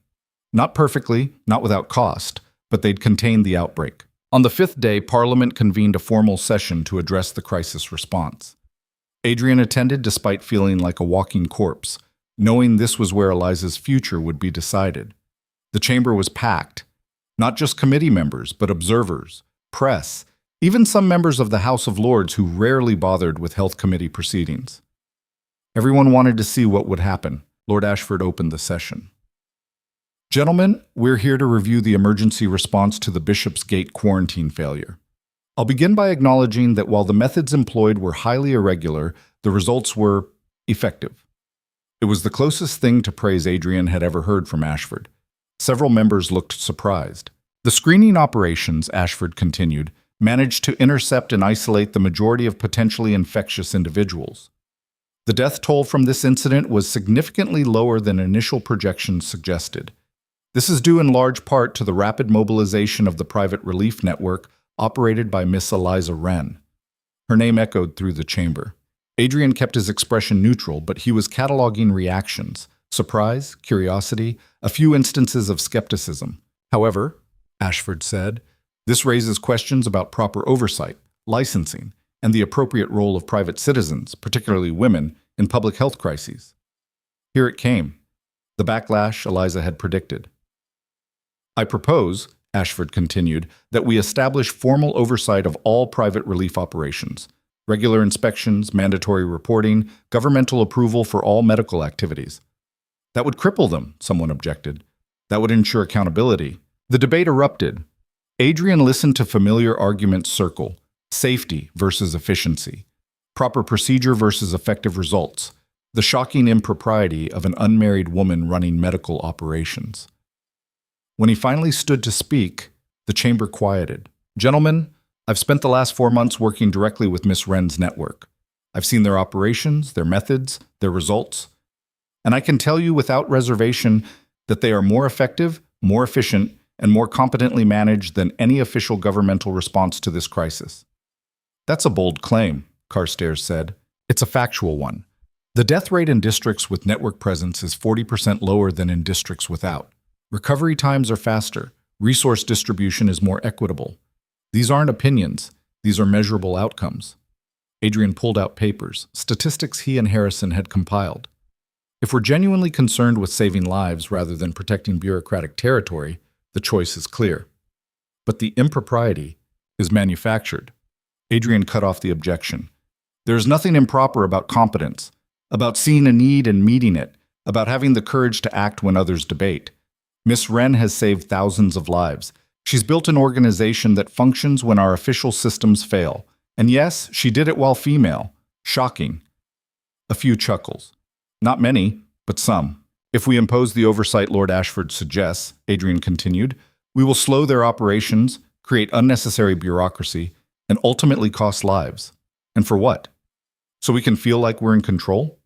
Not perfectly, not without cost, but they'd contained the outbreak. On the 5th day, Parliament convened a formal session to address the crisis response. Adrian attended despite feeling like a walking corpse, knowing this was where Eliza's future would be decided. The chamber was packed. Not just committee members, but observers, press, even some members of the House of Lords who rarely bothered with health committee proceedings. Everyone wanted to see what would happen. Lord Ashford opened the session. Gentlemen, we're here to review the emergency response to the Bishopsgate quarantine failure. I'll begin by acknowledging that while the methods employed were highly irregular, the results were effective. It was the closest thing to praise Adrian had ever heard from Ashford. Several members looked surprised. The screening operations, Ashford continued, managed to intercept and isolate the majority of potentially infectious individuals. The death toll from this incident was significantly lower than initial projections suggested. This is due in large part to the rapid mobilization of the private relief network operated by Miss Eliza Wren. Her name echoed through the chamber. Adrian kept his expression neutral, but he was cataloging reactions: surprise, curiosity, a few instances of skepticism. However, Ashford said, this raises questions about proper oversight, licensing, and the appropriate role of private citizens, particularly women, in public health crises. Here it came, the backlash Eliza had predicted. I propose, Ashford continued, that we establish formal oversight of all private relief operations, regular inspections, mandatory reporting, governmental approval for all medical activities. That would cripple them, someone objected. That would ensure accountability. The debate erupted. Adrian listened to familiar arguments circle: safety versus efficiency, proper procedure versus effective results, the shocking impropriety of an unmarried woman running medical operations. When he finally stood to speak, the chamber quieted. Gentlemen, I've spent the last 4 months working directly with Miss Wren's network. I've seen their operations, their methods, their results, and I can tell you without reservation that they are more effective, more efficient, and more competently managed than any official governmental response to this crisis. That's a bold claim, Carstairs said. It's a factual one. The death rate in districts with network presence is 40% lower than in districts without. Recovery times are faster. Resource distribution is more equitable. These aren't opinions. These are measurable outcomes. Adrian pulled out papers, statistics he and Harrison had compiled. If we're genuinely concerned with saving lives rather than protecting bureaucratic territory, the choice is clear. But the impropriety is manufactured. Adrian cut off the objection. There is nothing improper about competence, about seeing a need and meeting it, about having the courage to act when others debate. Miss Wren has saved thousands of lives. She's built an organization that functions when our official systems fail. And yes, she did it while female. Shocking. A few chuckles. Not many, but some. If we impose the oversight Lord Ashford suggests, Adrian continued, we will slow their operations, create unnecessary bureaucracy, and ultimately cost lives. And for what? So we can feel like we're in control?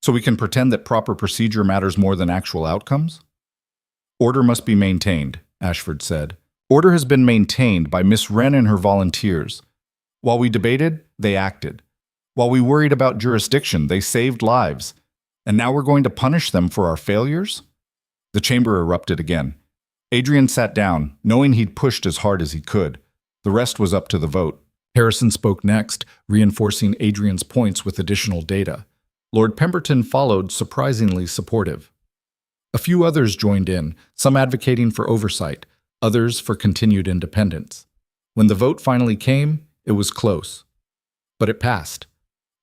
So we can pretend that proper procedure matters more than actual outcomes? Order must be maintained, Ashford said. Order has been maintained by Miss Wren and her volunteers. While we debated, they acted. While we worried about jurisdiction, they saved lives. And now we're going to punish them for our failures? The chamber erupted again. Adrian sat down, knowing he'd pushed as hard as he could. The rest was up to the vote. Harrison spoke next, reinforcing Adrian's points with additional data. Lord Pemberton followed, surprisingly supportive. A few others joined in, some advocating for oversight, others for continued independence. When the vote finally came, it was close. But it passed.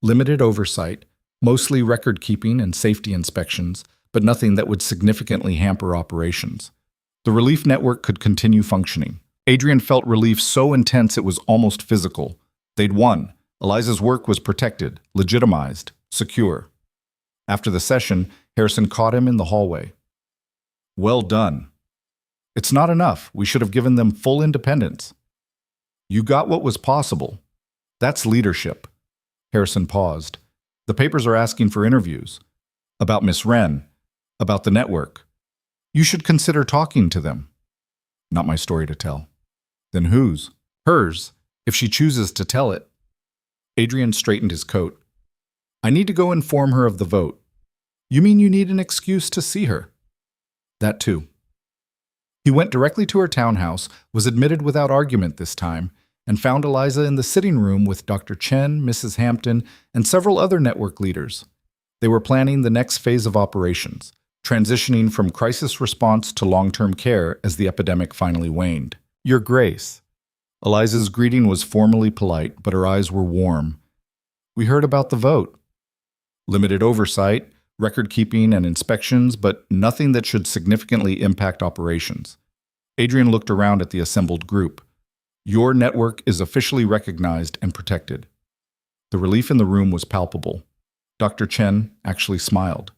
Limited oversight, mostly record-keeping and safety inspections, but nothing that would significantly hamper operations. The relief network could continue functioning. Adrian felt relief so intense it was almost physical. They'd won. Eliza's work was protected, legitimized, secure. After the session, Harrison caught him in the hallway. "Well done. It's not enough. We should have given them full independence. You got what was possible. That's leadership." Harrison paused. "The papers are asking for interviews. About Miss Wren. About the network. You should consider talking to them." "Not my story to tell." "Then whose?" "Hers, if she chooses to tell it." Adrian straightened his coat. "I need to go inform her of the vote." "You mean you need an excuse to see her?" "That too." He went directly to her townhouse, was admitted without argument this time, and found Eliza in the sitting room with Dr. Chen, Mrs. Hampton, and several other network leaders. They were planning the next phase of operations, transitioning from crisis response to long-term care as the epidemic finally waned. "Your Grace." Eliza's greeting was formally polite, but her eyes were warm. "We heard about the vote. Limited oversight, record-keeping and inspections, but nothing that should significantly impact operations." Adrian looked around at the assembled group. "Your network is officially recognized and protected." The relief in the room was palpable. Dr. Chen actually smiled.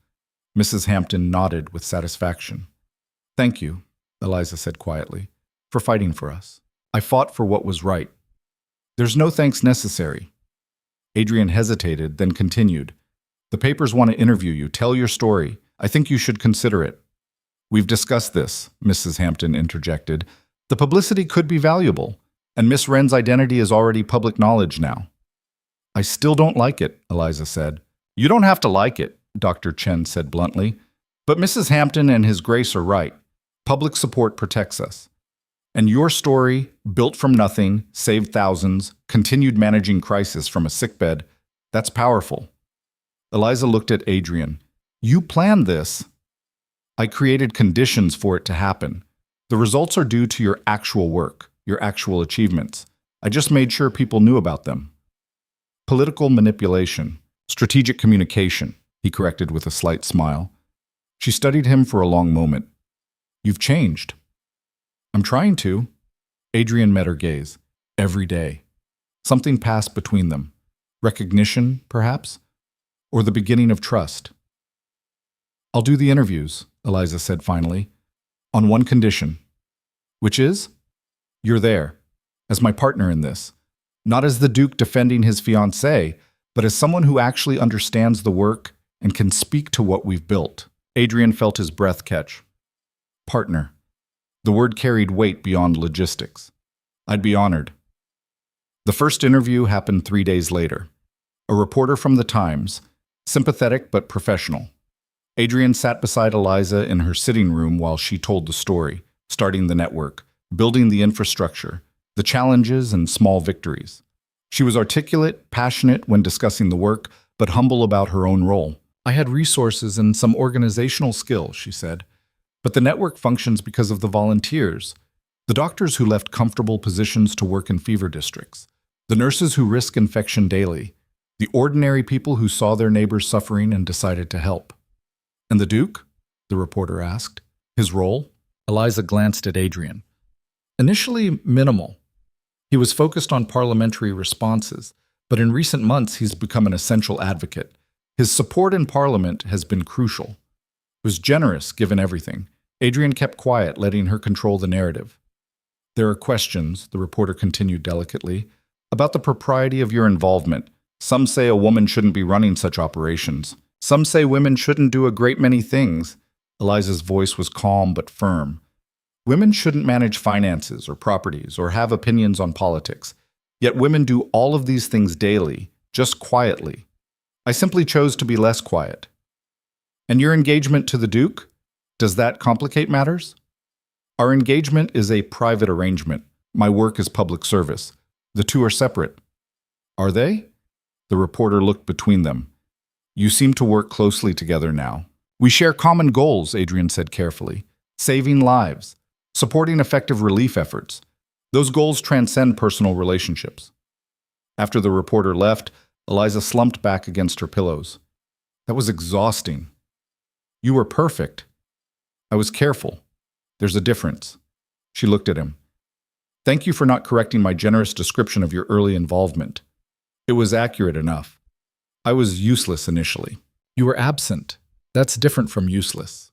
Mrs. Hampton nodded with satisfaction. "Thank you," Eliza said quietly, "for fighting for us. I fought for what was right." "There's no thanks necessary." Adrian hesitated, then continued. "The papers want to interview you. Tell your story. I think you should consider it." "We've discussed this," Mrs. Hampton interjected. "The publicity could be valuable, and Miss Wren's identity is already public knowledge now." "I still don't like it," Eliza said. "You don't have to like it," Dr. Chen said bluntly. "But Mrs. Hampton and His Grace are right. Public support protects us. And your story, built from nothing, saved thousands, continued managing crisis from a sickbed, that's powerful." Eliza looked at Adrian. "You planned this." "I created conditions for it to happen. The results are due to your actual work, your actual achievements. I just made sure people knew about them." "Political manipulation, strategic communication," he corrected with a slight smile. She studied him for a long moment. "You've changed." "I'm trying to." Adrian met her gaze. Every day. Something passed between them. Recognition, perhaps? Or the beginning of trust. "I'll do the interviews," Eliza said finally, "on one condition." "Which is?" "You're there, as my partner in this. Not as the Duke defending his fiancée, but as someone who actually understands the work and can speak to what we've built." Adrian felt his breath catch. Partner. The word carried weight beyond logistics. "I'd be honored." The first interview happened 3 days later. A reporter from the Times, sympathetic but professional. Adrian sat beside Eliza in her sitting room while she told the story, starting the network, building the infrastructure, the challenges and small victories. She was articulate, passionate when discussing the work, but humble about her own role. "I had resources and some organizational skill," she said. "But the network functions because of the volunteers, the doctors who left comfortable positions to work in fever districts, the nurses who risk infection daily, the ordinary people who saw their neighbors suffering and decided to help." "And the Duke?" the reporter asked. "His role?" Eliza glanced at Adrian. "Initially minimal. He was focused on parliamentary responses, but in recent months he's become an essential advocate. His support in Parliament has been crucial. It was generous, given everything." Adrian kept quiet, letting her control the narrative. "There are questions," the reporter continued delicately, "about the propriety of your involvement. Some say a woman shouldn't be running such operations. Some say women shouldn't do a great many things." Eliza's voice was calm but firm. "Women shouldn't manage finances or properties or have opinions on politics. Yet women do all of these things daily, just quietly. I simply chose to be less quiet." "And your engagement to the Duke? Does that complicate matters?" "Our engagement is a private arrangement. My work is public service. The two are separate." "Are they?" The reporter looked between them. "You seem to work closely together now." "We share common goals," Adrian said carefully. "Saving lives, supporting effective relief efforts. Those goals transcend personal relationships." After the reporter left, Eliza slumped back against her pillows. That was exhausting. You were perfect. I was careful. There's a difference. She looked at him. Thank you for not correcting my generous description of your early involvement. It was accurate enough. I was useless initially. You were absent. That's different from useless.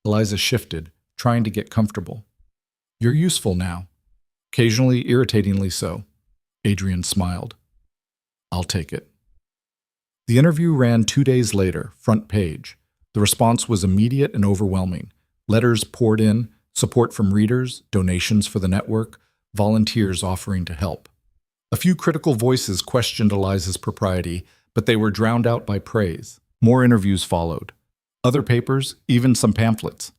Eliza shifted, trying to get comfortable. You're useful now. Occasionally, irritatingly so. Adrian smiled. I'll take it. The interview ran 2 days later, front page. The response was immediate and overwhelming. Letters poured in, support from readers, donations for the network, volunteers offering to help. A few critical voices questioned Eliza's propriety, but they were drowned out by praise. More interviews followed. Other papers, even some pamphlets.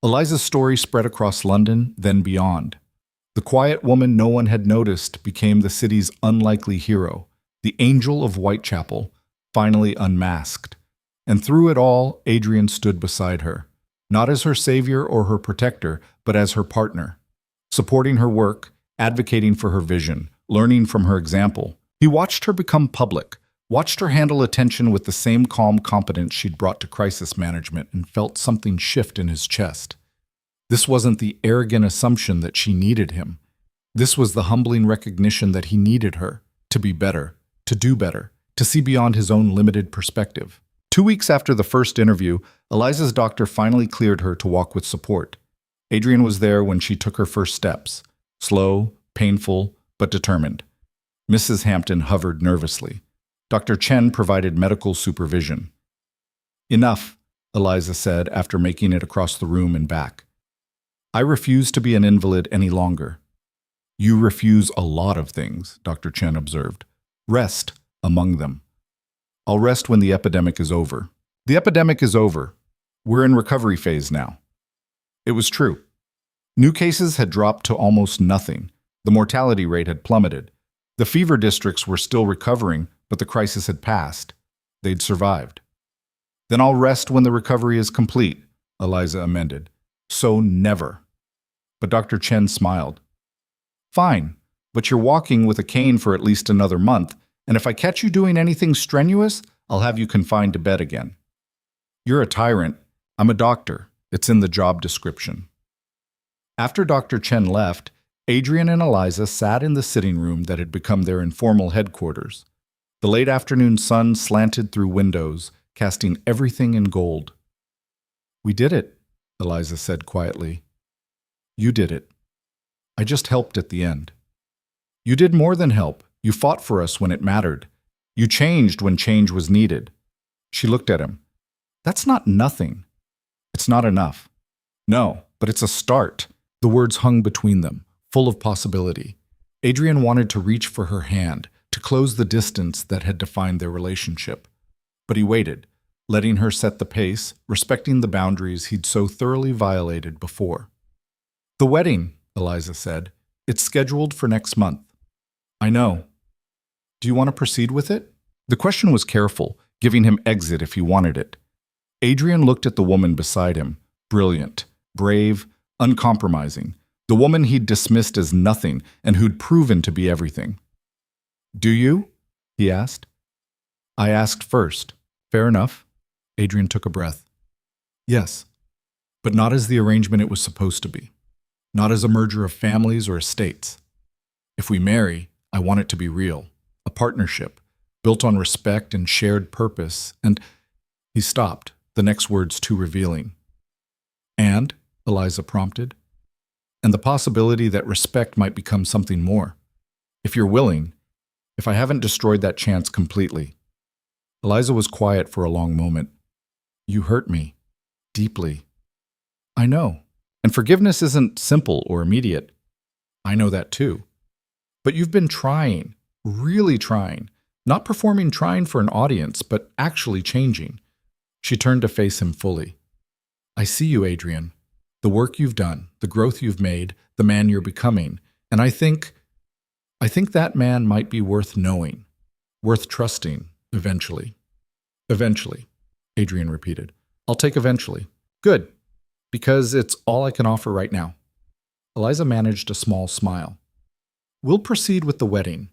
Eliza's story spread across London, then beyond. The quiet woman no one had noticed became the city's unlikely hero, the angel of Whitechapel, finally unmasked. And through it all, Adrian stood beside her, not as her savior or her protector, but as her partner, supporting her work, advocating for her vision, learning from her example. He watched her become public, watched her handle attention with the same calm competence she'd brought to crisis management, and felt something shift in his chest. This wasn't the arrogant assumption that she needed him. This was the humbling recognition that he needed her, to be better, to do better, to see beyond his own limited perspective. 2 weeks after the first interview, Eliza's doctor finally cleared her to walk with support. Adrian was there when she took her first steps, slow, painful, but determined. Mrs. Hampton hovered nervously. Dr. Chen provided medical supervision. Enough, Eliza said after making it across the room and back. I refuse to be an invalid any longer. You refuse a lot of things, Dr. Chen observed. Rest among them. I'll rest when the epidemic is over. The epidemic is over. We're in recovery phase now. It was true. New cases had dropped to almost nothing. The mortality rate had plummeted. The fever districts were still recovering, but the crisis had passed. They'd survived. Then I'll rest when the recovery is complete, Eliza amended. So never. But Dr. Chen smiled. Fine, but you're walking with a cane for at least another month, and if I catch you doing anything strenuous, I'll have you confined to bed again. You're a tyrant. I'm a doctor. It's in the job description. After Dr. Chen left, Adrian and Eliza sat in the sitting room that had become their informal headquarters. The late afternoon sun slanted through windows, casting everything in gold. We did it, Eliza said quietly. You did it. I just helped at the end. You did more than help. You fought for us when it mattered. You changed when change was needed. She looked at him. That's not nothing. It's not enough. No, but it's a start. The words hung between them, full of possibility. Adrian wanted to reach for her hand, to close the distance that had defined their relationship. But he waited, letting her set the pace, respecting the boundaries he'd so thoroughly violated before. The wedding, Eliza said. It's scheduled for next month. I know. Do you want to proceed with it? The question was careful, giving him exit if he wanted it. Adrian looked at the woman beside him, brilliant, brave, uncompromising, the woman he'd dismissed as nothing and who'd proven to be everything. Do you? He asked. I asked first. Fair enough. Adrian took a breath. Yes, but not as the arrangement it was supposed to be. Not as a merger of families or estates. If we marry, I want it to be real, a partnership, built on respect and shared purpose, and he stopped, the next words too revealing. And, Eliza prompted, and the possibility that respect might become something more. If you're willing, if I haven't destroyed that chance completely. Eliza was quiet for a long moment. You hurt me, deeply. I know. And forgiveness isn't simple or immediate. I know that too. But you've been trying, really trying, not performing trying for an audience, but actually changing. She turned to face him fully. I see you, Adrian. The work you've done, the growth you've made, the man you're becoming. And I think that man might be worth knowing, worth trusting, eventually. Eventually, Adrian repeated. I'll take eventually. Good. Because it's all I can offer right now. Eliza managed a small smile. We'll proceed with the wedding,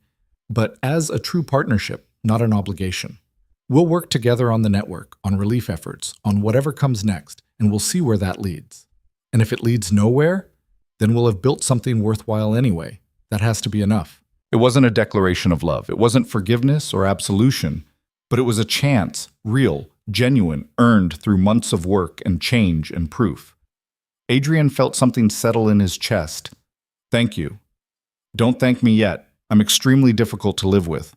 but as a true partnership, not an obligation. We'll work together on the network, on relief efforts, on whatever comes next, and we'll see where that leads. And if it leads nowhere, then we'll have built something worthwhile anyway. That has to be enough. It wasn't a declaration of love. It wasn't forgiveness or absolution, but it was a chance, real, genuine, earned through months of work and change and proof. Adrian felt something settle in his chest. Thank you. Don't thank me yet. I'm extremely difficult to live with.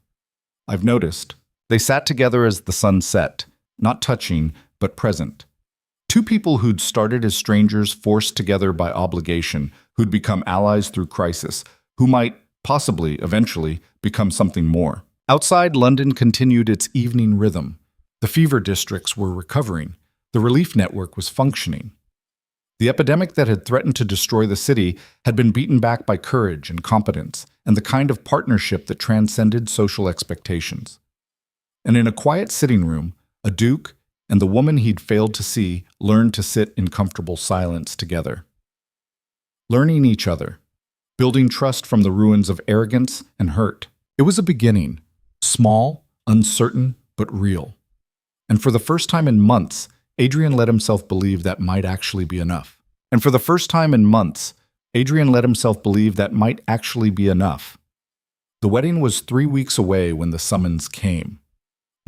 I've noticed. They sat together as the sun set, not touching, but present. Two people who'd started as strangers forced together by obligation, who'd become allies through crisis, who might, possibly, eventually, become something more. Outside, London continued its evening rhythm. The fever districts were recovering. The relief network was functioning. The epidemic that had threatened to destroy the city had been beaten back by courage and competence, and the kind of partnership that transcended social expectations. And in a quiet sitting room, a duke and the woman he'd failed to see learned to sit in comfortable silence together. Learning each other, building trust from the ruins of arrogance and hurt. It was a beginning, small, uncertain, but real. And for the first time in months, Adrian let himself believe that might actually be enough. The wedding was 3 weeks away when the summons came.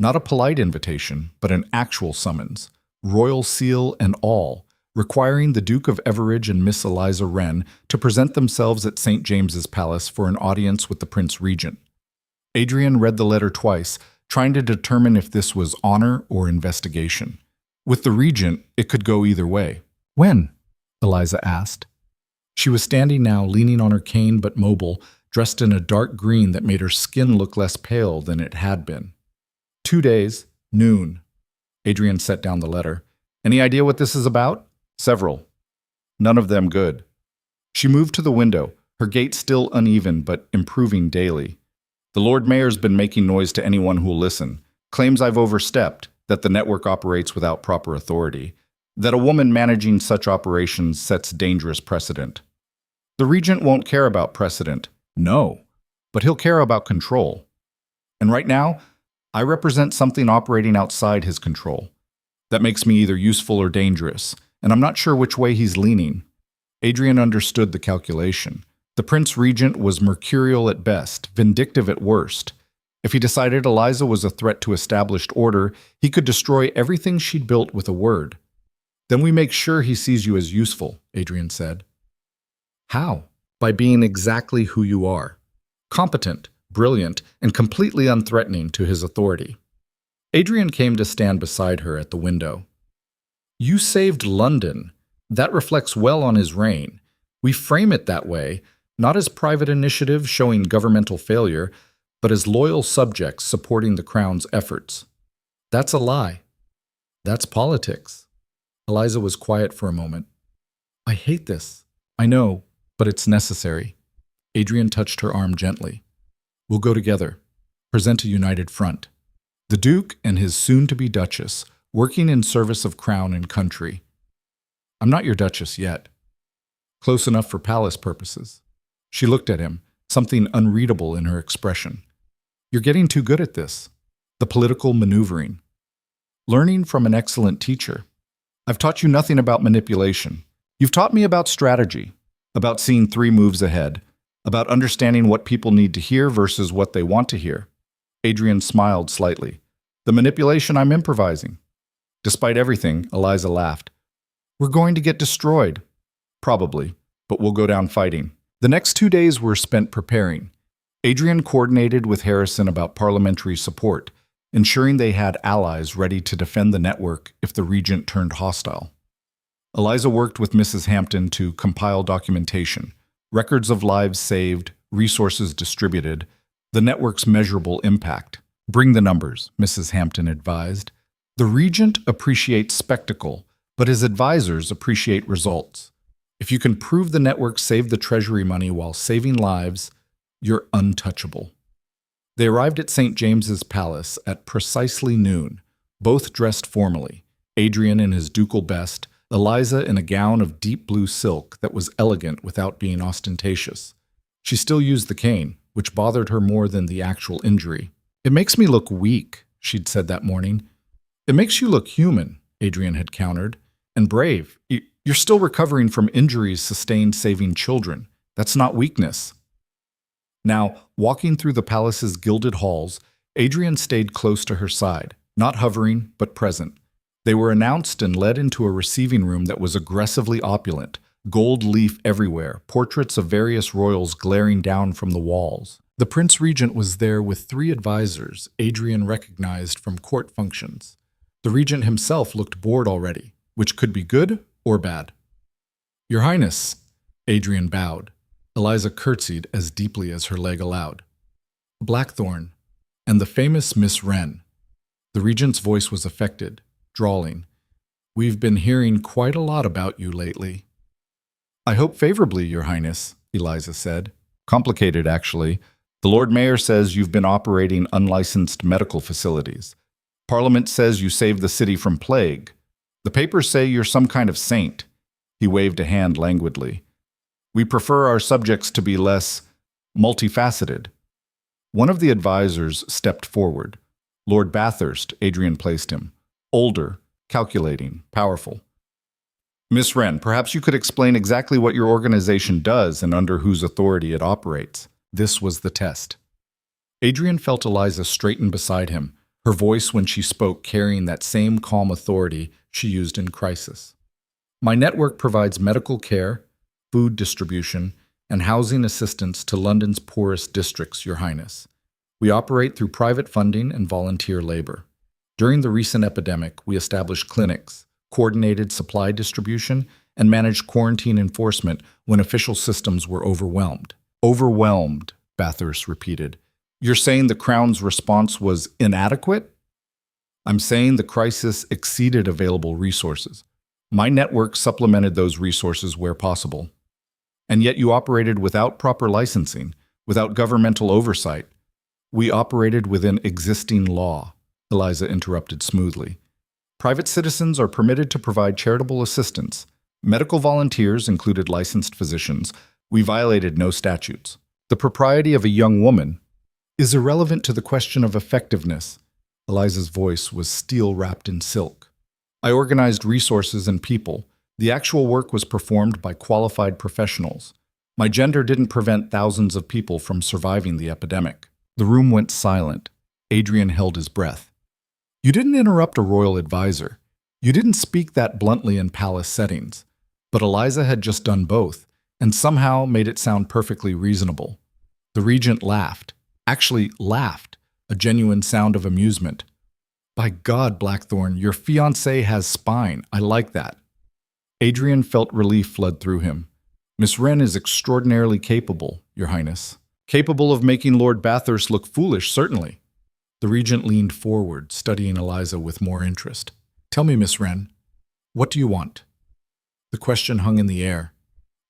Not a polite invitation, but an actual summons, royal seal and all, requiring the Duke of Everidge and Miss Eliza Wren to present themselves at St. James's Palace for an audience with the Prince Regent. Adrian read the letter twice, trying to determine if this was honor or investigation. With the Regent, it could go either way. When? Eliza asked. She was standing now, leaning on her cane but mobile, dressed in a dark green that made her skin look less pale than it had been. 2 days, noon. Adrian set down the letter. Any idea what this is about? Several. None of them good. She moved to the window, her gait still uneven but improving daily. The Lord Mayor's been making noise to anyone who'll listen. Claims I've overstepped, that the network operates without proper authority, that a woman managing such operations sets dangerous precedent. The Regent won't care about precedent, no, but he'll care about control. And right now, I represent something operating outside his control. That makes me either useful or dangerous, and I'm not sure which way he's leaning. Adrian understood the calculation. The Prince Regent was mercurial at best, vindictive at worst. If he decided Eliza was a threat to established order, he could destroy everything she'd built with a word. Then we make sure he sees you as useful, Adrian said. How? By being exactly who you are. Competent, brilliant, and completely unthreatening to his authority. Adrian came to stand beside her at the window. You saved London. That reflects well on his reign. We frame it that way, not as private initiative showing governmental failure, but as loyal subjects supporting the Crown's efforts. That's a lie. That's politics. Eliza was quiet for a moment. I hate this. I know, but it's necessary. Adrian touched her arm gently. We'll go together. Present a united front. The Duke and his soon-to-be Duchess, working in service of Crown and country. I'm not your Duchess yet. Close enough for palace purposes. She looked at him, something unreadable in her expression. You're getting too good at this. The political maneuvering. Learning from an excellent teacher. I've taught you nothing about manipulation. You've taught me about strategy, about seeing 3 moves ahead, about understanding what people need to hear versus what they want to hear. Adrian smiled slightly. The manipulation, I'm improvising. Despite everything, Eliza laughed. We're going to get destroyed. Probably, but we'll go down fighting. The next 2 days were spent preparing. Adrian coordinated with Harrison about parliamentary support, ensuring they had allies ready to defend the network if the Regent turned hostile. Eliza worked with Mrs. Hampton to compile documentation, records of lives saved, resources distributed, the network's measurable impact. Bring the numbers, Mrs. Hampton advised. The Regent appreciates spectacle, but his advisors appreciate results. If you can prove the network saved the Treasury money while saving lives, you're untouchable. They arrived at St. James's Palace at precisely noon, both dressed formally, Adrian in his ducal best, Eliza in a gown of deep blue silk that was elegant without being ostentatious. She still used the cane, which bothered her more than the actual injury. It makes me look weak, she'd said that morning. It makes you look human, Adrian had countered, and brave. You're still recovering from injuries sustained saving children. That's not weakness. Now, walking through the palace's gilded halls, Adrian stayed close to her side, not hovering, but present. They were announced and led into a receiving room that was aggressively opulent, gold leaf everywhere, portraits of various royals glaring down from the walls. The Prince Regent was there with 3 advisors Adrian recognized from court functions. The Regent himself looked bored already, which could be good or bad. Your Highness, Adrian bowed. Eliza curtsied as deeply as her leg allowed. Blackthorn, and the famous Miss Wren. The Regent's voice was affected, drawling. We've been hearing quite a lot about you lately. I hope favorably, Your Highness, Eliza said. Complicated, actually. The Lord Mayor says you've been operating unlicensed medical facilities. Parliament says you saved the city from plague. The papers say you're some kind of saint. He waved a hand languidly. We prefer our subjects to be less multifaceted. One of the advisors stepped forward. Lord Bathurst, Adrian placed him. Older, calculating, powerful. Miss Wren, perhaps you could explain exactly what your organization does and under whose authority it operates. This was the test. Adrian felt Eliza straighten beside him, her voice when she spoke carrying that same calm authority she used in crisis. My network provides medical care, food distribution, and housing assistance to London's poorest districts, Your Highness. We operate through private funding and volunteer labor. During the recent epidemic, we established clinics, coordinated supply distribution, and managed quarantine enforcement when official systems were overwhelmed. Overwhelmed, Bathurst repeated. You're saying the Crown's response was inadequate? I'm saying the crisis exceeded available resources. My network supplemented those resources where possible. And yet you operated without proper licensing, without governmental oversight. We operated within existing law, Eliza interrupted smoothly. Private citizens are permitted to provide charitable assistance. Medical volunteers included licensed physicians. We violated no statutes. The propriety of a young woman is irrelevant to the question of effectiveness. Eliza's voice was steel wrapped in silk. I organized resources and people. The actual work was performed by qualified professionals. My gender didn't prevent thousands of people from surviving the epidemic. The room went silent. Adrian held his breath. You didn't interrupt a royal advisor. You didn't speak that bluntly in palace settings. But Eliza had just done both, and somehow made it sound perfectly reasonable. The regent laughed. Actually laughed, a genuine sound of amusement. By God, Blackthorn, your fiancée has spine. I like that. Adrian felt relief flood through him. Miss Wren is extraordinarily capable, Your Highness. Capable of making Lord Bathurst look foolish, certainly. The regent leaned forward, studying Eliza with more interest. Tell me, Miss Wren, what do you want? The question hung in the air.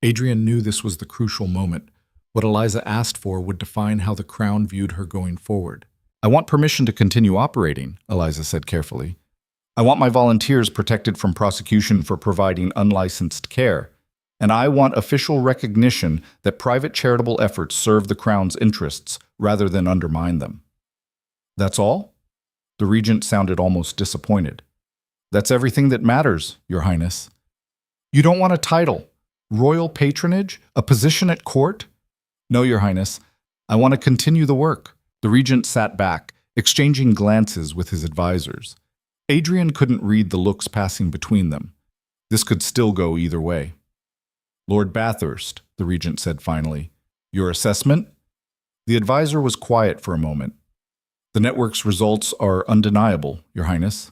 Adrian knew this was the crucial moment. What Eliza asked for would define how the Crown viewed her going forward. I want permission to continue operating, Eliza said carefully. I want my volunteers protected from prosecution for providing unlicensed care. And I want official recognition that private charitable efforts serve the Crown's interests rather than undermine them. That's all? The regent sounded almost disappointed. That's everything that matters, Your Highness. You don't want a title, royal patronage, a position at court? No, Your Highness. I want to continue the work. The regent sat back, exchanging glances with his advisors. Adrian couldn't read the looks passing between them. This could still go either way. Lord Bathurst, the regent said finally, your assessment? The advisor was quiet for a moment. The network's results are undeniable, Your Highness.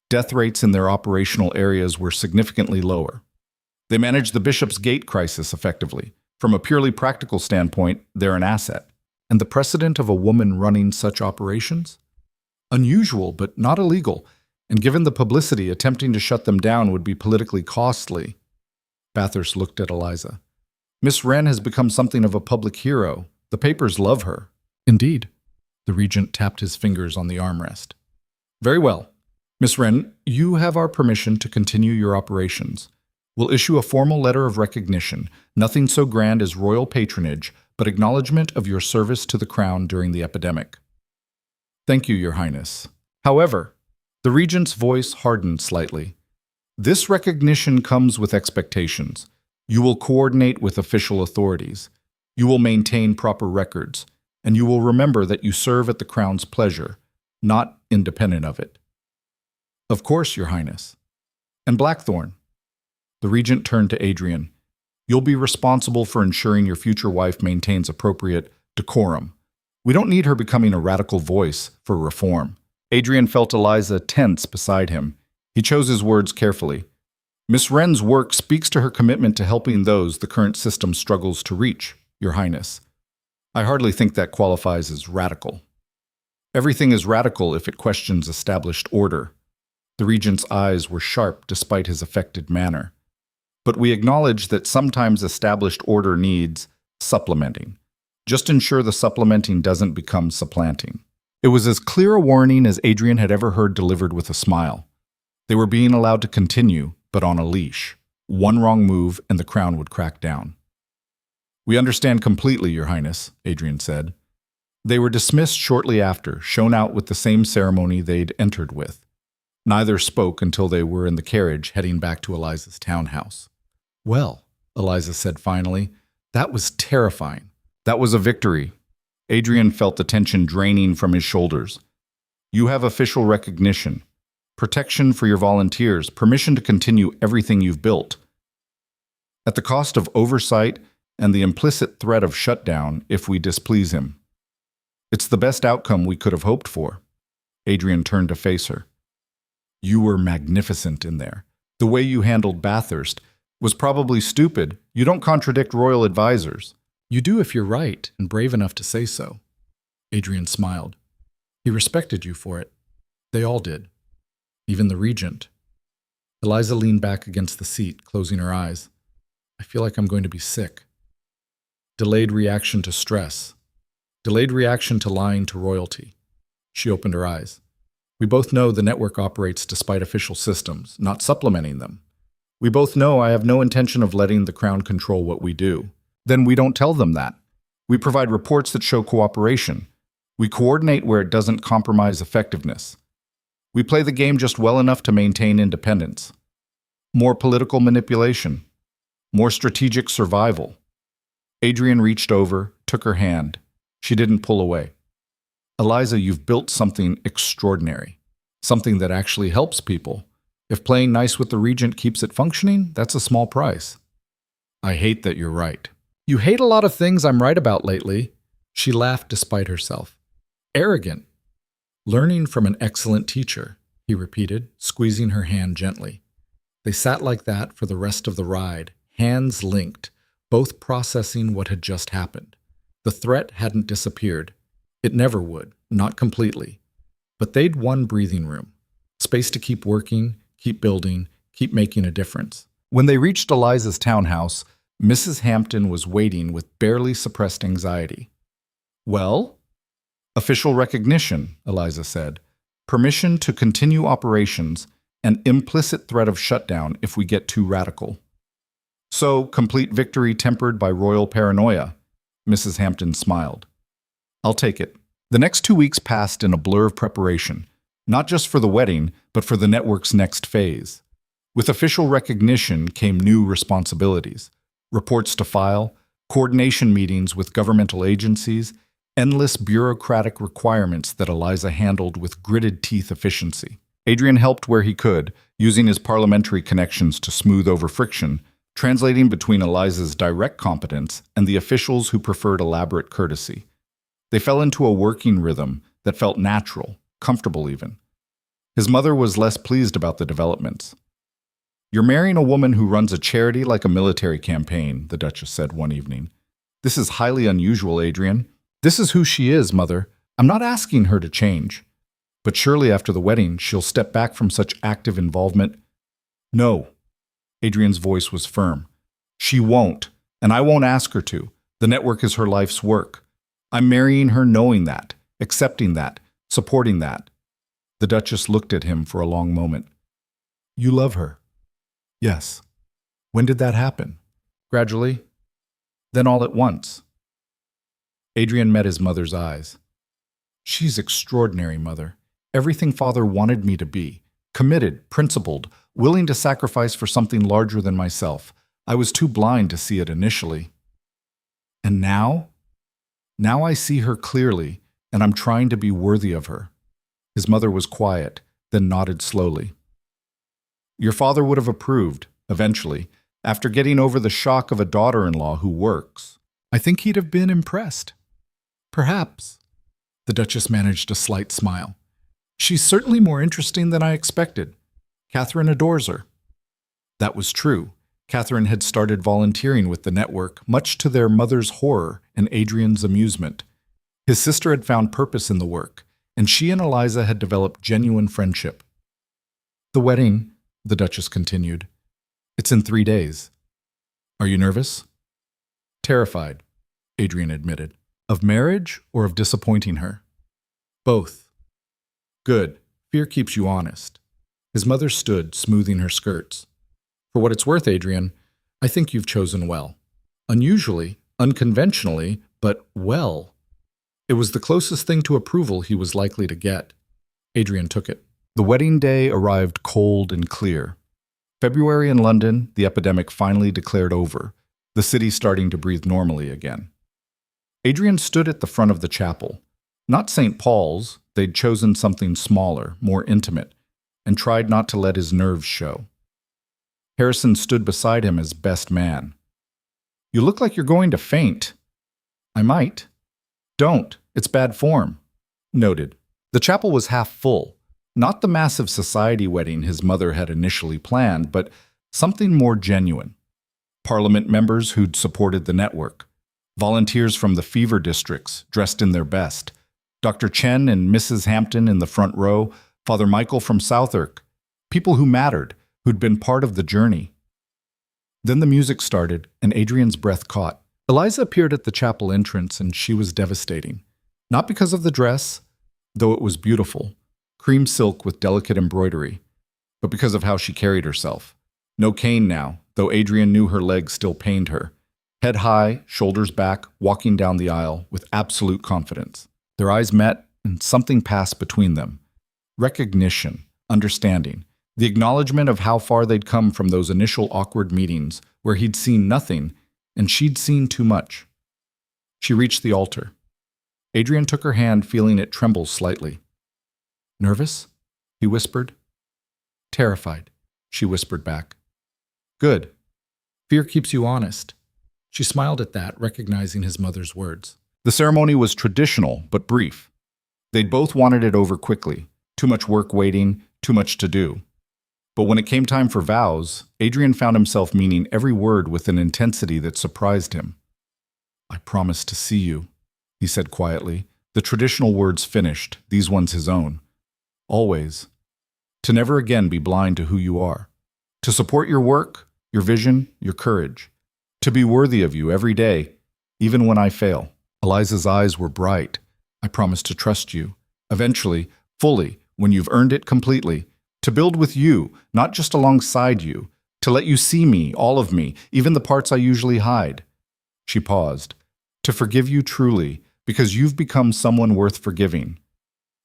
Death rates in their operational areas were significantly lower. They managed the Bishop's Gate crisis effectively. From a purely practical standpoint, they're an asset. And the precedent of a woman running such operations? Unusual, but not illegal. And given the publicity, attempting to shut them down would be politically costly. Bathurst looked at Eliza. Miss Wren has become something of a public hero. The papers love her. Indeed. The regent tapped his fingers on the armrest. Very well. Miss Wren, you have our permission to continue your operations. We'll issue a formal letter of recognition, nothing so grand as royal patronage, but acknowledgement of your service to the Crown during the epidemic. Thank you, Your Highness. However, the regent's voice hardened slightly. This recognition comes with expectations. You will coordinate with official authorities. You will maintain proper records, and you will remember that you serve at the crown's pleasure, not independent of it. Of course, Your Highness. And Blackthorn. The regent turned to Adrian. You'll be responsible for ensuring your future wife maintains appropriate decorum. We don't need her becoming a radical voice for reform. Adrian felt Eliza tense beside him. He chose his words carefully. Miss Wren's work speaks to her commitment to helping those the current system struggles to reach, Your Highness. I hardly think that qualifies as radical. Everything is radical if it questions established order. The regent's eyes were sharp despite his affected manner. But we acknowledge that sometimes established order needs supplementing. Just ensure the supplementing doesn't become supplanting. It was as clear a warning as Adrian had ever heard delivered with a smile. They were being allowed to continue, but on a leash. One wrong move and the crown would crack down. We understand completely, Your Highness, Adrian said. They were dismissed shortly after, shown out with the same ceremony they'd entered with. Neither spoke until they were in the carriage heading back to Eliza's townhouse. Well, Eliza said finally, that was terrifying. That was a victory. Adrian felt the tension draining from his shoulders. You have official recognition, protection for your volunteers, permission to continue everything you've built. At the cost of oversight and the implicit threat of shutdown if we displease him. It's the best outcome we could have hoped for. Adrian turned to face her. You were magnificent in there. The way you handled Bathurst was probably stupid. You don't contradict royal advisors. You do if you're right and brave enough to say so. Adrian smiled. He respected you for it. They all did. Even the regent. Eliza leaned back against the seat, closing her eyes. I feel like I'm going to be sick. Delayed reaction to stress. Delayed reaction to lying to royalty. She opened her eyes. We both know the network operates despite official systems, not supplementing them. We both know I have no intention of letting the crown control what we do. Then we don't tell them that. We provide reports that show cooperation. We coordinate where it doesn't compromise effectiveness. We play the game just well enough to maintain independence. More political manipulation. More strategic survival. Adrian reached over, took her hand. She didn't pull away. Eliza, you've built something extraordinary. Something that actually helps people. If playing nice with the regent keeps it functioning, that's a small price. I hate that you're right. You hate a lot of things I'm right about lately. She laughed despite herself. Arrogant. Learning from an excellent teacher, he repeated, squeezing her hand gently. They sat like that for the rest of the ride, hands linked, both processing what had just happened. The threat hadn't disappeared. It never would, not completely. But they'd won breathing room. Space to keep working, keep building, keep making a difference. When they reached Eliza's townhouse, Mrs. Hampton was waiting with barely suppressed anxiety. Well? Official recognition, Eliza said. Permission to continue operations and implicit threat of shutdown if we get too radical. So, complete victory tempered by royal paranoia. Mrs. Hampton smiled. I'll take it. The next 2 weeks passed in a blur of preparation, not just for the wedding, but for the network's next phase. With official recognition came new responsibilities. Reports to file, coordination meetings with governmental agencies, endless bureaucratic requirements that Eliza handled with gritted teeth efficiency. Adrian helped where he could, using his parliamentary connections to smooth over friction, translating between Eliza's direct competence and the officials who preferred elaborate courtesy. They fell into a working rhythm that felt natural, comfortable even. His mother was less pleased about the developments. You're marrying a woman who runs a charity like a military campaign, the Duchess said one evening. This is highly unusual, Adrian. This is who she is, Mother. I'm not asking her to change. But surely after the wedding, she'll step back from such active involvement. No. Adrian's voice was firm. She won't, and I won't ask her to. The network is her life's work. I'm marrying her knowing that, accepting that, supporting that. The Duchess looked at him for a long moment. You love her? Yes. When did that happen? Gradually. Then all at once. Adrian met his mother's eyes. She's extraordinary, Mother. Everything Father wanted me to be. Committed, principled, willing to sacrifice for something larger than myself. I was too blind to see it initially. And now? Now I see her clearly, and I'm trying to be worthy of her. His mother was quiet, then nodded slowly. Your father would have approved, eventually, after getting over the shock of a daughter-in-law who works. I think he'd have been impressed. Perhaps. The Duchess managed a slight smile. She's certainly more interesting than I expected. Catherine adores her. That was true. Catherine had started volunteering with the network, much to their mother's horror and Adrian's amusement. His sister had found purpose in the work, and she and Eliza had developed genuine friendship. The wedding, the Duchess continued. It's in 3 days. Are you nervous? Terrified, Adrian admitted. Of marriage or of disappointing her? Both. Good. Fear keeps you honest. His mother stood, smoothing her skirts. For what it's worth, Adrian, I think you've chosen well. Unusually, unconventionally, but well. It was the closest thing to approval he was likely to get. Adrian took it. The wedding day arrived cold and clear. February in London, the epidemic finally declared over, the city starting to breathe normally again. Adrian stood at the front of the chapel. Not St. Paul's, they'd chosen something smaller, more intimate, and tried not to let his nerves show. Harrison stood beside him as best man. You look like you're going to faint. I might. Don't. It's bad form. Noted. The chapel was half full. Not the massive society wedding his mother had initially planned, but something more genuine. Parliament members who'd supported the network. Volunteers from the fever districts, dressed in their best. Dr. Chen and Mrs. Hampton in the front row, Father Michael from Southwark. People who mattered, who'd been part of the journey. Then the music started, and Adrian's breath caught. Eliza appeared at the chapel entrance, and she was devastating. Not because of the dress, though it was beautiful, cream silk with delicate embroidery, but because of how she carried herself. No cane now, though Adrian knew her legs still pained her. Head high, shoulders back, walking down the aisle with absolute confidence. Their eyes met, and something passed between them. Recognition, understanding, the acknowledgement of how far they'd come from those initial awkward meetings where he'd seen nothing and she'd seen too much. She reached the altar. Adrian took her hand, feeling it tremble slightly. Nervous? He whispered. Terrified, she whispered back. Good. Fear keeps you honest. She smiled at that, recognizing his mother's words. The ceremony was traditional, but brief. They'd both wanted it over quickly. Too much work waiting, too much to do. But when it came time for vows, Adrian found himself meaning every word with an intensity that surprised him. I promise to see you, he said quietly, the traditional words finished, these ones his own. Always. To never again be blind to who you are. To support your work, your vision, your courage. To be worthy of you every day, even when I fail. Eliza's eyes were bright. I promise to trust you. Eventually, fully, when you've earned it completely. To build with you, not just alongside you. To let you see me, all of me, even the parts I usually hide. She paused. To forgive you truly, because you've become someone worth forgiving.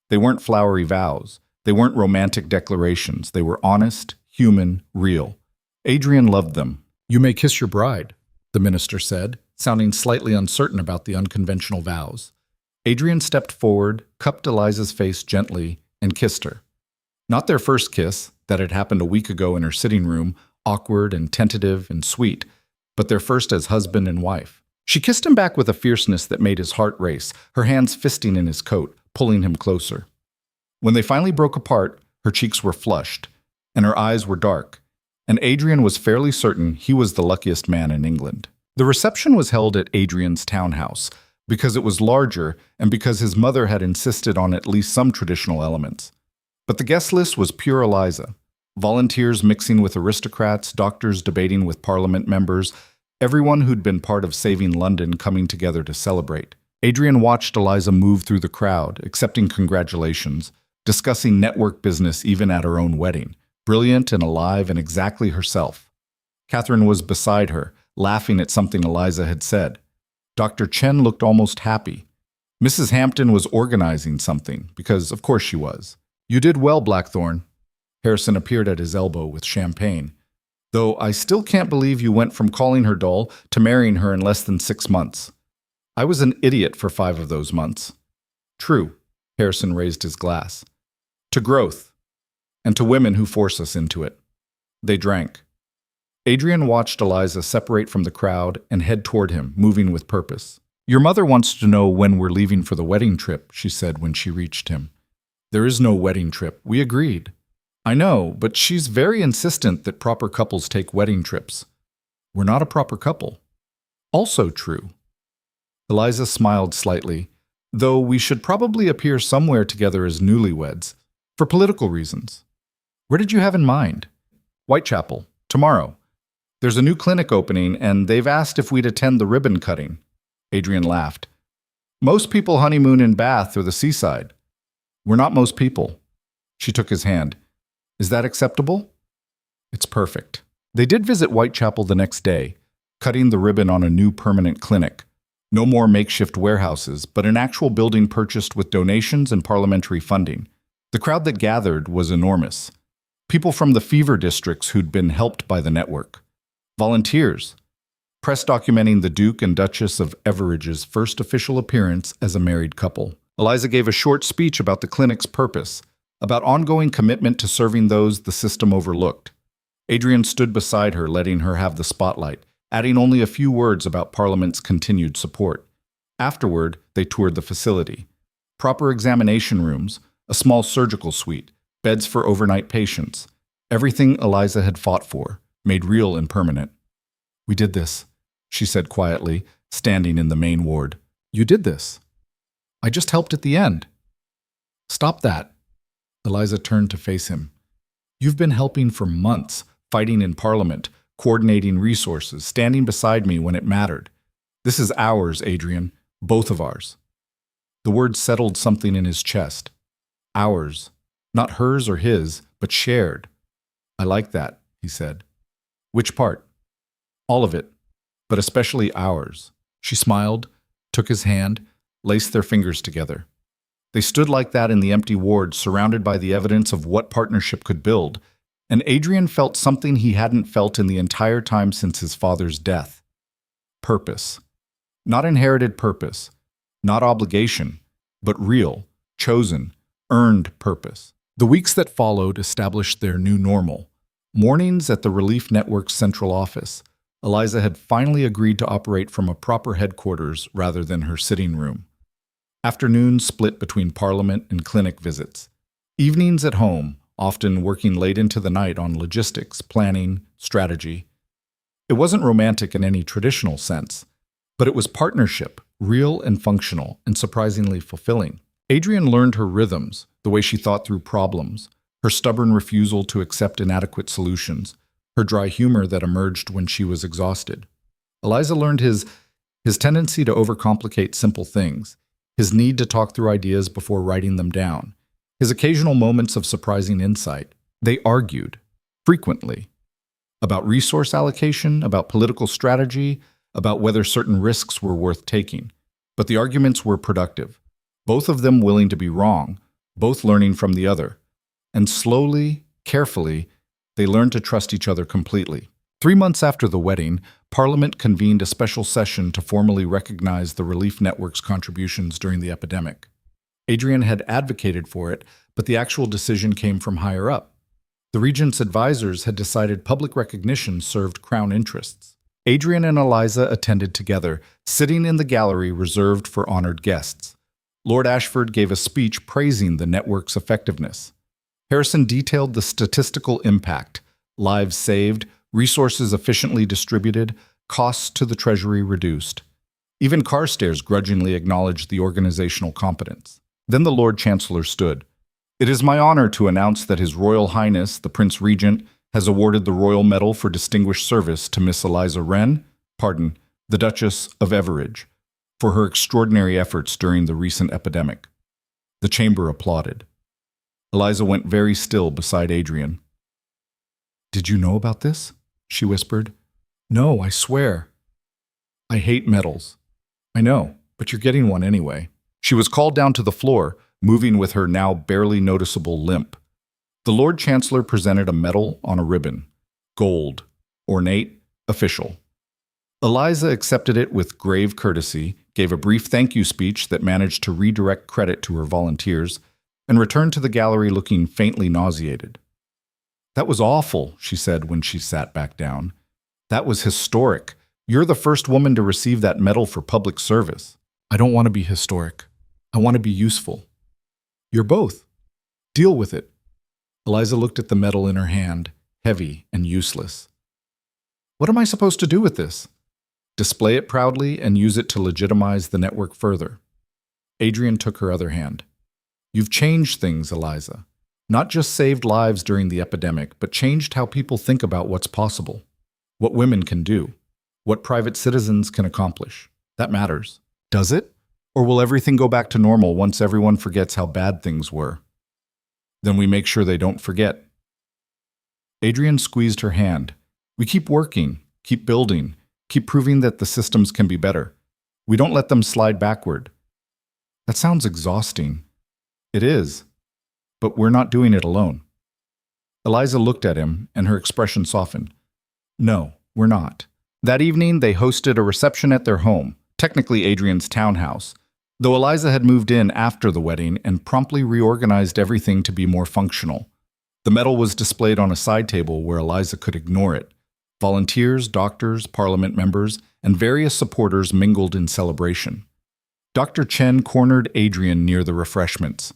They weren't flowery vows. They weren't romantic declarations. They were honest, human, real. Adrian loved them. You may kiss your bride, the minister said, sounding slightly uncertain about the unconventional vows. Adrian stepped forward, cupped Eliza's face gently, and kissed her. Not their first kiss, that had happened a week ago in her sitting room, awkward and tentative and sweet, but their first as husband and wife. She kissed him back with a fierceness that made his heart race, her hands fisting in his coat, pulling him closer. When they finally broke apart, her cheeks were flushed, and her eyes were dark, and Adrian was fairly certain he was the luckiest man in England. The reception was held at Adrian's townhouse, because it was larger and because his mother had insisted on at least some traditional elements. But the guest list was pure Eliza. Volunteers mixing with aristocrats, doctors debating with parliament members, everyone who'd been part of saving London coming together to celebrate. Adrian watched Eliza move through the crowd, accepting congratulations, discussing network business even at her own wedding, brilliant and alive and exactly herself. Catherine was beside her, laughing at something Eliza had said. Dr. Chen looked almost happy. Mrs. Hampton was organizing something, because of course she was. You did well, Blackthorne. Harrison appeared at his elbow with champagne. Though I still can't believe you went from calling her dull to marrying her in less than 6 months. I was an idiot for 5 of those months. True, Harrison raised his glass. To growth, and to women who force us into it. They drank. Adrian watched Eliza separate from the crowd and head toward him, moving with purpose. Your mother wants to know when we're leaving for the wedding trip, she said when she reached him. There is no wedding trip. We agreed. I know, but she's very insistent that proper couples take wedding trips. We're not a proper couple. Also true. Eliza smiled slightly, though we should probably appear somewhere together as newlyweds, for political reasons. Where did you have in mind? Whitechapel, tomorrow. There's a new clinic opening, and they've asked if we'd attend the ribbon cutting. Adrian laughed. Most people honeymoon in Bath or the seaside. We're not most people. She took his hand. Is that acceptable? It's perfect. They did visit Whitechapel the next day, cutting the ribbon on a new permanent clinic. No more makeshift warehouses, but an actual building purchased with donations and parliamentary funding. The crowd that gathered was enormous. People from the fever districts who'd been helped by the network. Volunteers. Press documenting the Duke and Duchess of Everidge's first official appearance as a married couple. Eliza gave a short speech about the clinic's purpose, about ongoing commitment to serving those the system overlooked. Adrian stood beside her, letting her have the spotlight, adding only a few words about Parliament's continued support. Afterward, they toured the facility. Proper examination rooms, a small surgical suite, beds for overnight patients. Everything Eliza had fought for, made real and permanent. We did this, she said quietly, standing in the main ward. You did this. I just helped at the end. Stop that. Eliza turned to face him. You've been helping for months, fighting in Parliament, coordinating resources, standing beside me when it mattered. This is ours, Adrian, both of ours. The word settled something in his chest. Ours, not hers or his, but shared. I like that, he said. Which part? All of it, but especially ours. She smiled, took his hand, laced their fingers together. They stood like that in the empty ward, surrounded by the evidence of what partnership could build, and Adrian felt something he hadn't felt in the entire time since his father's death. Purpose. Not inherited purpose, not obligation, but real, chosen, earned purpose. The weeks that followed established their new normal. Mornings at the Relief Network's central office. Eliza had finally agreed to operate from a proper headquarters rather than her sitting room. Afternoons split between Parliament and clinic visits. Evenings at home, often working late into the night on logistics, planning, strategy. It wasn't romantic in any traditional sense, but it was partnership, real and functional, and surprisingly fulfilling. Adrian learned her rhythms, the way she thought through problems, her stubborn refusal to accept inadequate solutions, her dry humor that emerged when she was exhausted. Eliza learned his tendency to overcomplicate simple things, his need to talk through ideas before writing them down, his occasional moments of surprising insight. They argued, frequently, about resource allocation, about political strategy, about whether certain risks were worth taking. But the arguments were productive, both of them willing to be wrong, both learning from the other. And slowly, carefully, they learned to trust each other completely. 3 months after the wedding, Parliament convened a special session to formally recognize the Relief Network's contributions during the epidemic. Adrian had advocated for it, but the actual decision came from higher up. The regent's advisors had decided public recognition served Crown interests. Adrian and Eliza attended together, sitting in the gallery reserved for honored guests. Lord Ashford gave a speech praising the network's effectiveness. Harrison detailed the statistical impact: lives saved, resources efficiently distributed, costs to the Treasury reduced. Even Carstairs grudgingly acknowledged the organizational competence. Then the Lord Chancellor stood. It is my honor to announce that His Royal Highness, the Prince Regent, has awarded the Royal Medal for Distinguished Service to Miss Eliza Wren, the Duchess of Everidge, for her extraordinary efforts during the recent epidemic. The chamber applauded. Eliza went very still beside Adrian. Did you know about this? She whispered. No, I swear. I hate medals. I know, but you're getting one anyway. She was called down to the floor, moving with her now barely noticeable limp. The Lord Chancellor presented a medal on a ribbon. Gold. Ornate. Official. Eliza accepted it with grave courtesy, gave a brief thank you speech that managed to redirect credit to her volunteers, and returned to the gallery looking faintly nauseated. "That was awful," she said when she sat back down. "That was historic. You're the first woman to receive that medal for public service." "I don't want to be historic. I want to be useful." "You're both. Deal with it." Eliza looked at the medal in her hand, heavy and useless. "What am I supposed to do with this?" "Display it proudly and use it to legitimize the network further." Adrian took her other hand. "You've changed things, Eliza. Not just saved lives during the epidemic, but changed how people think about what's possible, what women can do, what private citizens can accomplish. That matters." "Does it? Or will everything go back to normal once everyone forgets how bad things were?" "Then we make sure they don't forget." Adrian squeezed her hand. "We keep working, keep building, keep proving that the systems can be better. We don't let them slide backward." "That sounds exhausting." "It is. But we're not doing it alone." Eliza looked at him, and her expression softened. "No, we're not." That evening, they hosted a reception at their home, technically Adrian's townhouse, though Eliza had moved in after the wedding and promptly reorganized everything to be more functional. The medal was displayed on a side table where Eliza could ignore it. Volunteers, doctors, parliament members, and various supporters mingled in celebration. Dr. Chen cornered Adrian near the refreshments.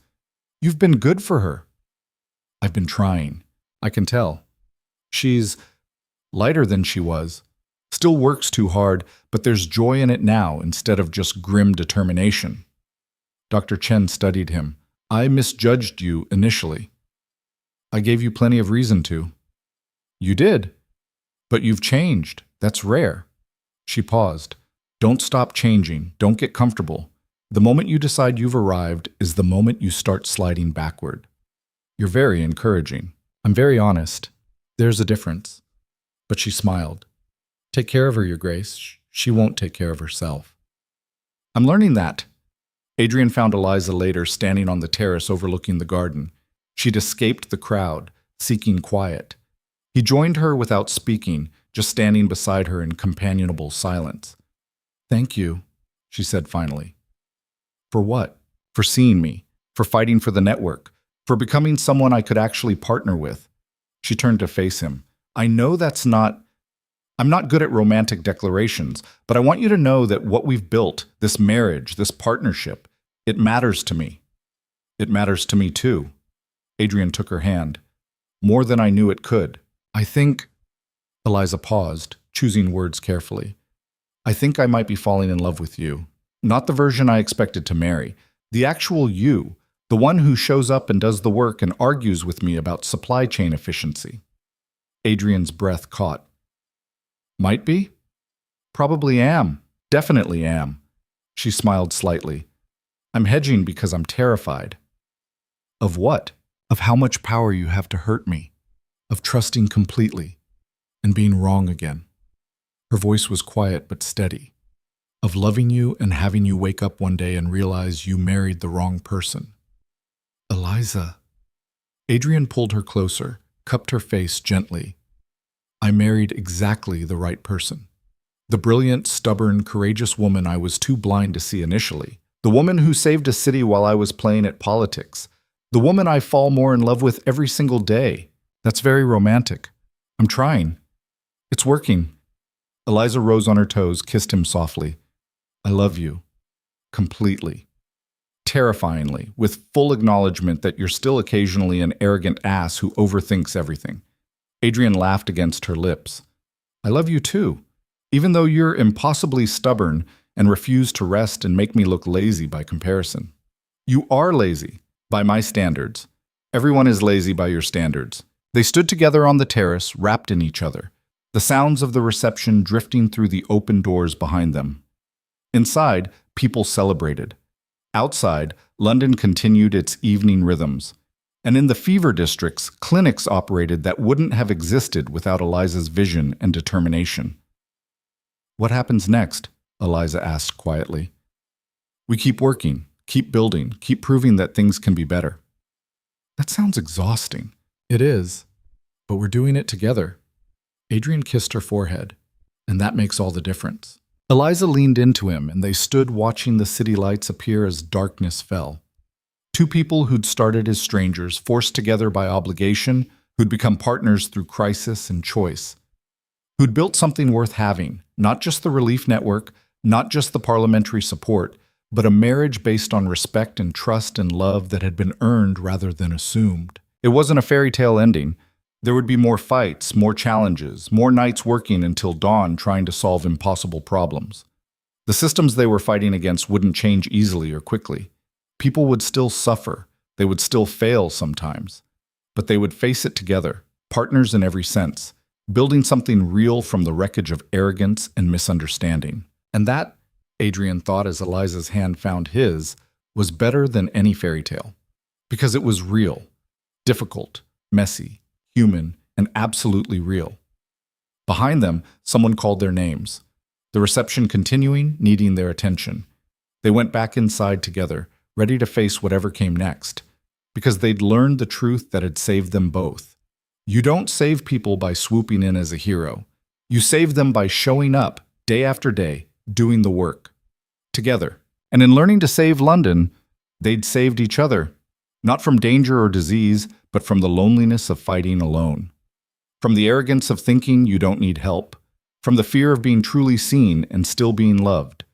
"You've been good for her." "I've been trying. I can tell. She's lighter than she was. Still works too hard, but there's joy in it now instead of just grim determination." Dr. Chen studied him. "I misjudged you initially." "I gave you plenty of reason to." "You did. But you've changed. That's rare." She paused. "Don't stop changing. Don't get comfortable. The moment you decide you've arrived is the moment you start sliding backward." "You're very encouraging." "I'm very honest. There's a difference." But she smiled. "Take care of her, Your Grace. She won't take care of herself." "I'm learning that." Adrian found Eliza later standing on the terrace overlooking the garden. She'd escaped the crowd, seeking quiet. He joined her without speaking, just standing beside her in companionable silence. "Thank you," she said finally. "For what?" "For seeing me, for fighting for the network, for becoming someone I could actually partner with." She turned to face him. "I know I'm not good at romantic declarations, but I want you to know that what we've built, this marriage, this partnership, it matters to me." "It matters to me too." Adrian took her hand. "More than I knew it could. I think—" Eliza paused, choosing words carefully. "I think I might be falling in love with you. Not the version I expected to marry. The actual you, the one who shows up and does the work and argues with me about supply chain efficiency." Adrian's breath caught. "Might be? Probably am. Definitely am." She smiled slightly. "I'm hedging because I'm terrified." "Of what?" "Of how much power you have to hurt me. Of trusting completely. And being wrong again." Her voice was quiet but steady. "Of loving you and having you wake up one day and realize you married the wrong person." "Eliza." Adrian pulled her closer, cupped her face gently. "I married exactly the right person. The brilliant, stubborn, courageous woman I was too blind to see initially. The woman who saved a city while I was playing at politics. The woman I fall more in love with every single day. That's very romantic. I'm trying. It's working." Eliza rose on her toes, kissed him softly. "I love you. Completely. Terrifyingly, with full acknowledgement that you're still occasionally an arrogant ass who overthinks everything." Adrian laughed against her lips. "I love you too, even though you're impossibly stubborn and refuse to rest and make me look lazy by comparison." "You are lazy, by my standards. Everyone is lazy by your standards." They stood together on the terrace, wrapped in each other, the sounds of the reception drifting through the open doors behind them. Inside, people celebrated. Outside, London continued its evening rhythms. And in the fever districts, clinics operated that wouldn't have existed without Eliza's vision and determination. "What happens next?" Eliza asked quietly. "We keep working, keep building, keep proving that things can be better. That sounds exhausting. It is, but we're doing it together. Adrian kissed her forehead, and that makes all the difference. Eliza leaned into him, and they stood watching the city lights appear as darkness fell. Two people who'd started as strangers, forced together by obligation, who'd become partners through crisis and choice, who'd built something worth having, not just the relief network, not just the parliamentary support, but a marriage based on respect and trust and love that had been earned rather than assumed. It wasn't a fairy tale ending. There would be more fights, more challenges, more nights working until dawn trying to solve impossible problems. The systems they were fighting against wouldn't change easily or quickly. People would still suffer. They would still fail sometimes. But they would face it together, partners in every sense, building something real from the wreckage of arrogance and misunderstanding. And that, Adrian thought as Eliza's hand found his, was better than any fairy tale. Because it was real, difficult, messy, human, and absolutely real. Behind them, someone called their names. The reception continuing, needing their attention. They went back inside together, ready to face whatever came next, because they'd learned the truth that had saved them both. You don't save people by swooping in as a hero. You save them by showing up, day after day, doing the work. Together. And in learning to save London, they'd saved each other. Not from danger or disease, but from the loneliness of fighting alone. From the arrogance of thinking you don't need help. From the fear of being truly seen and still being loved.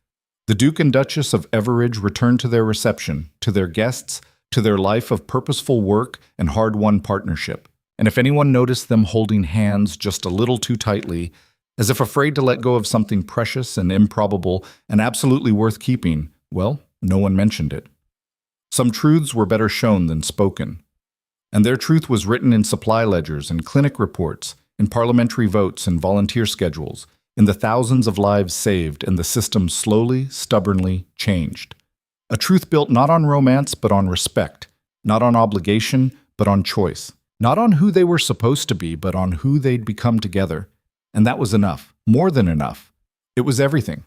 The Duke and Duchess of Everidge returned to their reception, to their guests, to their life of purposeful work and hard-won partnership. And if anyone noticed them holding hands just a little too tightly, as if afraid to let go of something precious and improbable and absolutely worth keeping, well, no one mentioned it. Some truths were better shown than spoken. And their truth was written in supply ledgers and clinic reports, in parliamentary votes and volunteer schedules, in the thousands of lives saved and the system slowly, stubbornly changed. A truth built not on romance but on respect, not on obligation but on choice, not on who they were supposed to be but on who they'd become together. And that was enough, more than enough. It was everything.